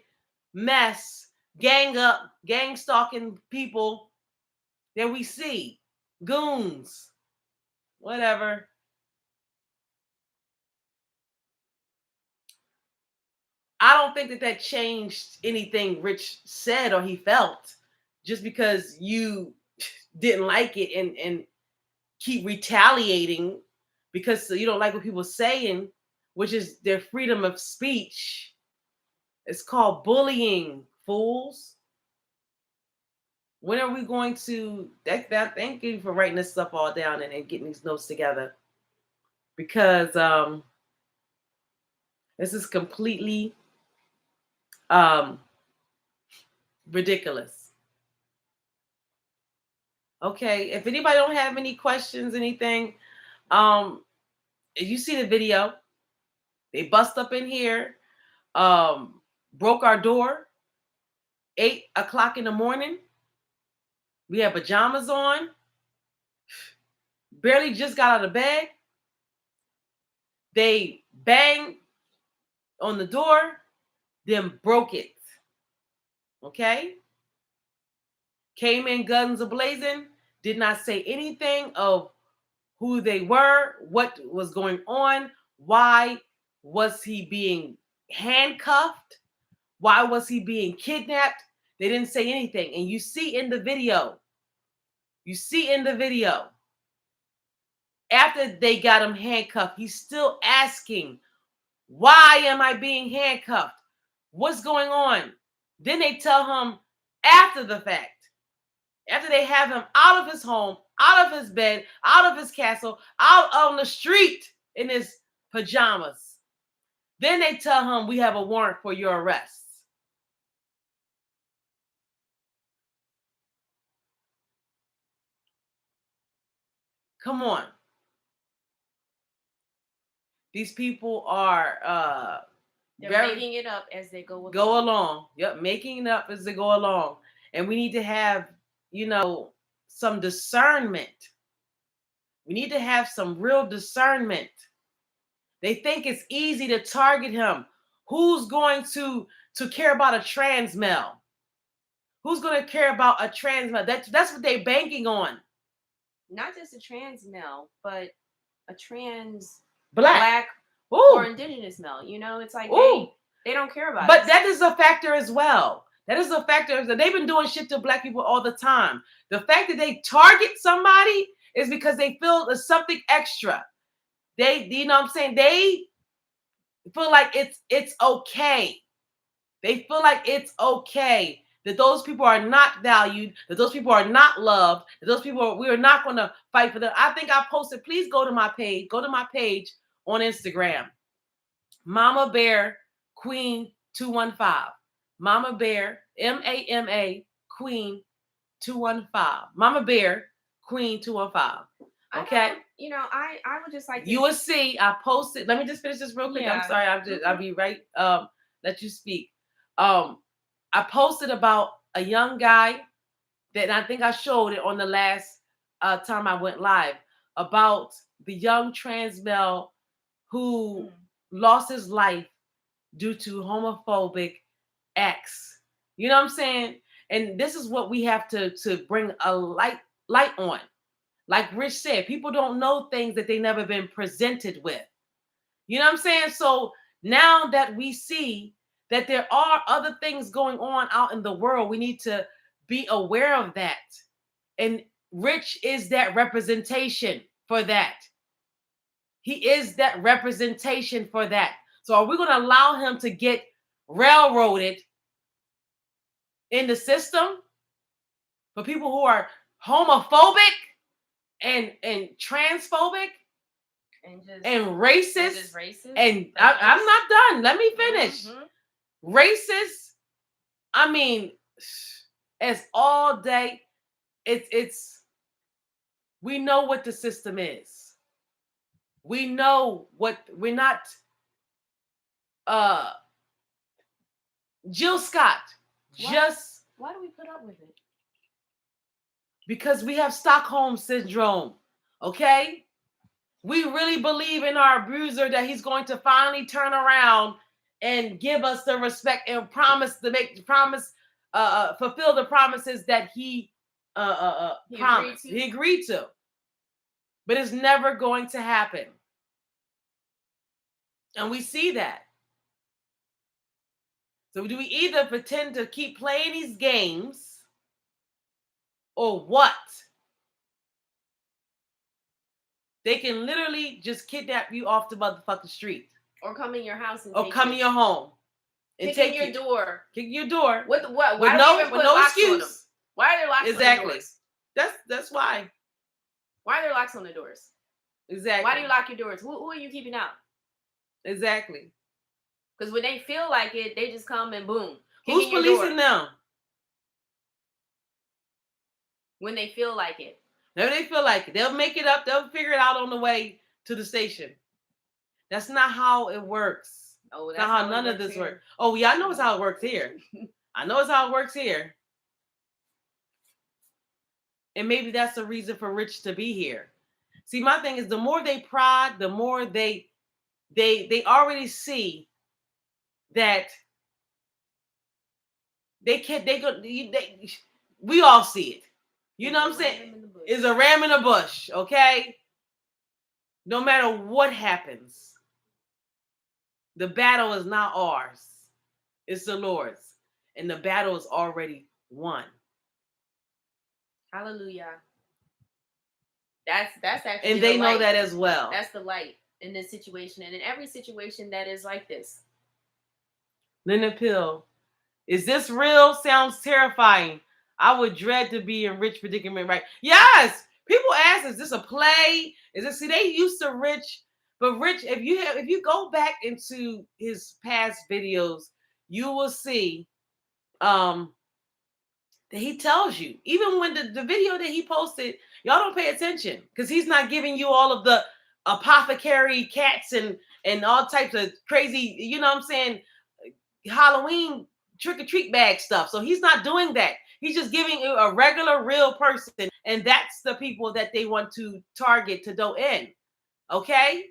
mess, gang stalking people that we see. Goons. Whatever. I don't think that changed anything Rich said or he felt, just because you didn't like it and keep retaliating because you don't like what people are saying, which is their freedom of speech. It's called bullying, fools. When are we going to... Thank you for writing this stuff all down and getting these notes together. Because this is completely ridiculous. Okay, if anybody don't have any questions, anything, if you see the video, they bust up in here, broke our door, 8 o'clock in the morning. We had pajamas on, barely just got out of bed. They banged on the door, then broke it. Okay? came in guns a-blazing, did not say anything of who they were, what was going on, why was he being handcuffed, why was he being kidnapped. They didn't say anything. And you see in the video, after they got him handcuffed, he's still asking, why am I being handcuffed? What's going on? Then they tell him after the fact, after they have him out of his home, out of his bed, out of his castle, out on the street in his pajamas. Then they tell him, we have a warrant for your arrest. Come on. These people are they're making it up as they go along. Yep, making it up as they go along. And we need to have, some discernment. We need to have some real discernment. They think it's easy to target him. Who's going to care about a trans male? Who's going to care about a trans male? That's what they're banking on. Not just a trans male, but a trans black or indigenous male. It's like they don't care about it. But that is a factor as well. That is a factor. They've been doing shit to black people all the time. The fact that they target somebody is because they feel there's something extra. They, you know what I'm saying? They feel like it's okay. They feel like it's okay that those people are not valued, that those people are not loved, that those people we are not going to fight for them. I think I posted, please go to my page on Instagram. Mama Bear Queen 215. Mama Bear, MAMA Queen 215. Mama Bear Queen 215. Okay. I would just like you will see. I posted. Let me just finish this real quick. Yeah. I'm sorry. I'll be right. Let you speak. I posted about a young guy that I think I showed it on the last time I went live about the young trans male who lost his life due to homophobic acts. You know what I'm saying? And this is what we have to bring a light on. Like Rich said, people don't know things that they've never been presented with. You know what I'm saying? So now that we see that there are other things going on out in the world, we need to be aware of that. And Rich is that representation for that. He is that representation for that. So are we going to allow him to get railroaded in the system for people who are homophobic and transphobic and racist? And I'm not done. Let me finish. Mm-hmm. Racist. I mean, it's all day. It's. We know what the system is. We know what we're not. Jill Scott. Why do we put up with it? Because we have Stockholm syndrome. Okay? We really believe in our abuser that he's going to finally turn around and give us the respect and fulfill the promises that he promised. He agreed to. But it's never going to happen. And we see that. So do we either pretend to keep playing these games or what? They can literally just kidnap you off the motherfucking street. Or come in your house and come in your home. And take your door. Kick your door. What? Why with no excuse. Why are there locks on the doors? That's why. Why are there locks on the doors? Exactly. Why do you lock your doors? Who are you keeping out? Exactly. Because when they feel like it, they just come and boom. Who's policing them? When they feel like it. When they feel like it. They'll make it up. They'll figure it out on the way to the station. That's not how it works. Oh, that's not how none of this works. Oh, yeah, I know it's how it works here. I know it's how it works here. And maybe that's the reason for Rich to be here. See, my thing is the more they prod, the more they already see that We all see it. You know what I'm saying? It's a ram in the bush, okay? No matter what happens, the battle is not ours. It's the Lord's. And the battle is already won. Hallelujah. That's actually, and they know that as well. That's the light in this situation, and in every situation that is like this. Linda Pill, is this real? Sounds terrifying. I would dread to be in Rich predicament, right? Yes. People ask, is this a play? Is this, see, they used to Rich, but Rich, if you go back into his past videos, you will see that he tells you, even when the video that he posted, y'all don't pay attention because he's not giving you all of the apothecary cats and all types of crazy, you know what I'm saying, Halloween trick-or-treat bag stuff. So he's not doing that. He's just giving you a regular, real person. And that's the people that they want to target to go in. Okay?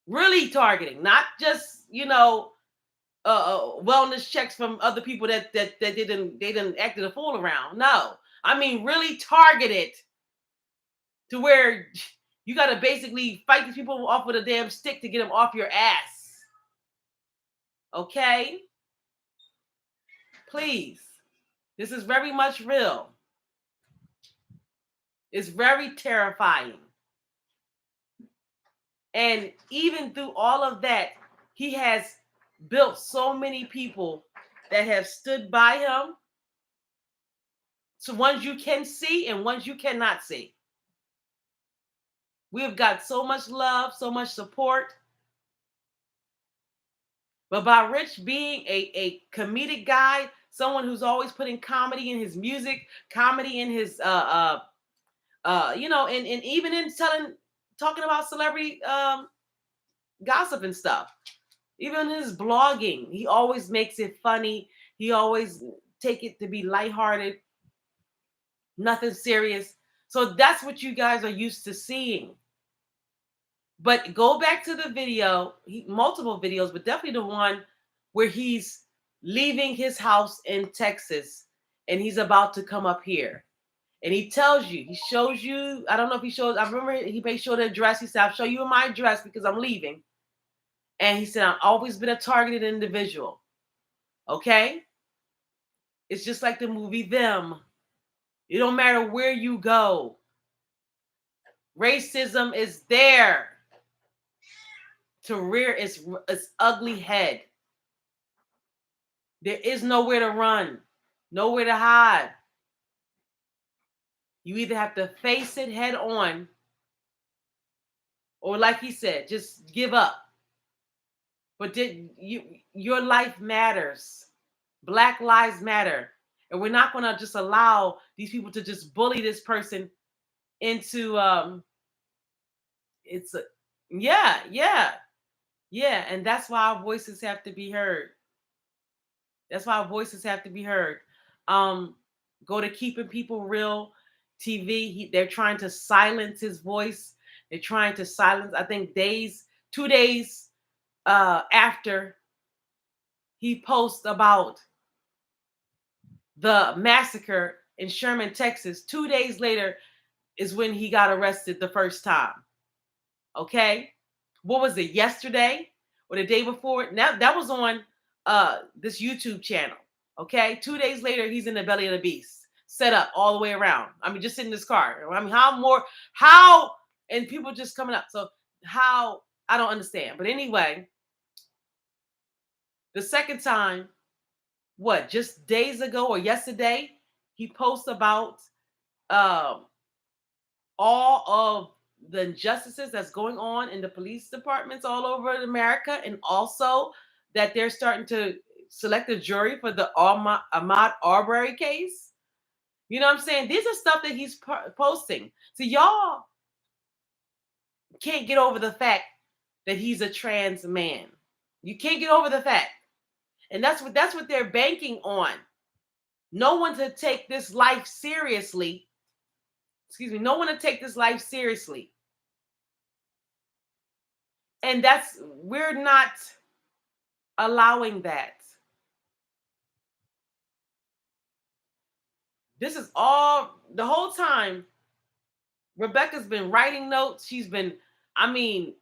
Really targeting, not just, wellness checks from other people that they didn't act a fool around. No. I mean, really targeted to where you got to basically fight these people off with a damn stick to get them off your ass. Okay? Please. This is very much real. It's very terrifying. And even through all of that, he has built so many people that have stood by him. So ones you can see and ones you cannot see. We have got so much love, so much support. But by Rich being a comedic guy, someone who's always putting comedy in his music, comedy in his and even in talking about celebrity gossip and stuff. Even in his blogging, he always makes it funny. He always take it to be lighthearted, nothing serious. So that's what you guys are used to seeing. But go back to the video, multiple videos, but definitely the one where he's leaving his house in Texas and he's about to come up here. And he tells you, he shows you, I don't know if he shows, I remember he may show the address. He said, I'll show you my address because I'm leaving. And he said, I've always been a targeted individual. Okay? It's just like the movie Them. It don't matter where you go. Racism is there to rear its ugly head. There is nowhere to run, nowhere to hide. You either have to face it head on, or like he said, just give up. But your life matters. Black lives matter. And we're not going to just allow these people to just bully this person into and that's why our voices have to be heard. Go to Keeping People Real TV. They're trying to silence his voice. They're trying to silence, I think 2 days after he posts about the massacre in Sherman, Texas, 2 days later is when he got arrested the first time. Okay? What was it, yesterday or the day before? Now that was on this YouTube channel. Okay? 2 days later, he's in the belly of the beast, set up all the way around. I mean, just in this car. I mean, how, and people just coming up. So how, I don't understand. But anyway, the second time, just days ago or yesterday, he posts about all of the injustices that's going on in the police departments all over America, and also that they're starting to select a jury for the Ahmaud Arbery case. You know what I'm saying? These are stuff that he's posting. So y'all can't get over the fact that he's a trans man. You can't get over the fact. And that's what they're banking on. No one to take this life seriously. No one to take this life seriously. And we're not allowing that. This is all the whole time. Rebecca's been writing notes. She's been, I mean,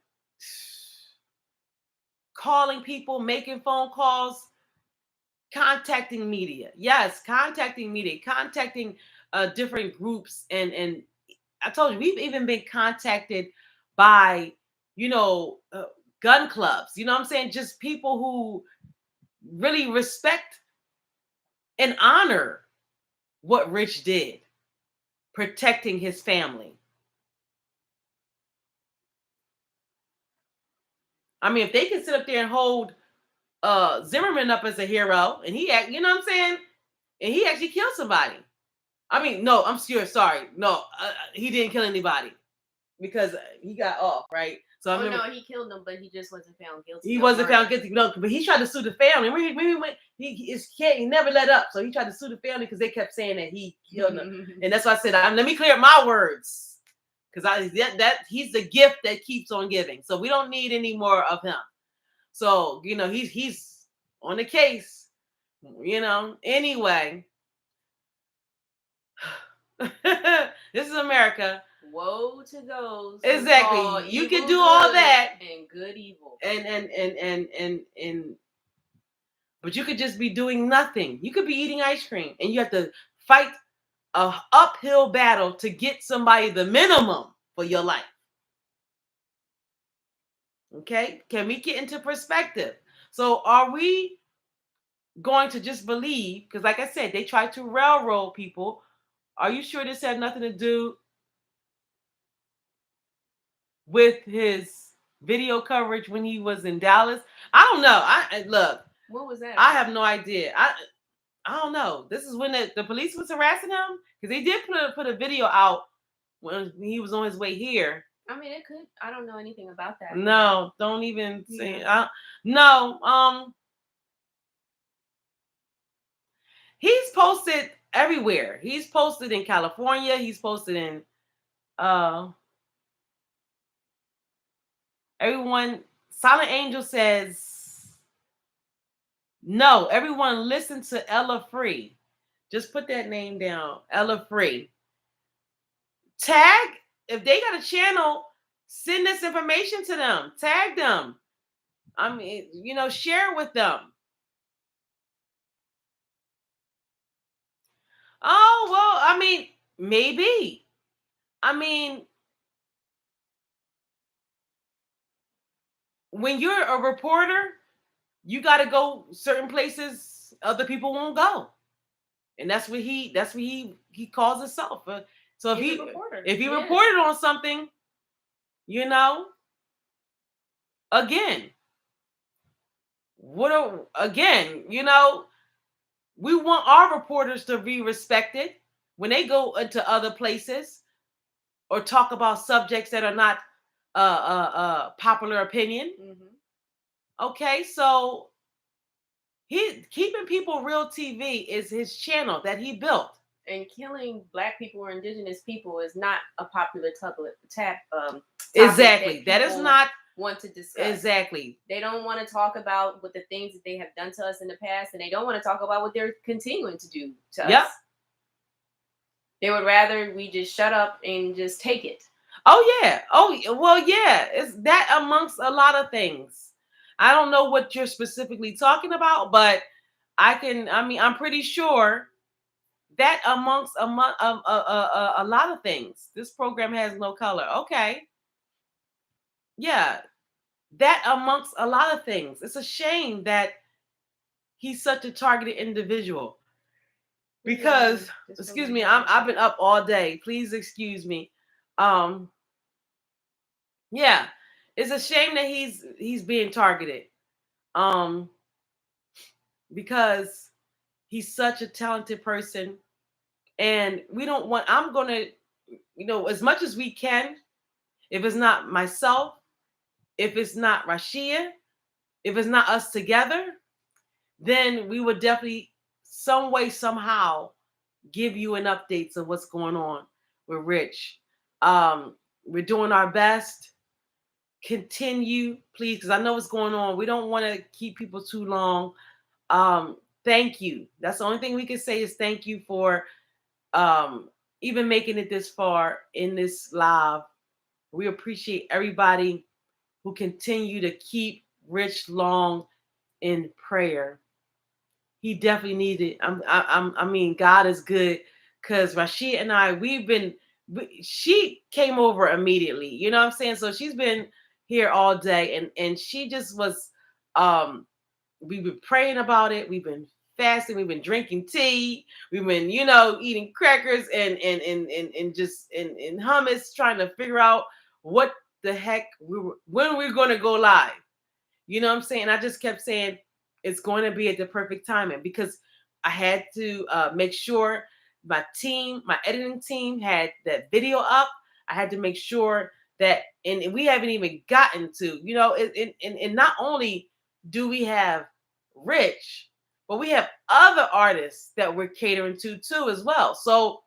calling people, making phone calls, contacting media. Yes, contacting media, contacting different groups, and I told you we've even been contacted by, you know, gun clubs. You know what I'm saying? Just people who really respect and honor what Rich did, protecting his family. I mean, if they can sit up there and hold Zimmerman up as a hero, and he, you know what I'm saying, and he actually killed somebody. I mean, no, I'm sure. Sorry, no, he didn't kill anybody because he got off, right? So I remember, no, he killed them, but he just wasn't found guilty. He wasn't found guilty, no, but he tried to sue the family. When he went, he never let up, so he tried to sue the family because they kept saying that he killed them, and that's why I said, let me clear my words, because that he's the gift that keeps on giving. So we don't need any more of him. So you know he's on the case, you know. Anyway, this is America. Woe to those. Exactly. You can do all that and good evil. And but you could just be doing nothing. You could be eating ice cream and you have to fight a uphill battle to get somebody the minimum for your life. Okay? Can we get into perspective? So are we going to just believe, because like I said, they try to railroad people. Are you sure this had nothing to do with his video coverage when he was in Dallas? I don't know. I look. What was that? I have no idea. I don't know. This is when the police was harassing him, because they did put a video out when he was on his way here. I mean, it could. I don't know anything about that. No, don't even say. No. He's posted everywhere. He's posted in California. He's posted in everyone. Silent Angel says no. Everyone listen to Ella Free. Just put that name down, Ella Free. Tag, if they got a channel, send this information to them. Tag them. I mean, you know, share with them. Oh, well, I mean, maybe. I mean, when you're a reporter, you got to go certain places other people won't go. And that's what he calls himself. So if he reported on something, you know, again, you know, we want our reporters to be respected when they go into other places or talk about subjects that are not popular opinion. Mm-hmm. Okay, so Keeping People Real TV is his channel that he built. And killing Black people or Indigenous people is not a popular topic. Exactly, that is not want to discuss. Exactly, they don't want to talk about what the things that they have done to us in the past, and they don't want to talk about what they're continuing to do to us. They would rather we just shut up and just take it. Oh yeah. Oh well, yeah. It's that amongst a lot of things. I don't know what you're specifically talking about, but I'm pretty sure that amongst a lot of things. This program has no color. Okay. Yeah. That amongst a lot of things. It's a shame that he's such a targeted individual. Because, excuse me, I've been up all day. Please excuse me. Yeah, it's a shame that he's being targeted. Because he's such a talented person, and we don't want. I'm gonna, you know, as much as we can. If it's not myself, if it's not Rashia, if it's not us together, then we would definitely some way somehow give you an updates of what's going on with Rich. We're doing our best. Continue, please, because I know what's going on. We don't want to keep people too long. Thank you. That's the only thing we can say is thank you for even making it this far in this live. We appreciate everybody who continue to keep Rich Long in prayer. He definitely needed. I mean, God is good, because Rashid and I, she came over immediately. You know what I'm saying? So she's been here all day, and she just was. We've been praying about it. We've been fasting. We've been drinking tea. We've been, eating crackers and just and hummus, trying to figure out what the heck when we're going to go live. You know what I'm saying? I just kept saying it's going to be at the perfect timing, because I had to make sure my editing team had that video up. I had to make sure that, and we haven't even gotten to, and not only do we have Rich, but we have other artists that we're catering to too as well. So,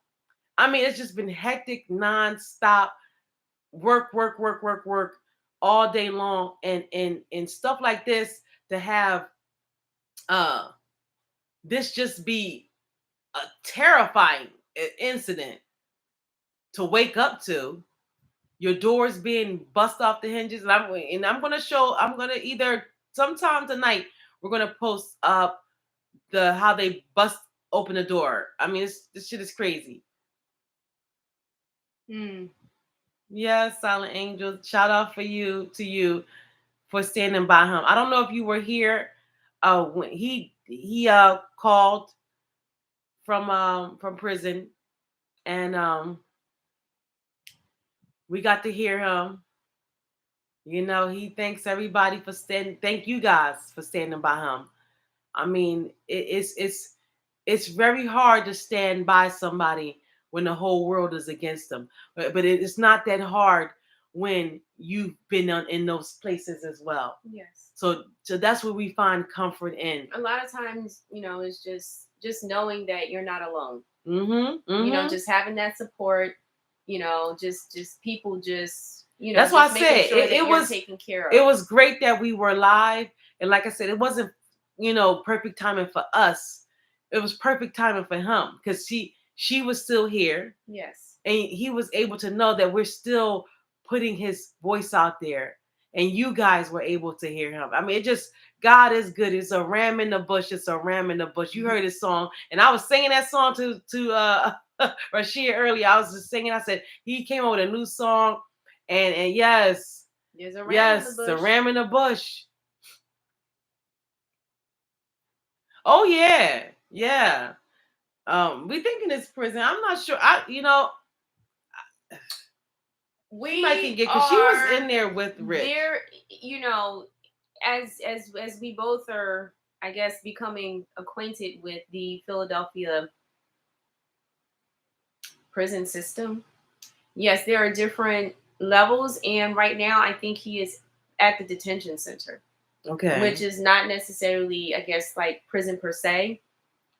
I mean, it's just been hectic, nonstop work all day long, and stuff like this, to have this just be a terrifying incident to wake up to, your doors being bust off the hinges. And I'm gonna either sometime tonight, we're gonna post up how they bust open the door. I mean, this shit is crazy. Yeah, Silent Angel, shout out to you for standing by him. I don't know if you were here when he called from prison, and we got to hear him. He thanks everybody for thank you guys for standing by him. I mean, it's very hard to stand by somebody when the whole world is against them. But it's not that hard when you've been in those places as well. Yes. So that's where we find comfort in. A lot of times, it's just knowing that you're not alone. Mm-hmm. Just having that support. Just people just. That's why I said it was taken care of. It was great that we were live, and like I said, it wasn't perfect timing for us. It was perfect timing for him, because she was still here. Yes. And he was able to know that we're still putting his voice out there, and you guys were able to hear him. I mean, God is good. It's a ram in the bush. It's a ram in the bush. You heard his song, and I was singing that song to Rashid earlier. I was just singing. I said he came out with a new song, and yes, there's a ram in the bush. The ram in the bush. Oh yeah. We thinking it's prison. I'm not sure. We might can get, because she was in there with Rich. There, as we both are, I guess, becoming acquainted with the Philadelphia prison system. Yes, there are different levels, and right now I think he is at the detention center. Okay. Which is not necessarily, I guess, like prison per se.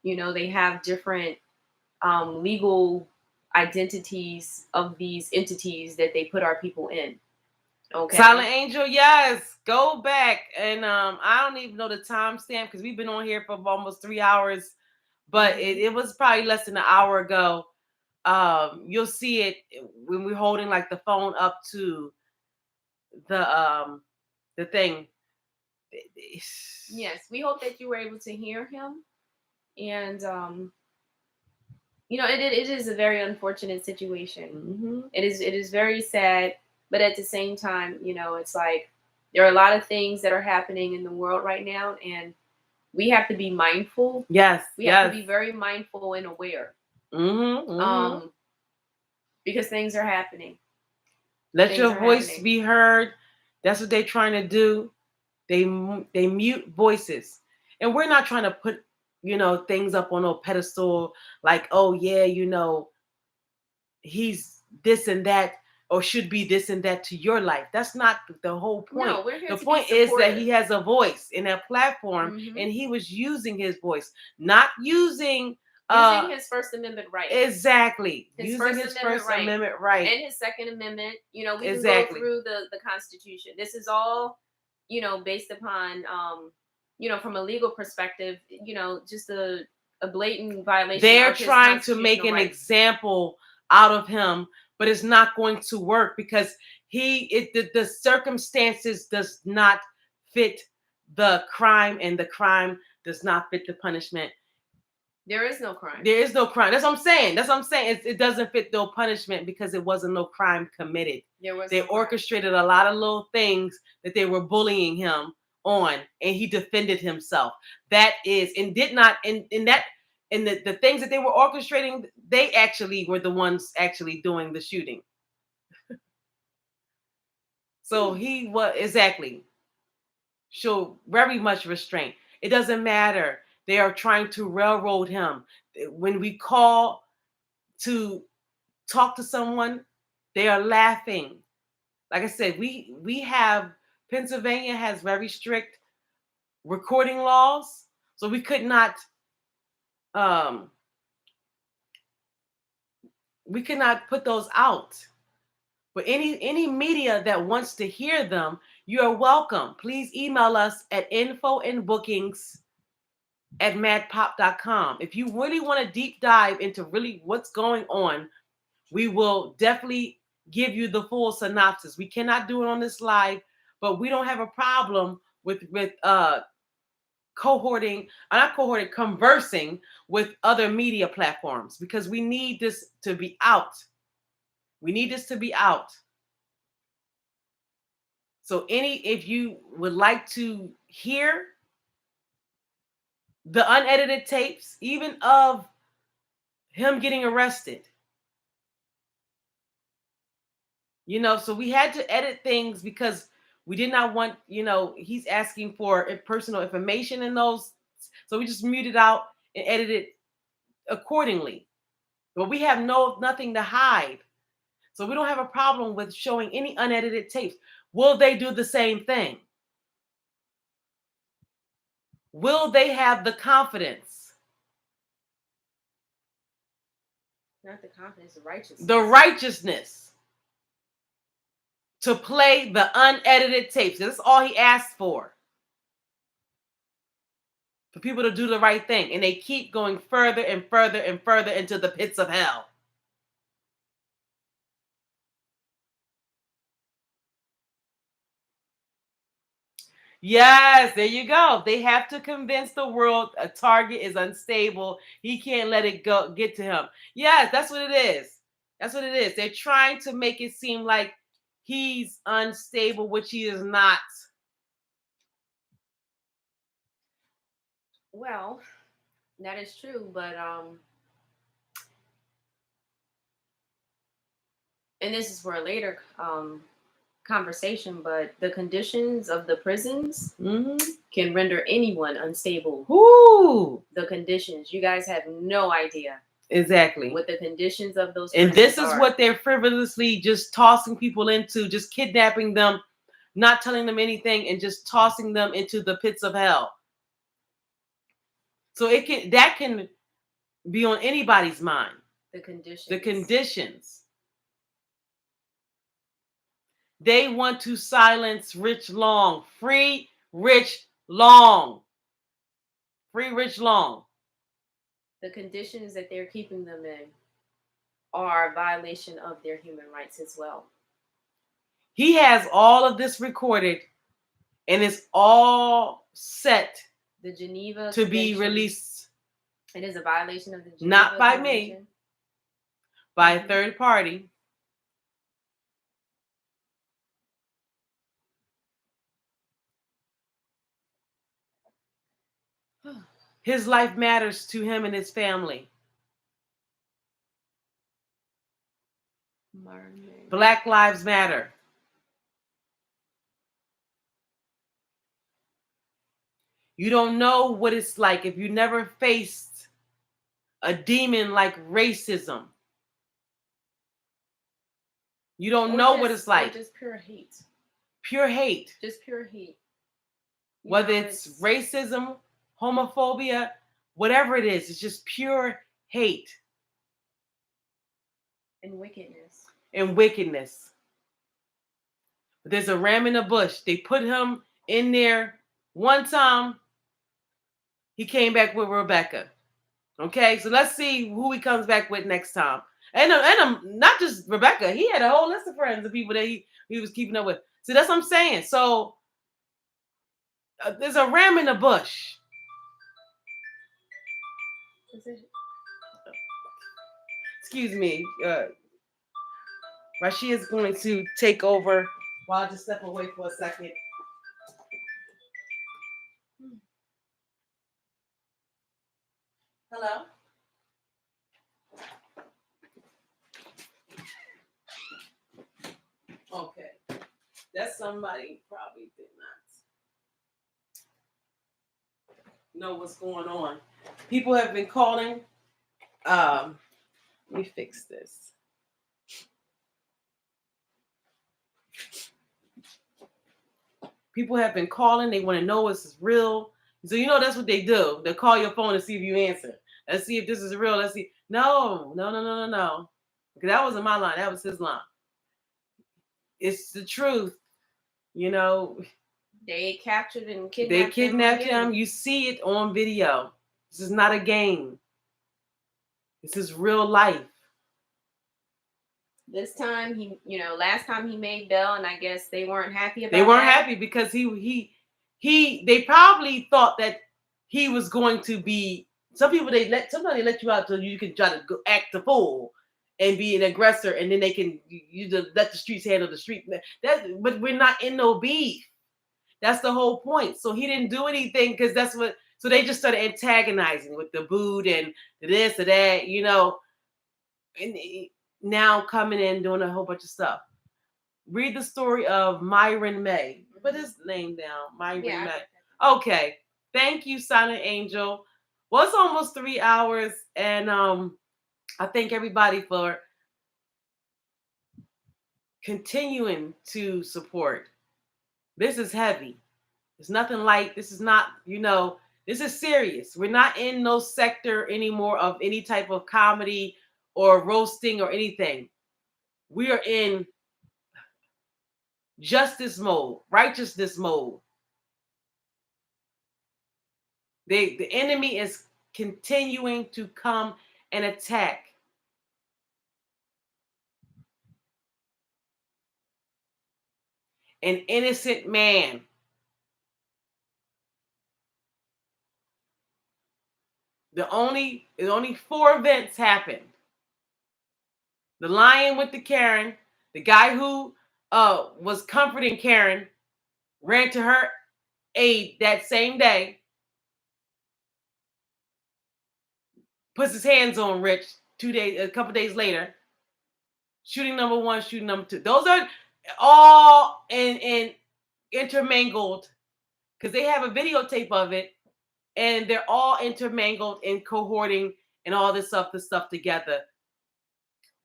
They have different legal identities of these entities that they put our people in. Okay. Silent Angel, yes. Go back, and I don't even know the timestamp, because we've been on here for almost 3 hours, but it was probably less than an hour ago. You'll see it when we're holding like the phone up to the thing. Yes, we hope that you were able to hear him, and it is a very unfortunate situation. Mm-hmm. It is very sad, but at the same time, it's like there are a lot of things that are happening in the world right now, and we have to be mindful. Yes, we have to be very mindful and aware. Because things are happening. Let your voice be heard. That's what they're trying to do. They mute voices, and we're not trying to put things up on a pedestal like, oh yeah, he's this and that, or should be this and that to your life. That's not the whole point. No, we're here the point is that he has a voice in a platform, and he was using his voice, not using his First Amendment right. Using his First Amendment right. And his Second Amendment. We can go through the Constitution. This is all, based upon, from a legal perspective, just a blatant violation. They're of his trying to make an rights. example out of him, but it's not going to work because the circumstances does not fit the crime, and the crime does not fit the punishment. There is no crime. There is no crime. That's what I'm saying. That's what I'm saying. It doesn't fit no punishment because it wasn't no crime committed. They orchestrated a lot of little things that they were bullying him on, and he defended himself. That is, and did not, and the things that they were orchestrating, they actually were the ones actually doing the shooting. So he was exactly showed very much restraint. It doesn't matter. They are trying to railroad him. When we call to talk to someone, they are laughing. Like I said, we have, Pennsylvania has very strict recording laws, so we could not put those out. But any media that wants to hear them, you are welcome. Please email us at infoandbookings@madpop.com. If you really want to deep dive into really what's going on, we will definitely give you the full synopsis. We cannot do it on this live, but we don't have a problem with conversing with other media platforms, because we need this to be out. We need this to be out. So if you would like to hear the unedited tapes, even of him getting arrested, so we had to edit things because we did not want, he's asking for personal information in those. So we just muted out and edited accordingly. But we have nothing to hide. So we don't have a problem with showing any unedited tapes. Will they do the same thing? Will they have the confidence? Not the confidence, the righteousness. The righteousness to play the unedited tapes. That's all he asked for people to do the right thing. And they keep going further and further and further into the pits of hell. Yes, there you go. They have to convince the world a target is unstable. He can't let it get to him. Yes, that's what it is. That's what it is. They're trying to make it seem like he's unstable, which he is not. Well, that is true, but and this is for a later conversation, but the conditions of the prisons can render anyone unstable. Ooh. The conditions, you guys have no idea. Exactly. What the conditions of those prisons this is what they're frivolously just tossing people into, just kidnapping them, not telling them anything, and just tossing them into the pits of hell. So that can be on anybody's mind. The conditions. The conditions. They want to silence Rich Long. Free Rich Long. Free Rich Long. The conditions that they're keeping them in are a violation of their human rights as well. He has all of this recorded, and it's all set the Geneva to be released. It is a violation of the Geneva Not by Convention. me, by a third party. His life matters to him and his family. Black lives matter. You don't know what it's like if you never faced a demon like racism. You don't know what it's like. Just pure hate. Pure hate. Just pure hate. Whether it's racism, homophobia, whatever it is, it's just pure hate. And wickedness. And wickedness. But there's a ram in the bush. They put him in there one time. He came back with Rebecca. Okay, so let's see who he comes back with next time. And not just Rebecca. He had a whole list of friends of people that he was keeping up with. So that's what I'm saying. So there's a ram in the bush. Excuse me. Rashia is going to take over while I just step away for a second. Hello? Okay. That's somebody probably did not know what's going on. People have been calling. Let me fix this. People have been calling. They want to know if it's real. So you know that's what they do. They'll call your phone to see if you answer. Let's see if this is real. Let's see. No. Because that wasn't my line. That was his line. It's the truth. You know. They captured and kidnapped They kidnapped him. You see it on video. This is not a game. This is real life. This time last time he made bail, and I guess they weren't happy about it. They weren't happy because they probably thought that he was going to be. Sometimes they let you out so you can try to act the fool and be an aggressor, and then they can let the streets handle the street. But we're not in no beef. That's the whole point. So he didn't do anything because that's what. So they just started antagonizing with the boot and this or that, and now coming in doing a whole bunch of stuff. Read the story of Myron May. Put his name down. Myron May. Okay. Thank you, Silent Angel. Well, it's almost 3 hours, and I thank everybody for continuing to support. This is heavy. It's nothing light. This is not, this is serious. We're not in no sector anymore of any type of comedy or roasting or anything. We are in justice mode, righteousness mode. The enemy is continuing to come and attack. An innocent man. Only 4 events happened. The lion with the Karen, the guy who was comforting Karen, ran to her aid that same day, puts his hands on Rich a couple days later. Shooting number 1, shooting number 2. Those are all in intermingled because they have a videotape of it, and they're all intermingled and cohorting and all this stuff together.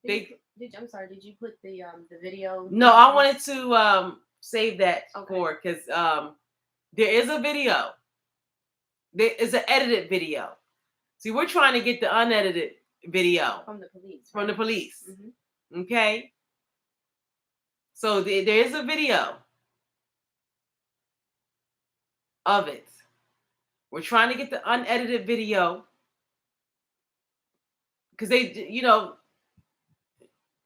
I'm sorry. Did you put the video? No, I wanted to save that for because there is a video. There is an edited video. See, we're trying to get the unedited video from the police. From the police. Mm-hmm. Okay. So there is a video of it. We're trying to get the unedited video because they,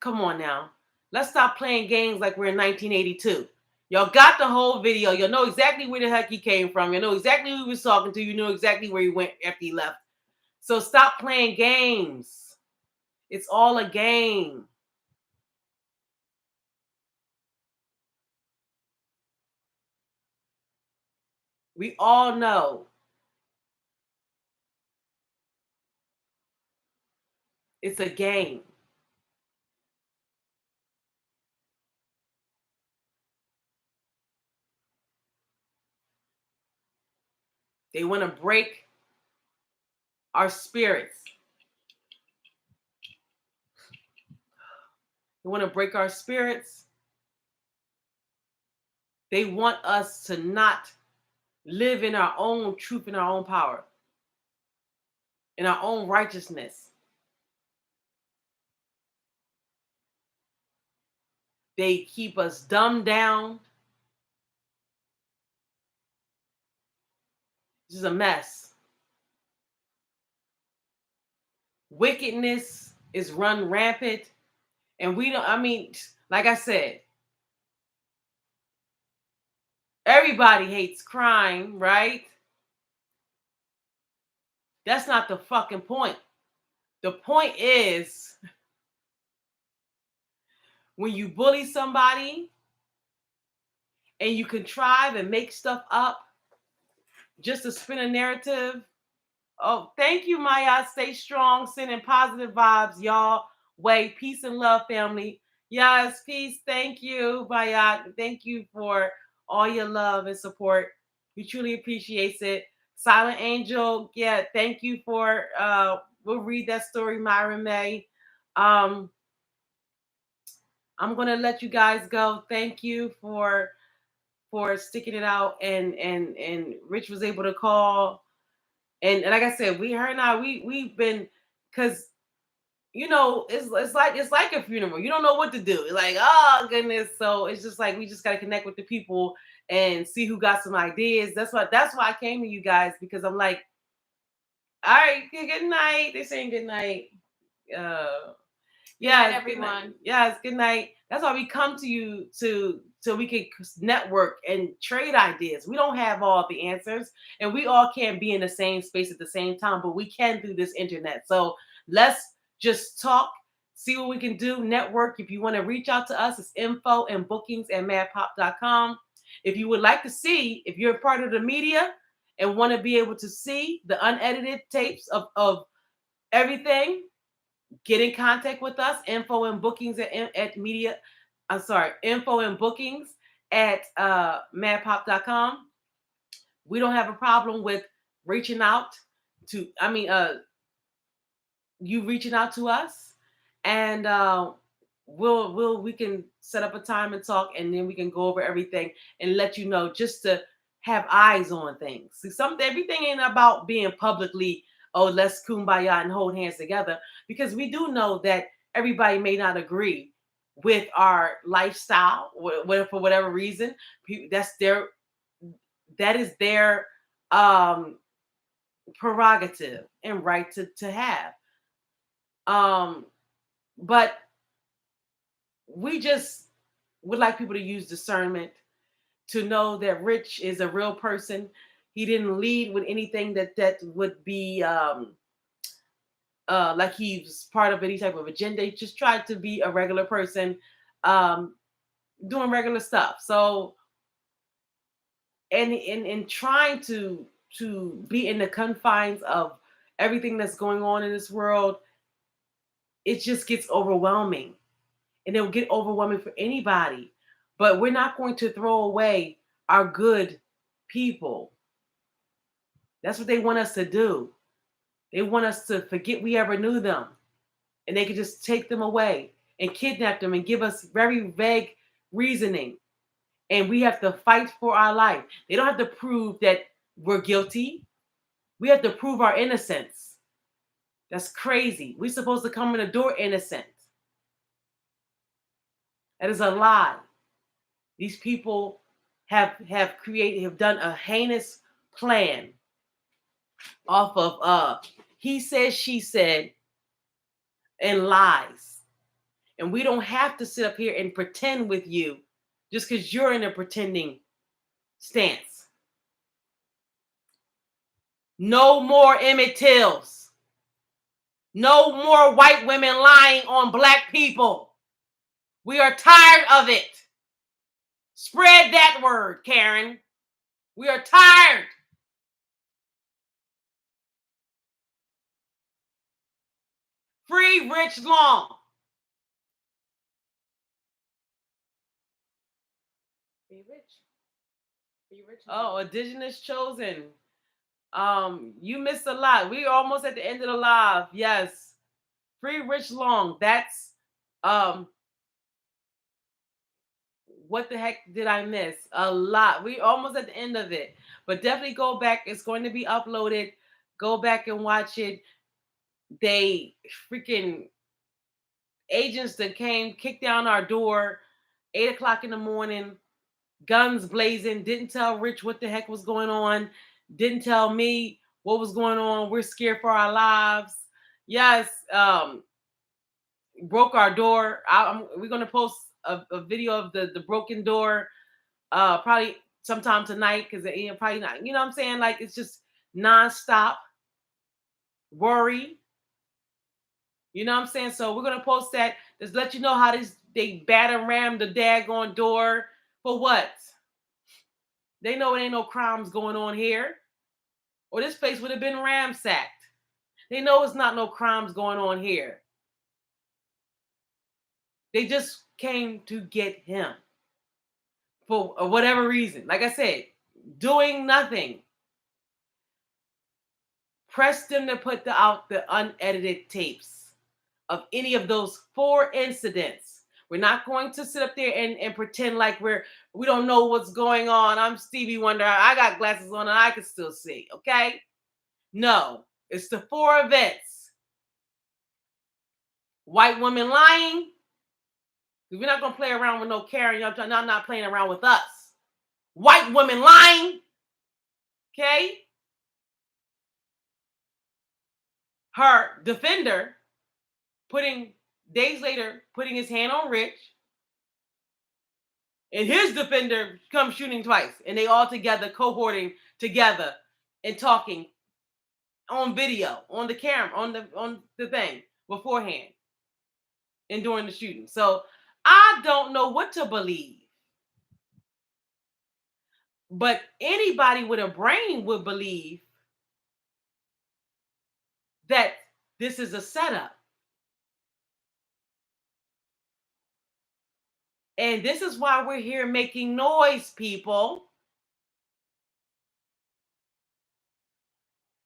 come on now. Let's stop playing games like we're in 1982. Y'all got the whole video. You'll know exactly where the heck he came from. You know exactly who he was talking to. You know exactly where he went after he left. So stop playing games. It's all a game. We all know. It's a game. They want to break our spirits. They want to break our spirits. They want us to not live in our own truth, in our own power, in our own righteousness. They keep us dumbed down. This is a mess. wickedness is run rampant, and we don't. I mean, like I said, everybody hates crime, right? That's not the fucking point. The point is when you bully somebody and you contrive and make stuff up just to spin a narrative. Oh, thank you, Maya. Stay strong, sending positive vibes, y'all. Way, peace and love, family. Yes, peace. Thank you, Maya. Thank you for all your love and support. We truly appreciate it. Silent Angel, yeah, thank you for we'll read that story, Myra May. I'm gonna let you guys go. Thank you for sticking it out, and Rich was able to call, and like I said, her and I we've been, because it's like a funeral. You don't know what to do. It's like, oh goodness. So it's just like we just got to connect with the people and see who got some ideas. That's why I came to you guys, because I'm like, all right, good night. They're saying good night. Yeah, everyone. Yes, good night. That's why we come to you so we can network and trade ideas. We don't have all the answers, and we all can't be in the same space at the same time, but we can through this internet. So let's just talk, see what we can do, network. If you want to reach out to us, it's info and bookings at madpop.com. If you would like to see, if you're a part of the media and want to be able to see the unedited tapes of everything, get in contact with us. Info and bookings at media. I'm sorry, info and bookings at madpop.com. We don't have a problem with reaching out to, you reaching out to us, and we can set up a time and talk, and then we can go over everything and let you know, just to have eyes on things. See, everything ain't about being publicly, oh, let's kumbaya and hold hands together, because we do know that everybody may not agree with our lifestyle, for whatever reason. That is their prerogative and right to have. But we just would like people to use discernment to know that Rich is a real person. He didn't lead with anything that would be like he's part of any type of agenda. He just tried to be a regular person, doing regular stuff. So, and trying to be in the confines of everything that's going on in this world, it just gets overwhelming. And it will get overwhelming for anybody. But we're not going to throw away our good people. That's what they want us to do. They want us to forget we ever knew them. And they can just take them away and kidnap them and give us very vague reasoning. And we have to fight for our life. They don't have to prove that we're guilty. We have to prove our innocence. That's crazy. We're supposed to come in the door innocent. That is a lie. These people have done a heinous plan off of he said, she said, and lies. And we don't have to sit up here and pretend with you just because you're in a pretending stance. No more Emmett Tills. No more white women lying on black people. We are tired of it. Spread that word, Karen. We are tired. Free Rich Long. Free Rich. Free Rich Long. Oh, Indigenous Chosen. You missed a lot. We're almost at the end of the live. Yes. Free Rich Long. That's what the heck did I miss? A lot. We almost at the end of it. But definitely go back. It's going to be uploaded. Go back and watch it. They freaking agents that came, kicked down our door, 8 o'clock in the morning, guns blazing, didn't tell Rich what the heck was going on, didn't tell me what was going on. We're scared for our lives. Yes, broke our door. We're gonna post a video of the broken door, probably sometime tonight, because probably not. You know what I'm saying? Like, it's just nonstop worry. You know what I'm saying? So we're gonna post that. Just let you know how they batter ram the daggone door for what? They know it ain't no crimes going on here, or this place would have been ransacked. They know it's not no crimes going on here. They just came to get him for whatever reason. Like I said, doing nothing. Press them to put out the unedited tapes of any of those 4 incidents. We're not going to sit up there and pretend like we don't know what's going on. I'm Stevie Wonder. I got glasses on and I can still see. Okay? No, it's the 4 events. White woman lying. We're not gonna play around with no Karen. I'm not playing around with us. White woman lying. Okay? Her defender days later putting his hand on Rich, and his defender comes shooting twice, and they all together cohorting together and talking on video, on the camera, on the thing beforehand and during the shooting. So I don't know what to believe, but anybody with a brain would believe that this is a setup. And this is why we're here making noise, people.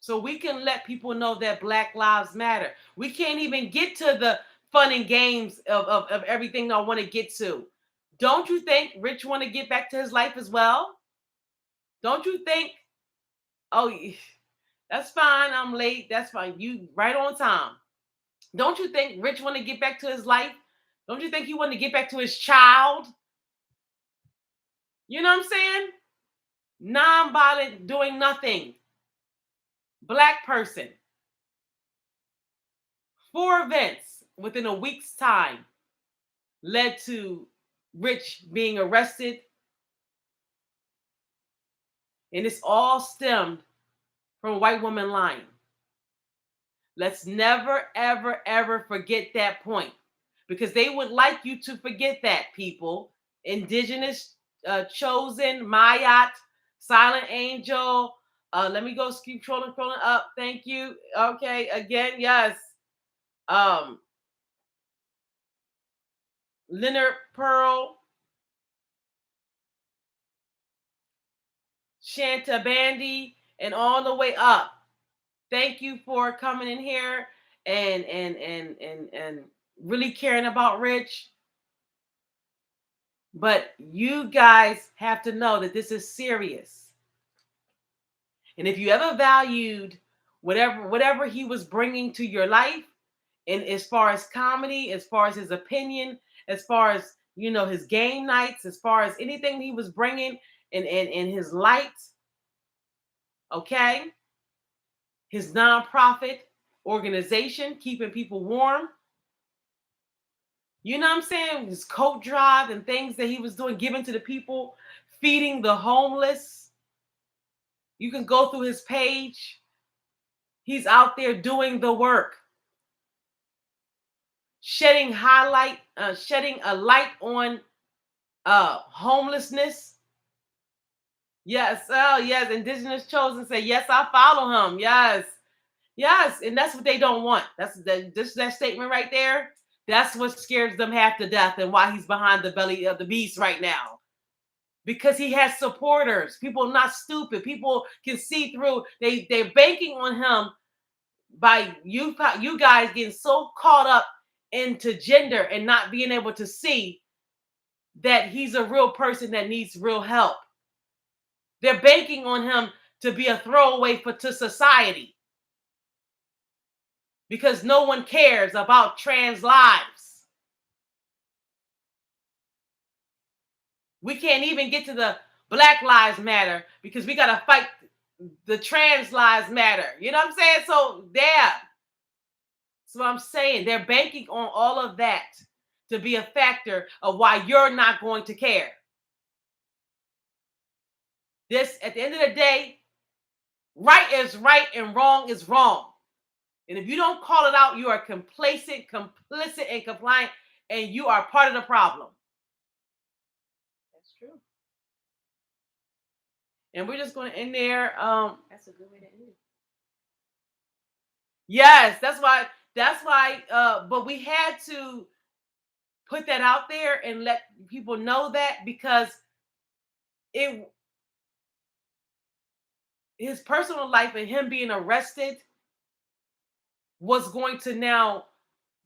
So we can let people know that Black Lives Matter. We can't even get to the fun and games of everything I want to get to. Don't you think Rich want to get back to his life as well? Don't you think, oh, that's fine, I'm late, that's fine, you right on time. Don't you think Rich want to get back to his life? Don't you think he want to get back to his child? You know what I'm saying? Non-violent, doing nothing. Black person. 4 events within a week's time led to Rich being arrested. And it's all stemmed from a white woman lying. Let's never, ever, ever forget that point, because they would like you to forget that, people. Indigenous, Chosen, Mayat, Silent Angel. Let me go keep scrolling up. Thank you. Okay, again, yes. Leonard Pearl, Shanta Bandy, and all the way up. Thank you for coming in here and really caring about Rich. But you guys have to know that this is serious. And if you ever valued whatever he was bringing to your life, and as far as comedy, as far as his opinion, as far as, you know, his game nights, as far as anything he was bringing in his light, okay, his nonprofit organization, keeping people warm, you know what I'm saying, his coat drive and things that he was doing, giving to the people, feeding the homeless. You can go through his page. He's out there doing the work, shedding a light on homelessness. Yes, oh yes, Indigenous Chosen say, yes, I follow him. Yes, yes, and that's what they don't want. That's that statement right there. That's what scares them half to death, and why he's behind the belly of the beast right now. Because he has supporters. People not stupid. People can see through. They're banking on him by you guys getting so caught up into gender and not being able to see that he's a real person that needs real help. They're banking on him to be a throwaway to society, because no one cares about trans lives. We can't even get to the Black Lives Matter because we got to fight the trans lives matter. You know what I'm saying? So, yeah. So I'm saying they're banking on all of that to be a factor of why you're not going to care. This, at the end of the day, right is right and wrong is wrong. And if you don't call it out, you are complacent, complicit, and compliant, and you are part of the problem. That's true. And we're just going to end there. That's a good way to end it. Yes, that's why. But we had to put that out there and let people know that, because his personal life and him being arrested was going to now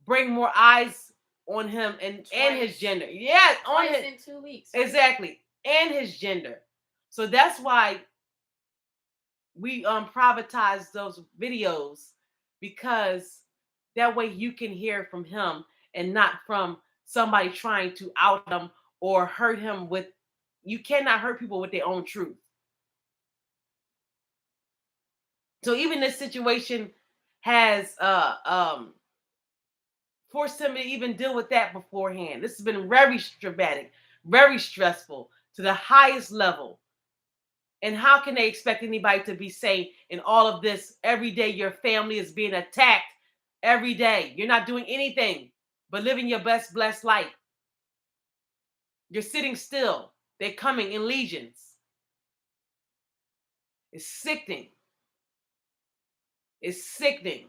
bring more eyes on him and his gender. Yeah, on his in 2 weeks. Exactly, and his gender. So that's why we privatize those videos, because that way you can hear from him and not from somebody trying to out him or hurt him with. You cannot hurt people with their own truth. So even this situation has forced him to even deal with that beforehand. This has been very dramatic, very stressful to the highest level. And how can they expect anybody to be safe in all of this? Every day your family is being attacked. Every day you're not doing anything but living your best blessed life. You're sitting still. They're coming in legions. It's sickening. It's sickening.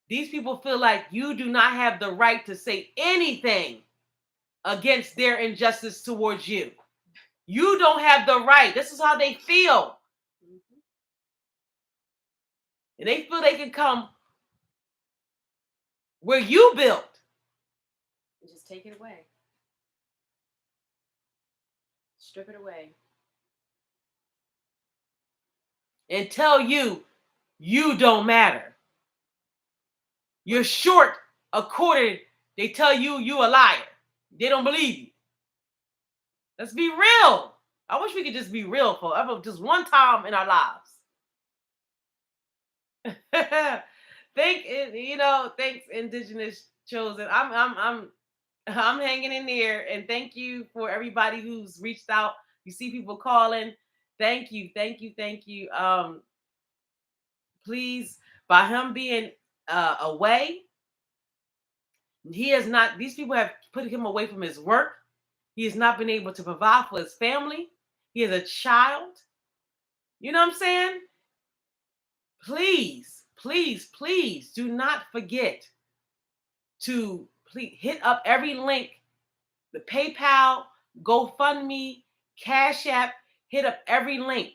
These people feel like you do not have the right to say anything against their injustice towards you. You don't have the right. This is how they feel. And they feel they can come where you built. Just take it away. Strip it away. And tell you don't matter. You're short a quarter. They tell you a liar. They don't believe you. Let's be real. I wish we could just be real for just one time in our lives. Thanks, Indigenous Chosen. I'm hanging in there, and thank you for everybody who's reached out. You see people calling. Thank you. Please, by him being away, he has not. These people have put him away from his work. He has not been able to provide for his family. He is a child. You know what I'm saying? Please do not forget to please hit up every link, the PayPal, GoFundMe, Cash App, hit up every link.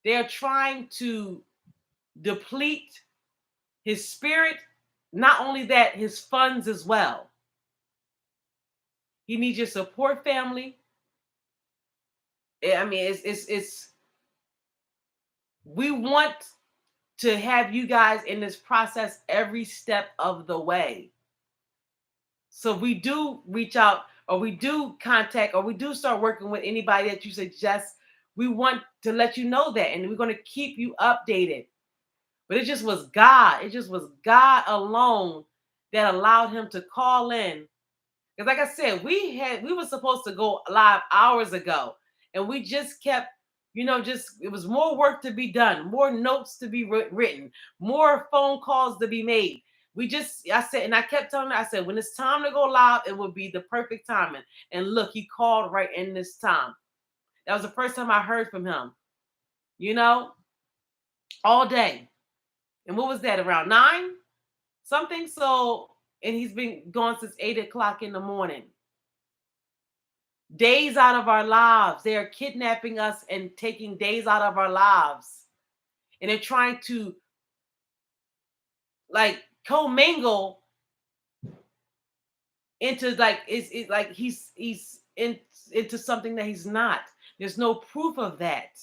They're trying to deplete his spirit, not only that, his funds as well. He needs your support, family. I mean, it's we want to have you guys in this process every step of the way. So we do reach out, or we do contact, or we do start working with anybody that you suggest. We want to let you know that, and we're going to keep you updated. But it just was God. It just was God alone that allowed him to call in. Because like I said, we were supposed to go live hours ago, and we just kept, it was more work to be done, more notes to be written, more phone calls to be made. I kept telling her, I said, when it's time to go live, it will be the perfect timing. And look, he called right in this time. That was the first time I heard from him, all day. And what was that, around 9 something? So, and he's been gone since 8 o'clock in the morning. Days out of our lives. They are kidnapping us and taking days out of our lives. And they're trying to commingle into it's like he's into something that he's not. There's no proof of that.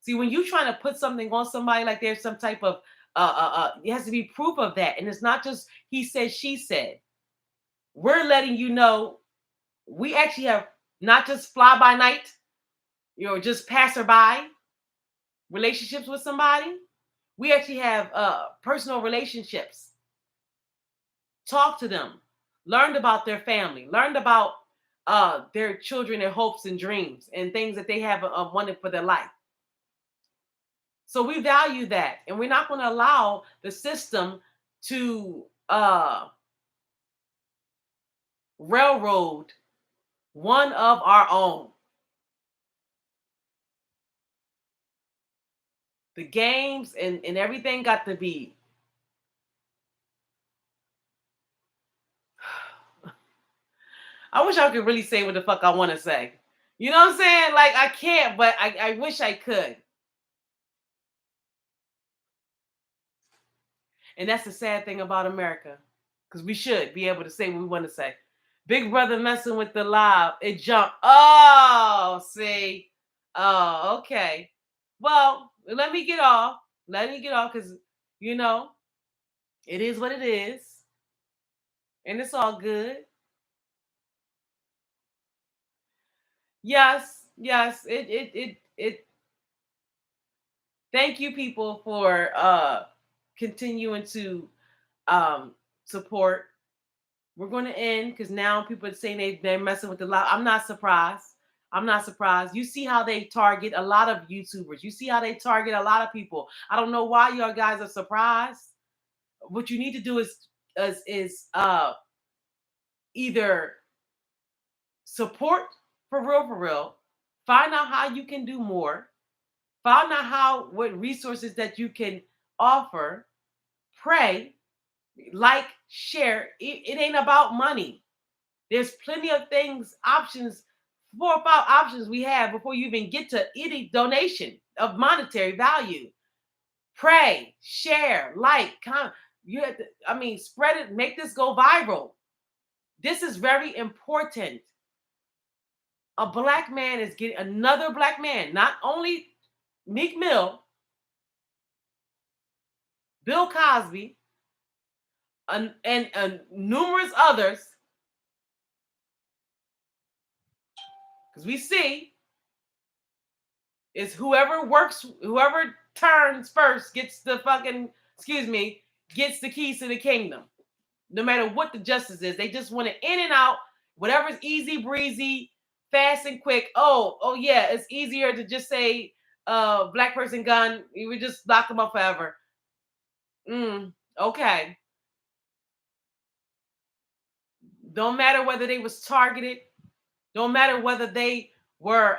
See, when you're trying to put something on somebody, like there's some type of it has to be proof of that. And it's not just he said, she said. We're letting you know we actually have not just fly by night, just passerby relationships with somebody. We actually have personal relationships. Talk to them. Learned about their family. Learned about their children, their hopes and dreams, and things that they have wanted for their life. So we value that, and we're not going to allow the system to railroad one of our own. The games and everything got to be. I wish I could really say what the fuck I want to say. You know what I'm saying? Like, I can't, but I wish I could. And that's the sad thing about America. Because we should be able to say what we want to say. Big brother messing with the live. It jumped. Oh, see. Oh, okay. Well, let me get off. Let me get off because, you know, it is what it is. And it's all good. Yes. It thank you people for continuing to support. We're going to end because now people are saying they're messing with the live. I'm not surprised. You see how they target a lot of YouTubers. You see how they target a lot of people. I don't know why y'all guys are surprised. What you need to do is either support for real, find out how you can do more, find out what resources that you can offer, pray, like, share. It ain't about money. There's plenty of things, options, 4 or 5 options we have before you even get to any donation of monetary value. Pray, share, like, comment. You have to, spread it, make this go viral. This is very important. A black man is getting another black man, not only Meek Mill, Bill Cosby, and numerous others. Because we see is whoever turns first gets the gets the keys to the kingdom. No matter what the justice is, they just want it in and out. Whatever's easy breezy, fast and quick. Oh yeah, it's easier to just say black person gun. You would just lock them up forever. Okay. Don't matter whether they was targeted. Don't matter whether they were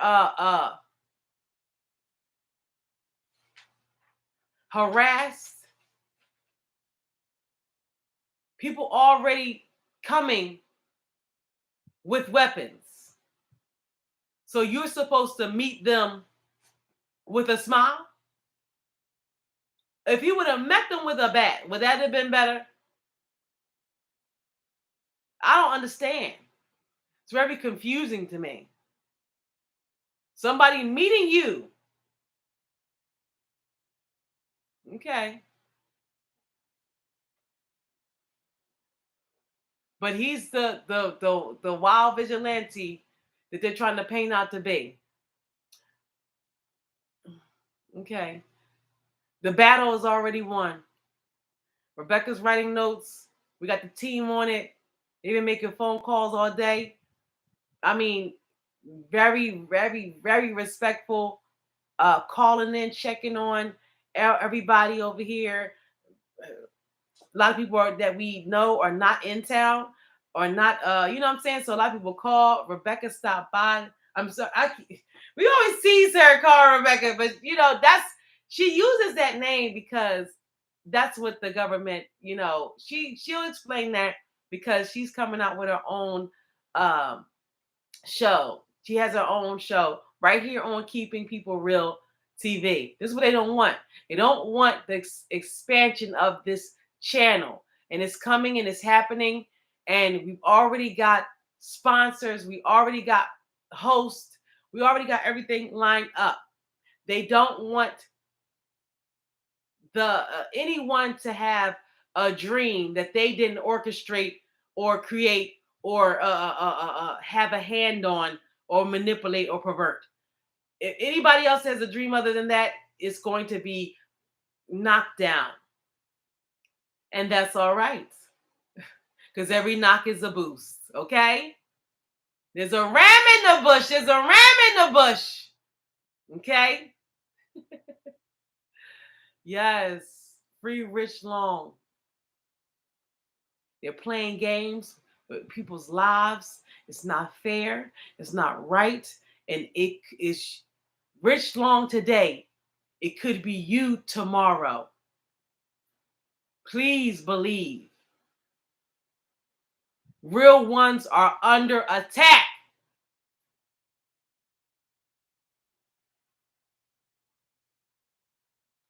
harassed. People already coming with weapons. So you're supposed to meet them with a smile? If you would have met them with a bat, would that have been better? I don't understand. It's very confusing to me. Somebody meeting you. Okay. But he's the wild vigilante that they're trying to paint out to be. Okay. The battle is already won. Rebecca's writing notes. We got the team on it. They've been making phone calls all day. Very, very, very respectful. Calling in, checking on everybody over here. A lot of people that we know are not in town or not, you know what I'm saying? So a lot of people call. Rebecca stopped by. I'm sorry. We always tease her, call Rebecca, but she uses that name because that's what the government, she'll explain that because she's coming out with her own show. She has her own show right here on Keeping People Real TV. This is what they don't want. They don't want the expansion of this channel. And it's coming and it's happening. And we've already got sponsors. We already got hosts. We already got everything lined up. They don't want anyone to have a dream that they didn't orchestrate or create or have a hand on or manipulate or pervert. If anybody else has a dream other than that, it's going to be knocked down. And that's all right. Because every knock is a boost, okay? There's a ram in the bush. There's a ram in the bush. Okay? Yes. Free Rich Long. They're playing games with people's lives. It's not fair. It's not right. And it is Rich Long today. It could be you tomorrow. Please believe. Real ones are under attack.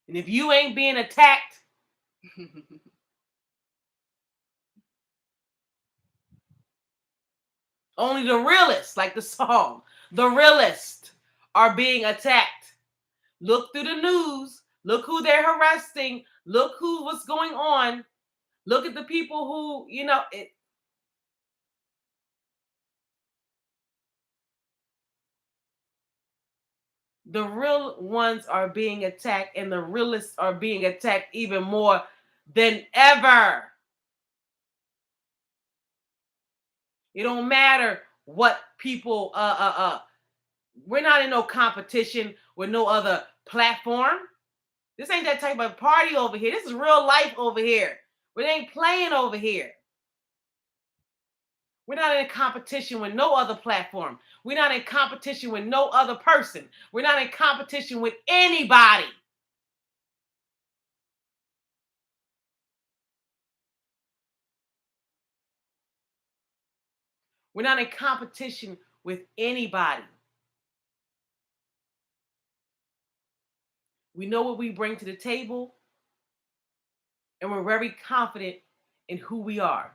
And if you ain't being attacked, only the realists, like the song, the realists are being attacked. Look through the news. Look who they're harassing. Look what's going on. Look at the people who, the real ones are being attacked, and the realists are being attacked even more than ever. It don't matter what people, we're not in no competition with no other platform. This ain't that type of party over here. This is real life over here. We ain't playing over here. We're not in competition with no other platform. We're not in competition with no other person. We're not in competition with anybody. We're not in competition with anybody. We know what we bring to the table, and we're very confident in who we are.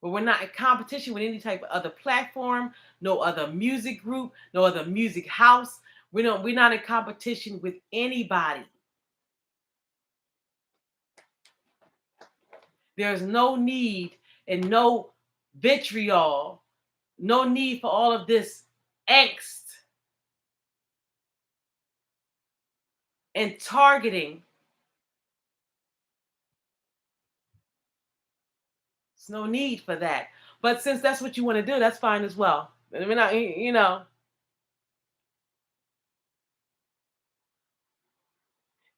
But we're not in competition with any type of other platform, no other music group, no other music house. We're not in competition with anybody. There's no need and no vitriol, no need for all of this angst and targeting. There's no need for that. But since that's what you want to do, that's fine as well. We're not,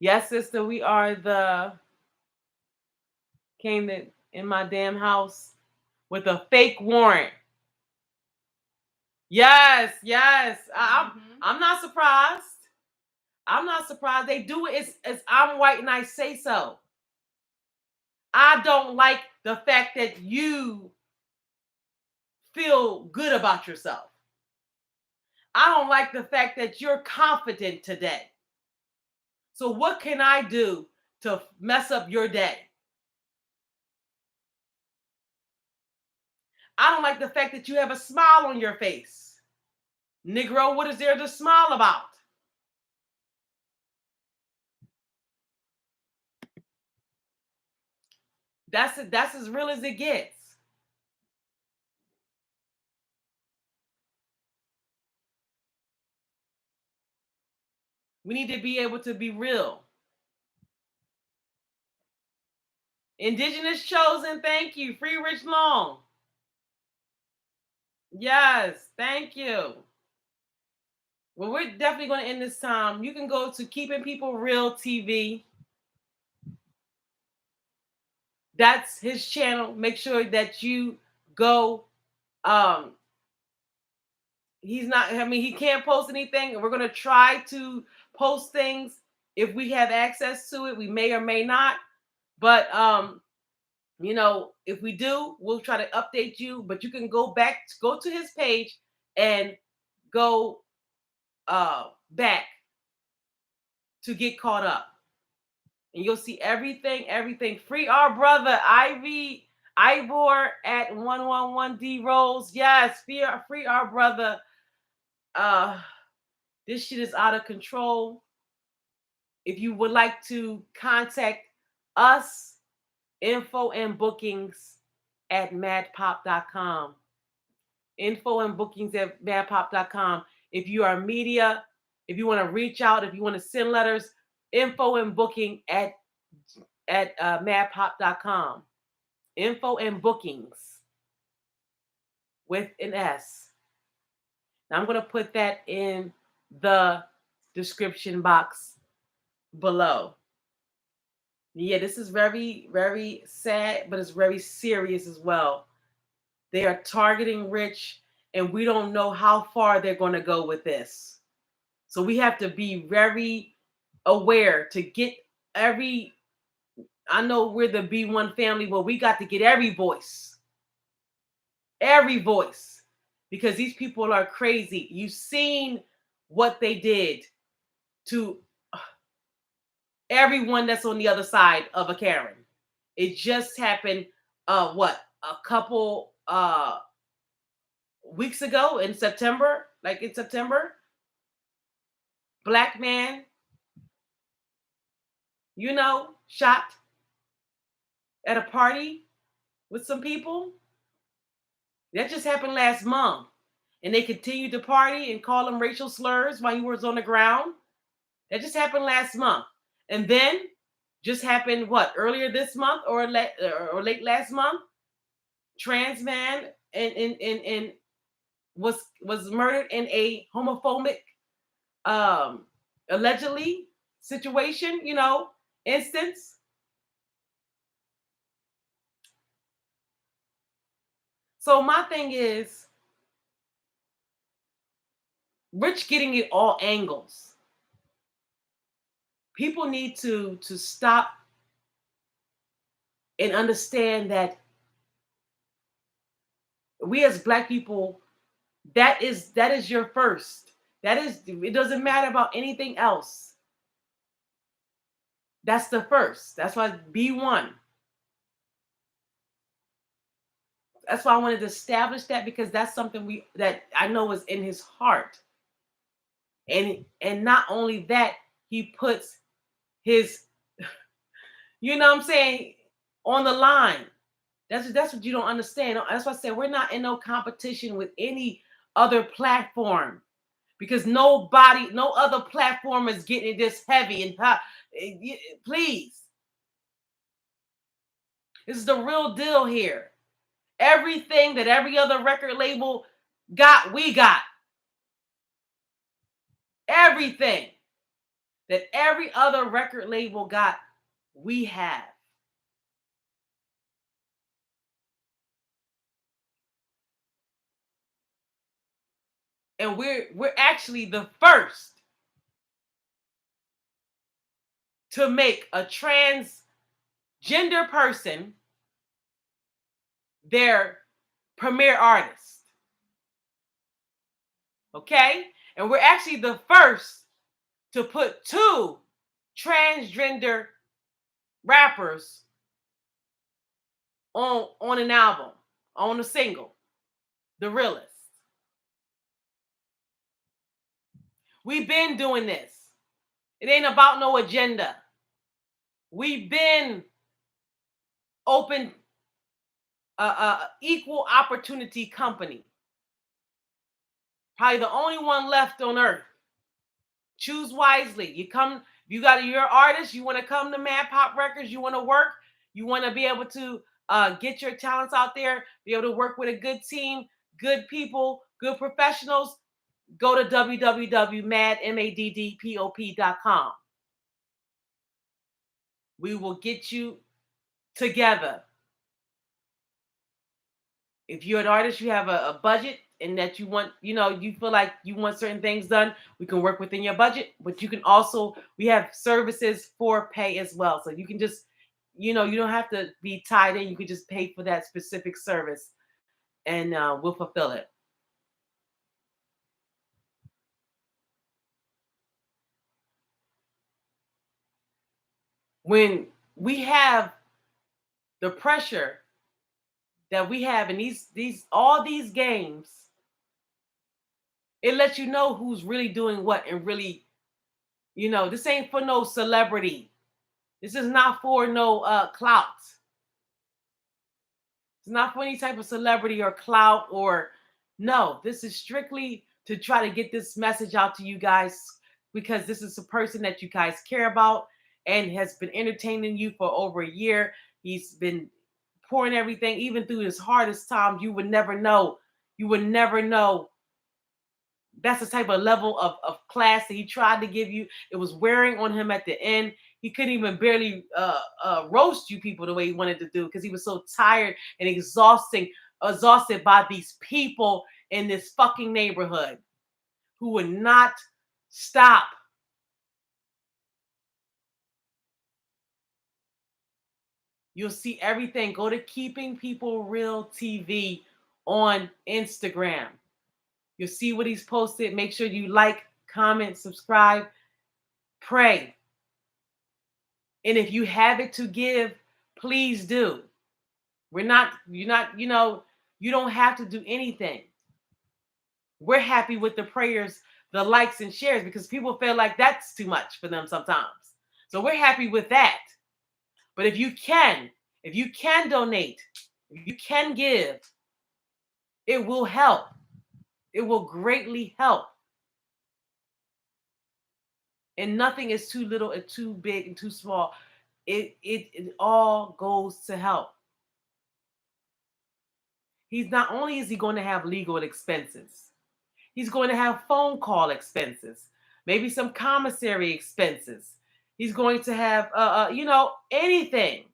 Yes, sister, we are came in my damn house with a fake warrant. Yes. I'm not surprised. I'm not surprised. They do it as I'm white and I say so. I don't like the fact that you feel good about yourself. I don't like the fact that you're confident today. So what can I do to mess up your day? I don't like the fact that you have a smile on your face. Negro, what is there to smile about? That's as real as it gets. We need to be able to be real. Indigenous chosen, thank you. Free Rich Long. Yes, thank you. Well, we're definitely going to end this time. You can go to Keeping People Real TV. That's his channel. Make sure that you go. He can't post anything, and we're going to try to post things if we have access to it. We may or may not. But if we do, we'll try to update you. But you can go to his page and go back to get caught up. And you'll see everything. Free our brother, Ivor at 111D Rolls. Yes, free our brother. This shit is out of control. If you would like to contact us, info and bookings at madpop.com. Info and bookings at madpop.com. If you are media, If you want to reach out, if you want to send letters, info and booking at madpop.com. Info and bookings with an S. Now I'm going to put that in the description box below. Yeah, this is very, very sad, but it's very serious as well. They are targeting rich, and we don't know how far they're going to go with this. So we have to be very aware to get every, I know we're the B1 family, but we got to get every voice, because these people are crazy. You've seen what they did to everyone that's on the other side of a Karen. It just happened, a couple weeks ago in September, black man, shot at a party with some people. That just happened last month. And they continued to party and call him racial slurs while he was on the ground. That just happened last month. And then just happened earlier this month or late last month? Trans man and was murdered in a homophobic allegedly situation, instance. So my thing is, Rich getting it all angles. People need to stop and understand that we as Black people, that is your first. It doesn't matter about anything else. That's the first. That's why B1. That's why I wanted to establish that, because that's something that I know is in his heart. And not only that, he puts his, on the line. That's what you don't understand. That's why I said we're not in no competition with any other platform, because no other platform is getting it this heavy and hot. Please. This is the real deal here. Everything that every other record label got, we got. Everything that every other record label got, we have. And we're actually the first to make a transgender person their premier artist. Okay? And we're actually the first to put 2 transgender rappers on an album, on a single, The Realest. We've been doing this. It ain't about no agenda. We've been open, equal opportunity company. Probably the only one left on earth. Choose wisely. You got your artist, you want to come to Mad Pop Records, you want to work, you want to be able to get your talents out there, be able to work with a good team, good people, good professionals. Go to www.maddpop.com. We will get you together. If you're an artist, you have a budget, and that you want, you feel like you want certain things done, we can work within your budget. But you can also, we have services for pay as well. So you can just, you don't have to be tied in. You can just pay for that specific service, and we'll fulfill it. When we have the pressure that we have in all these games, it lets you know who's really doing what, and really, this ain't for no celebrity. This is not for no clout. It's not for any type of celebrity or clout, or no. This is strictly to try to get this message out to you guys because this is a person that you guys care about and has been entertaining you for over a year. He's been pouring everything, even through his hardest times. You would never know. You would never know. That's the type of level of class that he tried to give you. It was wearing on him at the end. He couldn't even barely roast you people the way he wanted to do because he was so tired and exhausted by these people in this fucking neighborhood who would not stop. You'll see everything. Go to Keeping People Real TV on Instagram. You'll see what he's posted. Make sure you like, comment, subscribe, pray. And if you have it to give, please do. You don't have to do anything. We're happy with the prayers, the likes and shares, because people feel like that's too much for them sometimes. So we're happy with that. But if you can donate, if you can give, it will help. It will greatly help. And nothing is too little and too big and too small. It all goes to help. He's not only is he going to have legal expenses, he's going to have phone call expenses, maybe some commissary expenses. He's going to have anything.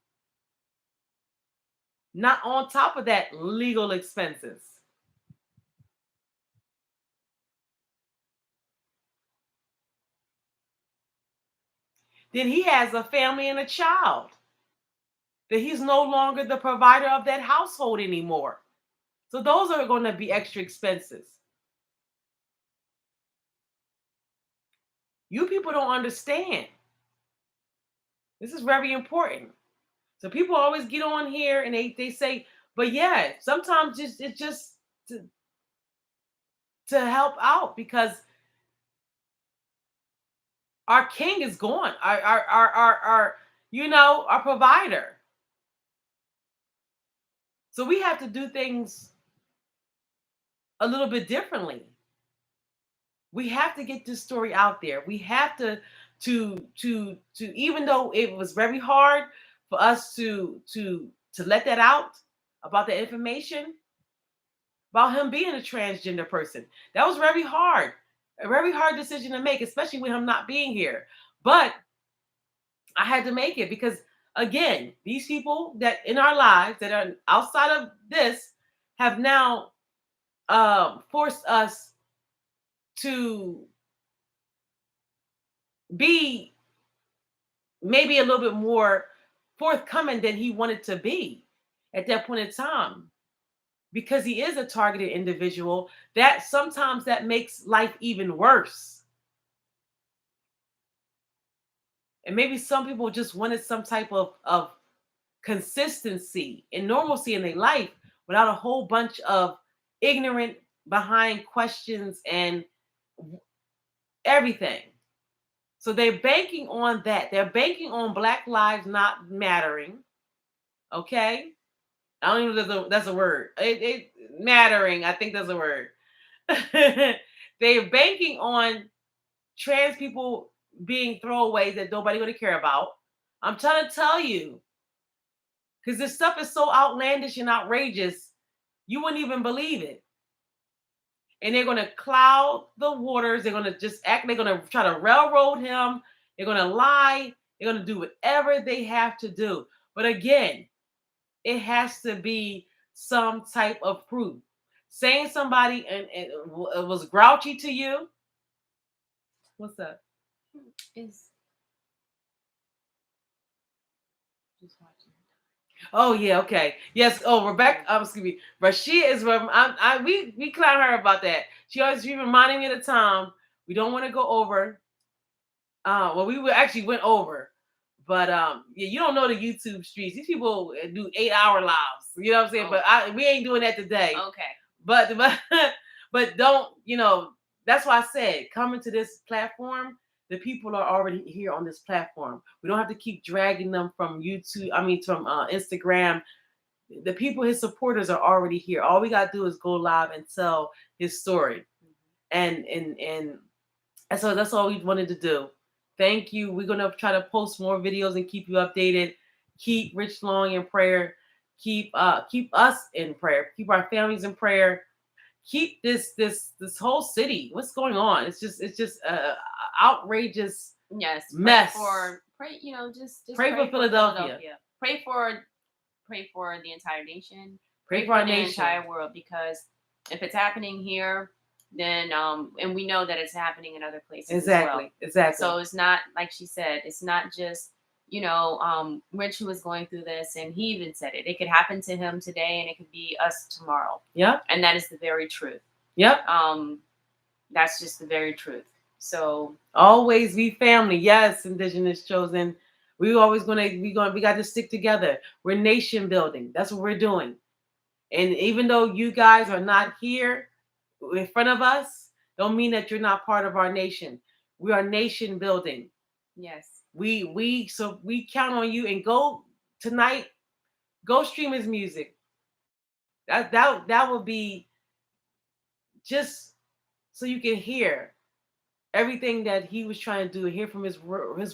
Not on top of that, legal expenses. Then he has a family and a child. That he's no longer the provider of that household anymore. So those are going to be extra expenses. You people don't understand. This is very important. So people always get on here and they say, but yeah, sometimes it's just to help out because our king is gone, our provider. So we have to do things a little bit differently. We have to get this story out there. We have to even though it was very hard for us to let that out about the information about him being a transgender person. That was very hard. A very hard decision to make, especially with him not being here. But I had to make it because, again, these people that in our lives that are outside of this have now forced us to be maybe a little bit more forthcoming than he wanted to be at that point in time. Because he is a targeted individual, that sometimes that makes life even worse. And maybe some people just wanted some type of consistency and normalcy in their life without a whole bunch of ignorant behind questions and everything. So they're banking on that. They're banking on Black lives not mattering. Okay? I don't even know if that's a word. It mattering, I think that's a word. They're banking on trans people being throwaways that nobody going to care about. I'm trying to tell you, because this stuff is so outlandish and outrageous, you wouldn't even believe it. And they're going to cloud the waters. They're going to just act. They're going to try to railroad him. They're going to lie. They're going to do whatever they have to do. But again, it has to be some type of proof. Saying somebody and was grouchy to you. What's that? Is just watching. Oh yeah, okay. Yes. Oh, Rebecca. Excuse me. Rashia is where we clown her about that. She reminding me of the time we don't want to go over. Well, we actually went over, but yeah, you don't know the YouTube streets. These people do 8-hour lives. You know what I'm saying? Oh. But we ain't doing that today. Okay. But don't, that's why I said coming to this platform, the people are already here on this platform. We don't have to keep dragging them from YouTube. From Instagram. The people, his supporters, are already here. All we gotta do is go live and tell his story, and And so that's all we wanted to do. Thank you. We're gonna try to post more videos and keep you updated. Keep Rich Long in prayer. Keep us in prayer. Keep our families in prayer. Keep this whole city. What's going on? It's just outrageous. Yes. Mess. Just pray for Philadelphia. Pray for the entire nation. Pray for our the nation. entire world, because if it's happening here, then and we know that it's happening in other places Exactly. as well. Exactly. So it's not, like she said, it's not just Rich who was going through this, and he even said it. It could happen to him today, and it could be us tomorrow. Yep. And that is the very truth. Yep. That's just the very truth. So always be family. Yes, Indigenous chosen. We got to stick together. We're nation building. That's what we're doing. And even though you guys are not here in front of us, don't mean that you're not part of our nation. We are nation building. Yes. We count on you, and go tonight. Go stream his music. That would be just so you can hear everything that he was trying to do, hear from his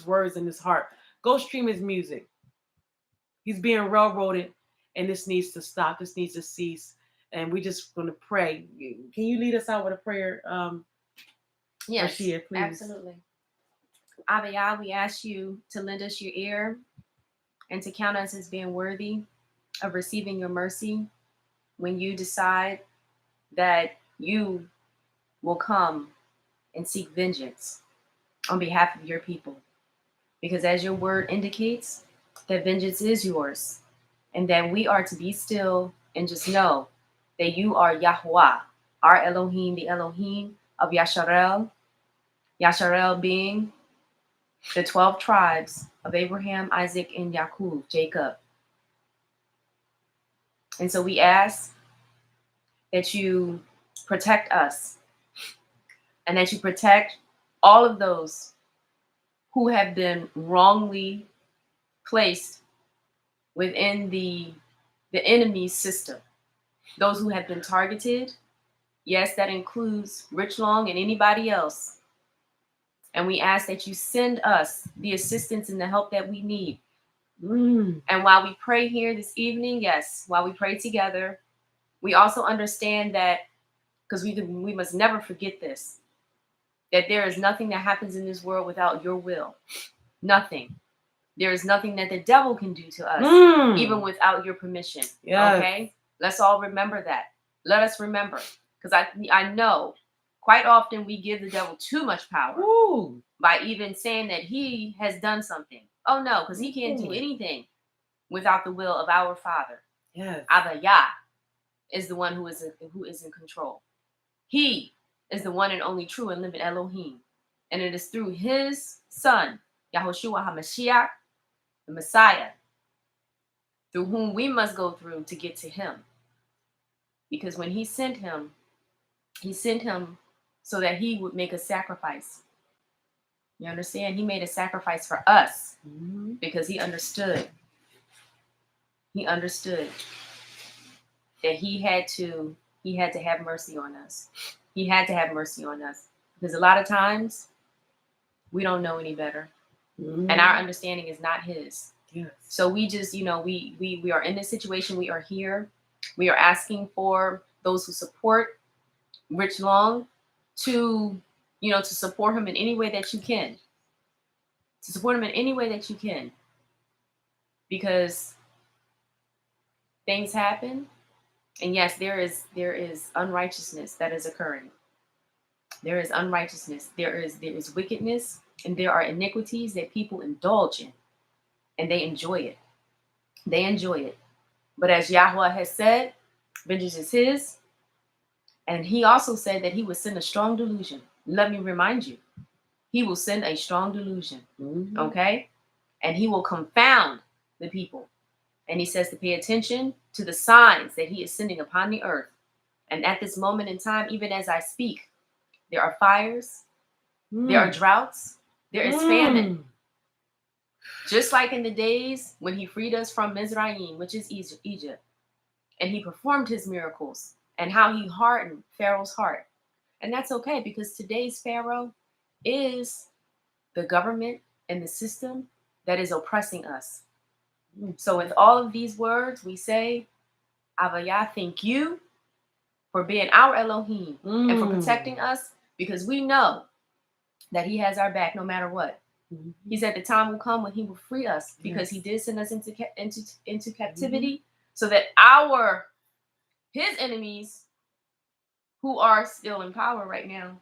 words and his heart. Go stream his music. He's being railroaded, and this needs to stop. This needs to cease. And we just going to pray. Can you lead us out with a prayer? Yes, Rashia, please. Absolutely. Abba Yah, we ask you to lend us your ear and to count us as being worthy of receiving your mercy when you decide that you will come and seek vengeance on behalf of your people. Because as your word indicates, that vengeance is yours, and that we are to be still and just know that you are Yahweh, our Elohim, the Elohim of Yasharel. Yasharel being the 12 tribes of Abraham, Isaac, and Jacob, Jacob. And so we ask that you protect us, and that you protect all of those who have been wrongly placed within the enemy's system. Those who have been targeted. Yes, that includes Rich Long and anybody else. And we ask that you send us the assistance and the help that we need. And while we pray here this evening, yes, while we pray together, we also understand that, because we must never forget this, that there is nothing that happens in this world without your will. Nothing. There is nothing that the devil can do to us, even without your permission. Yes. Okay? Let's all remember that. Let us remember. Because I know quite often we give the devil too much power by even saying that he has done something. Oh no, because he can't do anything without the will of our Father. Yes. Abba Yah is the one who is in control. He is the one and only true and living Elohim. And it is through his son, Yahushua HaMashiach, the Messiah, through whom we must go through to get to him. Because when he sent him so that he would make a sacrifice. You understand? He made a sacrifice for us because he understood. He understood that he had to have mercy on us. He had to have mercy on us because a lot of times we don't know any better, and our understanding is not his. Yes. So we just, we are in this situation. We are here. We are asking for those who support Rich Long to support him in any way that you can. To support him in any way that you can. Because things happen. And yes, there is unrighteousness that is occurring. There is unrighteousness. There is wickedness, and there are iniquities that people indulge in. And they enjoy it. They enjoy it. But as Yahweh has said, vengeance is his. And he also said that he would send a strong delusion. Let me remind you, he will send a strong delusion. Okay? And he will confound the people. And he says to pay attention to the signs that he is sending upon the earth. And at this moment in time, even as I speak, there are fires, there are droughts, there is famine. Just like in the days when he freed us from Mizraim, which is Egypt, and he performed his miracles, and how he hardened Pharaoh's heart. And that's okay, because today's Pharaoh is the government and the system that is oppressing us. So with all of these words, we say, Avaya, thank you for being our Elohim and for protecting us, because we know that he has our back no matter what. He said the time will come when he will free us, because he did send us into captivity, so that his enemies, who are still in power right now,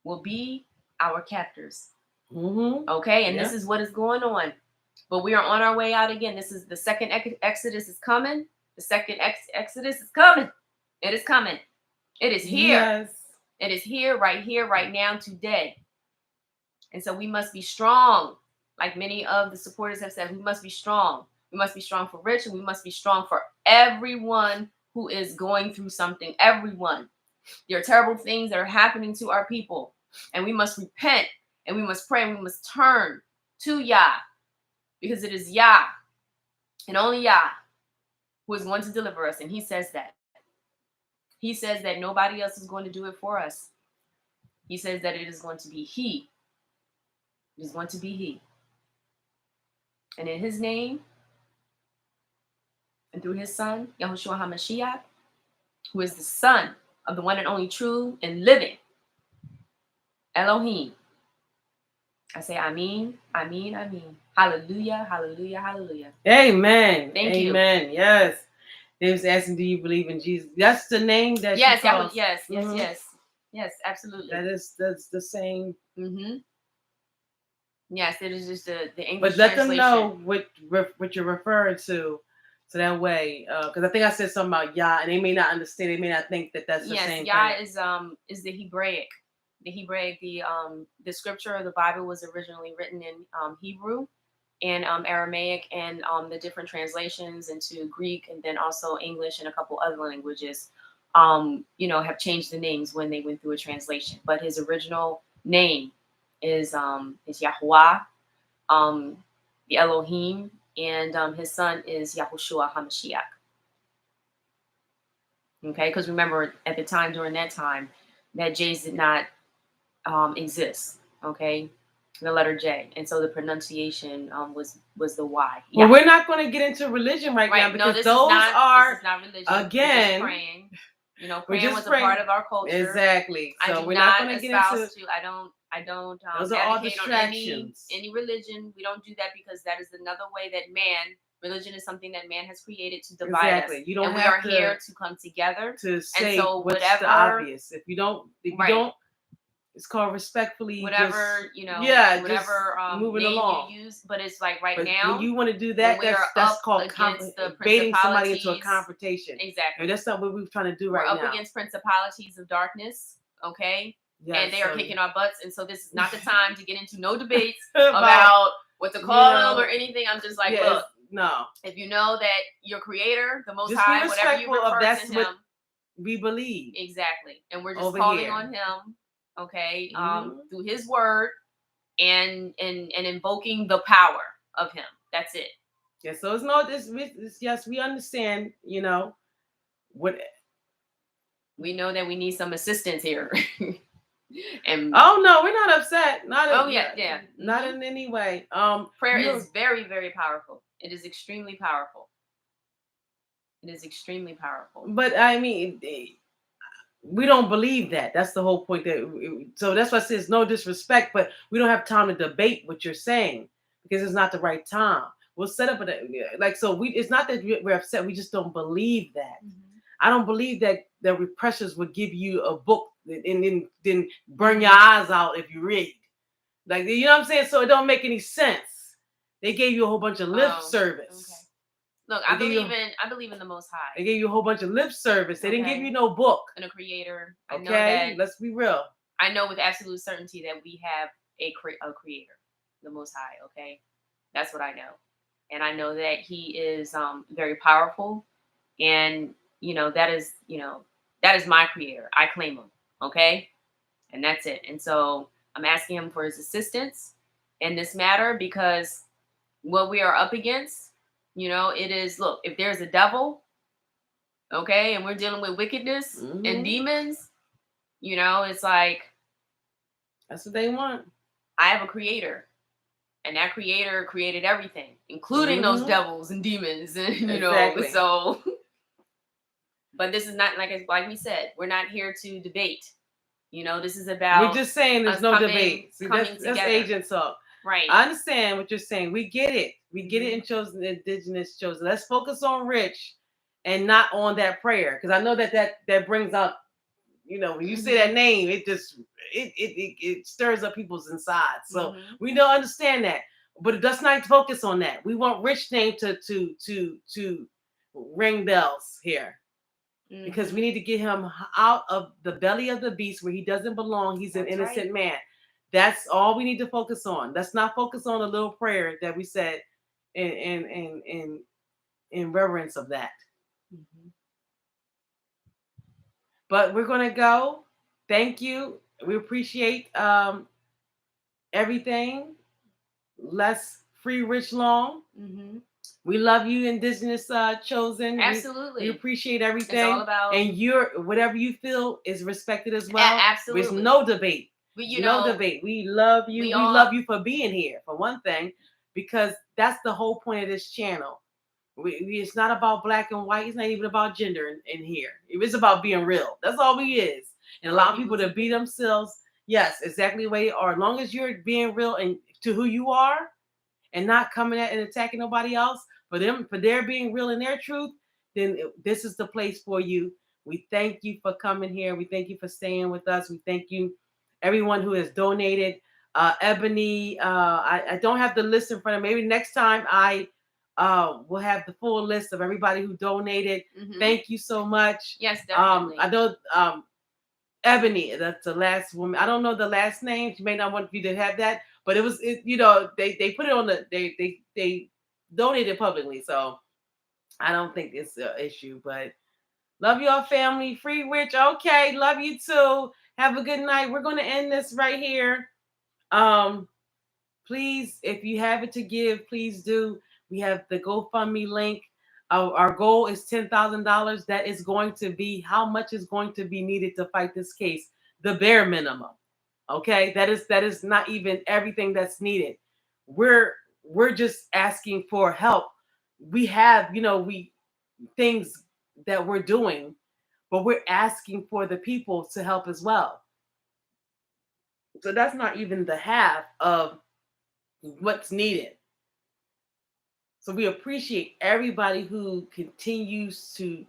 will be our captors. Okay, and this is what is going on. But we are on our way out again. This is the second Exodus is coming. The second Exodus is coming. It is coming. It is here. Yes. It is here, right now, today. And so we must be strong. Like many of the supporters have said, we must be strong. We must be strong for Rich, and we must be strong for everyone who is going through something. Everyone. There are terrible things that are happening to our people. And we must repent, and we must pray, and we must turn to Yah. Because it is Yah, and only Yah, who is going to deliver us. And he says that. He says that nobody else is going to do it for us. He says that it is going to be he. It is going to be he. And in his name, and through his son, Yahushua HaMashiach, who is the son of the one and only true and living Elohim, I say Amen, Amen, Amen. Hallelujah, hallelujah, hallelujah. Amen. Thank you. Amen. Yes. They was asking, do you believe in Jesus? That's the name that yes, she calls. Yes, absolutely. That's the same. Yes, it is just the English But let translation. them know what you're referring to, so that way, because I think I said something about Yah, and they may not understand. They may not think that that's the same Yah thing. is the Hebraic. The scripture of the Bible was originally written in Hebrew and Aramaic, and the different translations into Greek, and then also English and a couple other languages, have changed the names when they went through a translation. But his original name is Yahuwah, the Elohim, and his son is Yahushua HaMashiach. Okay, because remember, at the time, during that time, that J's did not exist. Okay, the letter J, and so the pronunciation was the Y. Well, we're not going to get into religion right now, because this those is not religion. again. We're just praying. Praying was a part of our culture. Exactly. So I we're not going to get into. I don't those are all distractions. On any religion. We don't do that, because that is another way that religion is something that man has created to divide us. You don't and have we are here to come together to say and so what's whatever, the obvious. If you don't, it's called respectfully. Whatever moving name along. You use, but it's like now. When you want to do that, that's called baiting somebody into a confrontation. Exactly. And that's not what we're trying to do right now. We're up against principalities of darkness. Okay. Yes, and they are kicking our butts, and so this is not the time to get into no debates about what to call them or anything. I'm just like, look, no. If you know that your Creator, the Most High, whatever you refer to Him, what we believe exactly, and we're just calling on Him, okay, through His Word and invoking the power of Him. That's it. Yeah. So it's no this. Yes, we understand. What. We know that we need some assistance here. And oh no, we're not upset. Not in any way. Prayer is very, very powerful. It is extremely powerful. It is extremely powerful. But I mean, we don't believe that. That's the whole point. So that's why I say it's no disrespect, but we don't have time to debate what you're saying, because it's not the right time. We'll set up it's not that we're upset. We just don't believe that. I don't believe that the repressors would give you a book and then burn your eyes out if you read. Like, you know what I'm saying? So it don't make any sense. They gave you a whole bunch of lip service. Okay. Look, I believe in the Most High. They gave you a whole bunch of lip service. They didn't give you no book. And a Creator. Okay, let's be real. I know with absolute certainty that we have a Creator, the Most High. Okay, that's what I know, and I know that He is very powerful, and that is my Creator. I claim Him. Okay, and that's it. And so I'm asking Him for His assistance in this matter, because what we are up against. It is, look, if there's a devil, okay, and we're dealing with wickedness and demons, it's like, That's what they want. I have a creator. And that creator created everything, including those devils and demons, and Exactly. So, but this is not like we said. We're not here to debate. This is about. We're just saying there's no debate. See, that's agent talk. Right. I understand what you're saying. We get it. We get it in chosen, indigenous chosen. Let's focus on Rich, and not on that prayer, because I know that brings up. When you say that name, it just it stirs up people's insides. So we don't understand that, but let's not focus on that. We want Rich name to ring bells here, because we need to get him out of the belly of the beast where he doesn't belong. He's an innocent man. That's all we need to focus on. Let's not focus on the little prayer that we said in reverence of that. But we're going to go. Thank you. We appreciate everything. Let's free Rich Long. We love you, Indigenous Chosen. Absolutely. We appreciate everything. It's all about... And whatever you feel is respected as well. Absolutely. There's no debate. But no debate. We love you. We love you for being here, for one thing, because that's the whole point of this channel. It's not about black and white. It's not even about gender in here. It's about being real. That's all we is. And allow people to be themselves. Yes, exactly the way they are. As long as you're being real and to who you are, and not coming at and attacking nobody else, for their being real in their truth, then this is the place for you. We thank you for coming here. We thank you for staying with us. We thank you, everyone who has donated. Ebony, I don't have the list in front of me. Maybe next time we'll have the full list of everybody who donated. Thank you so much. Yes, definitely. I know Ebony, that's the last woman. I don't know the last name. She may not want you to have that, but it was, they put it on they donated publicly, so I don't think it's an issue. But love y'all, family. Free Rich. Okay, love you too. Have a good night. We're going to end this right here. Please, if you have it to give, please do. We have the GoFundMe link. Our goal is $10,000. That is going to be how much is going to be needed to fight this case. The bare minimum. Okay, that is not even everything that's needed. We're just asking for help. We have things that we're doing, but we're asking for the people to help as well. So that's not even the half of what's needed. So we appreciate everybody who continues to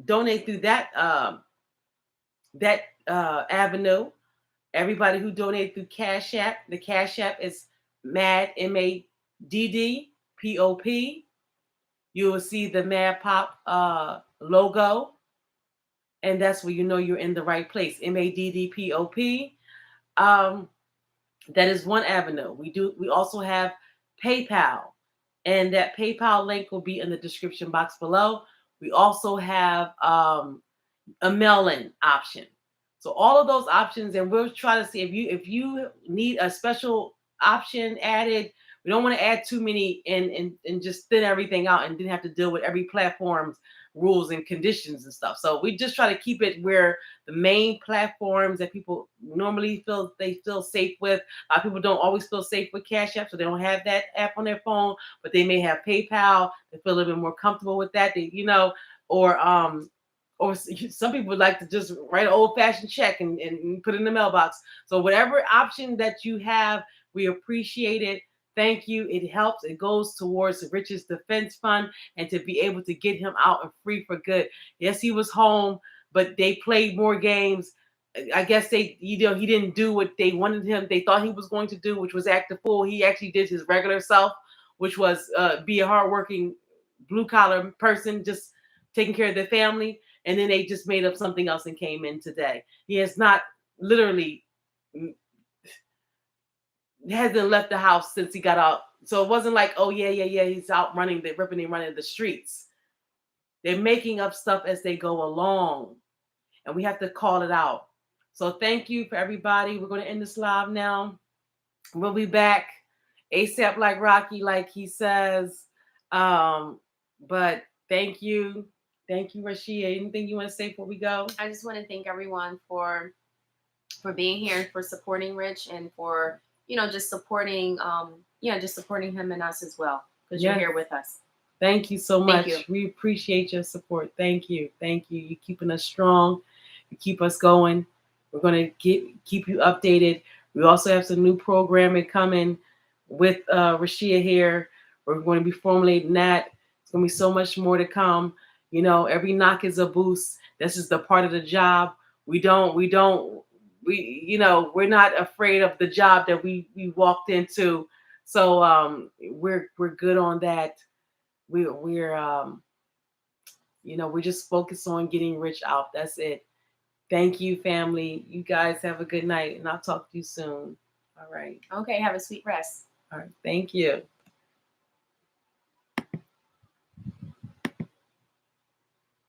donate through that avenue. Everybody who donated through Cash App. The Cash App is MAD, MADDPOP. You will see the Mad Pop logo, and that's where you know you're in the right place. MADDPOP. That is one avenue. We also have PayPal, and that PayPal link will be in the description box below. We also have a mail-in option. So all of those options, and we'll try to see if you need a special option added. We don't want to add too many and just thin everything out and then have to deal with every platform's rules and conditions and stuff. So we just try to keep it where the main platforms that people normally feel safe with. A lot of people don't always feel safe with Cash App, so they don't have that app on their phone, but they may have PayPal. They feel a little bit more comfortable with that. Or some people would like to just write an old-fashioned check and put it in the mailbox. So whatever option that you have, we appreciate it. Thank you. It helps. It goes towards the Rich's Defense Fund and to be able to get him out and free for good. Yes, he was home, but they played more games. I guess he didn't do what they wanted him. They thought he was going to do, which was act a fool. He actually did his regular self, which was be a hardworking blue-collar person, just taking care of their family. And then they just made up something else and came in today. He has not literally hasn't left the house since he got out. So it wasn't like, oh, yeah, he's out running, they're ripping and running the streets. They're making up stuff as they go along. And we have to call it out. So thank you for everybody. We're going to end this live now. We'll be back ASAP like Rocky, like he says. But thank you. Thank you, Rashia. Anything you want to say before we go? I just want to thank everyone for for being here, for supporting Rich, and for, you know, just supporting just supporting him and us as well, because you're here with us. Thank you so much. You. We appreciate your support. Thank you. Thank you. You're keeping us strong. You keep us going. We're going to keep you updated. We also have some new programming coming with Rashia here. We're going to be formulating that. It's going to be so much more to come. You know, every knock is a boost. This is the part of the job. We're not afraid of the job that we walked into. So we're good on that. We're just focused on getting Rich out. That's it. Thank you, family. You guys have a good night, and I'll talk to you soon. All right. Okay, have a sweet rest. All right. Thank you.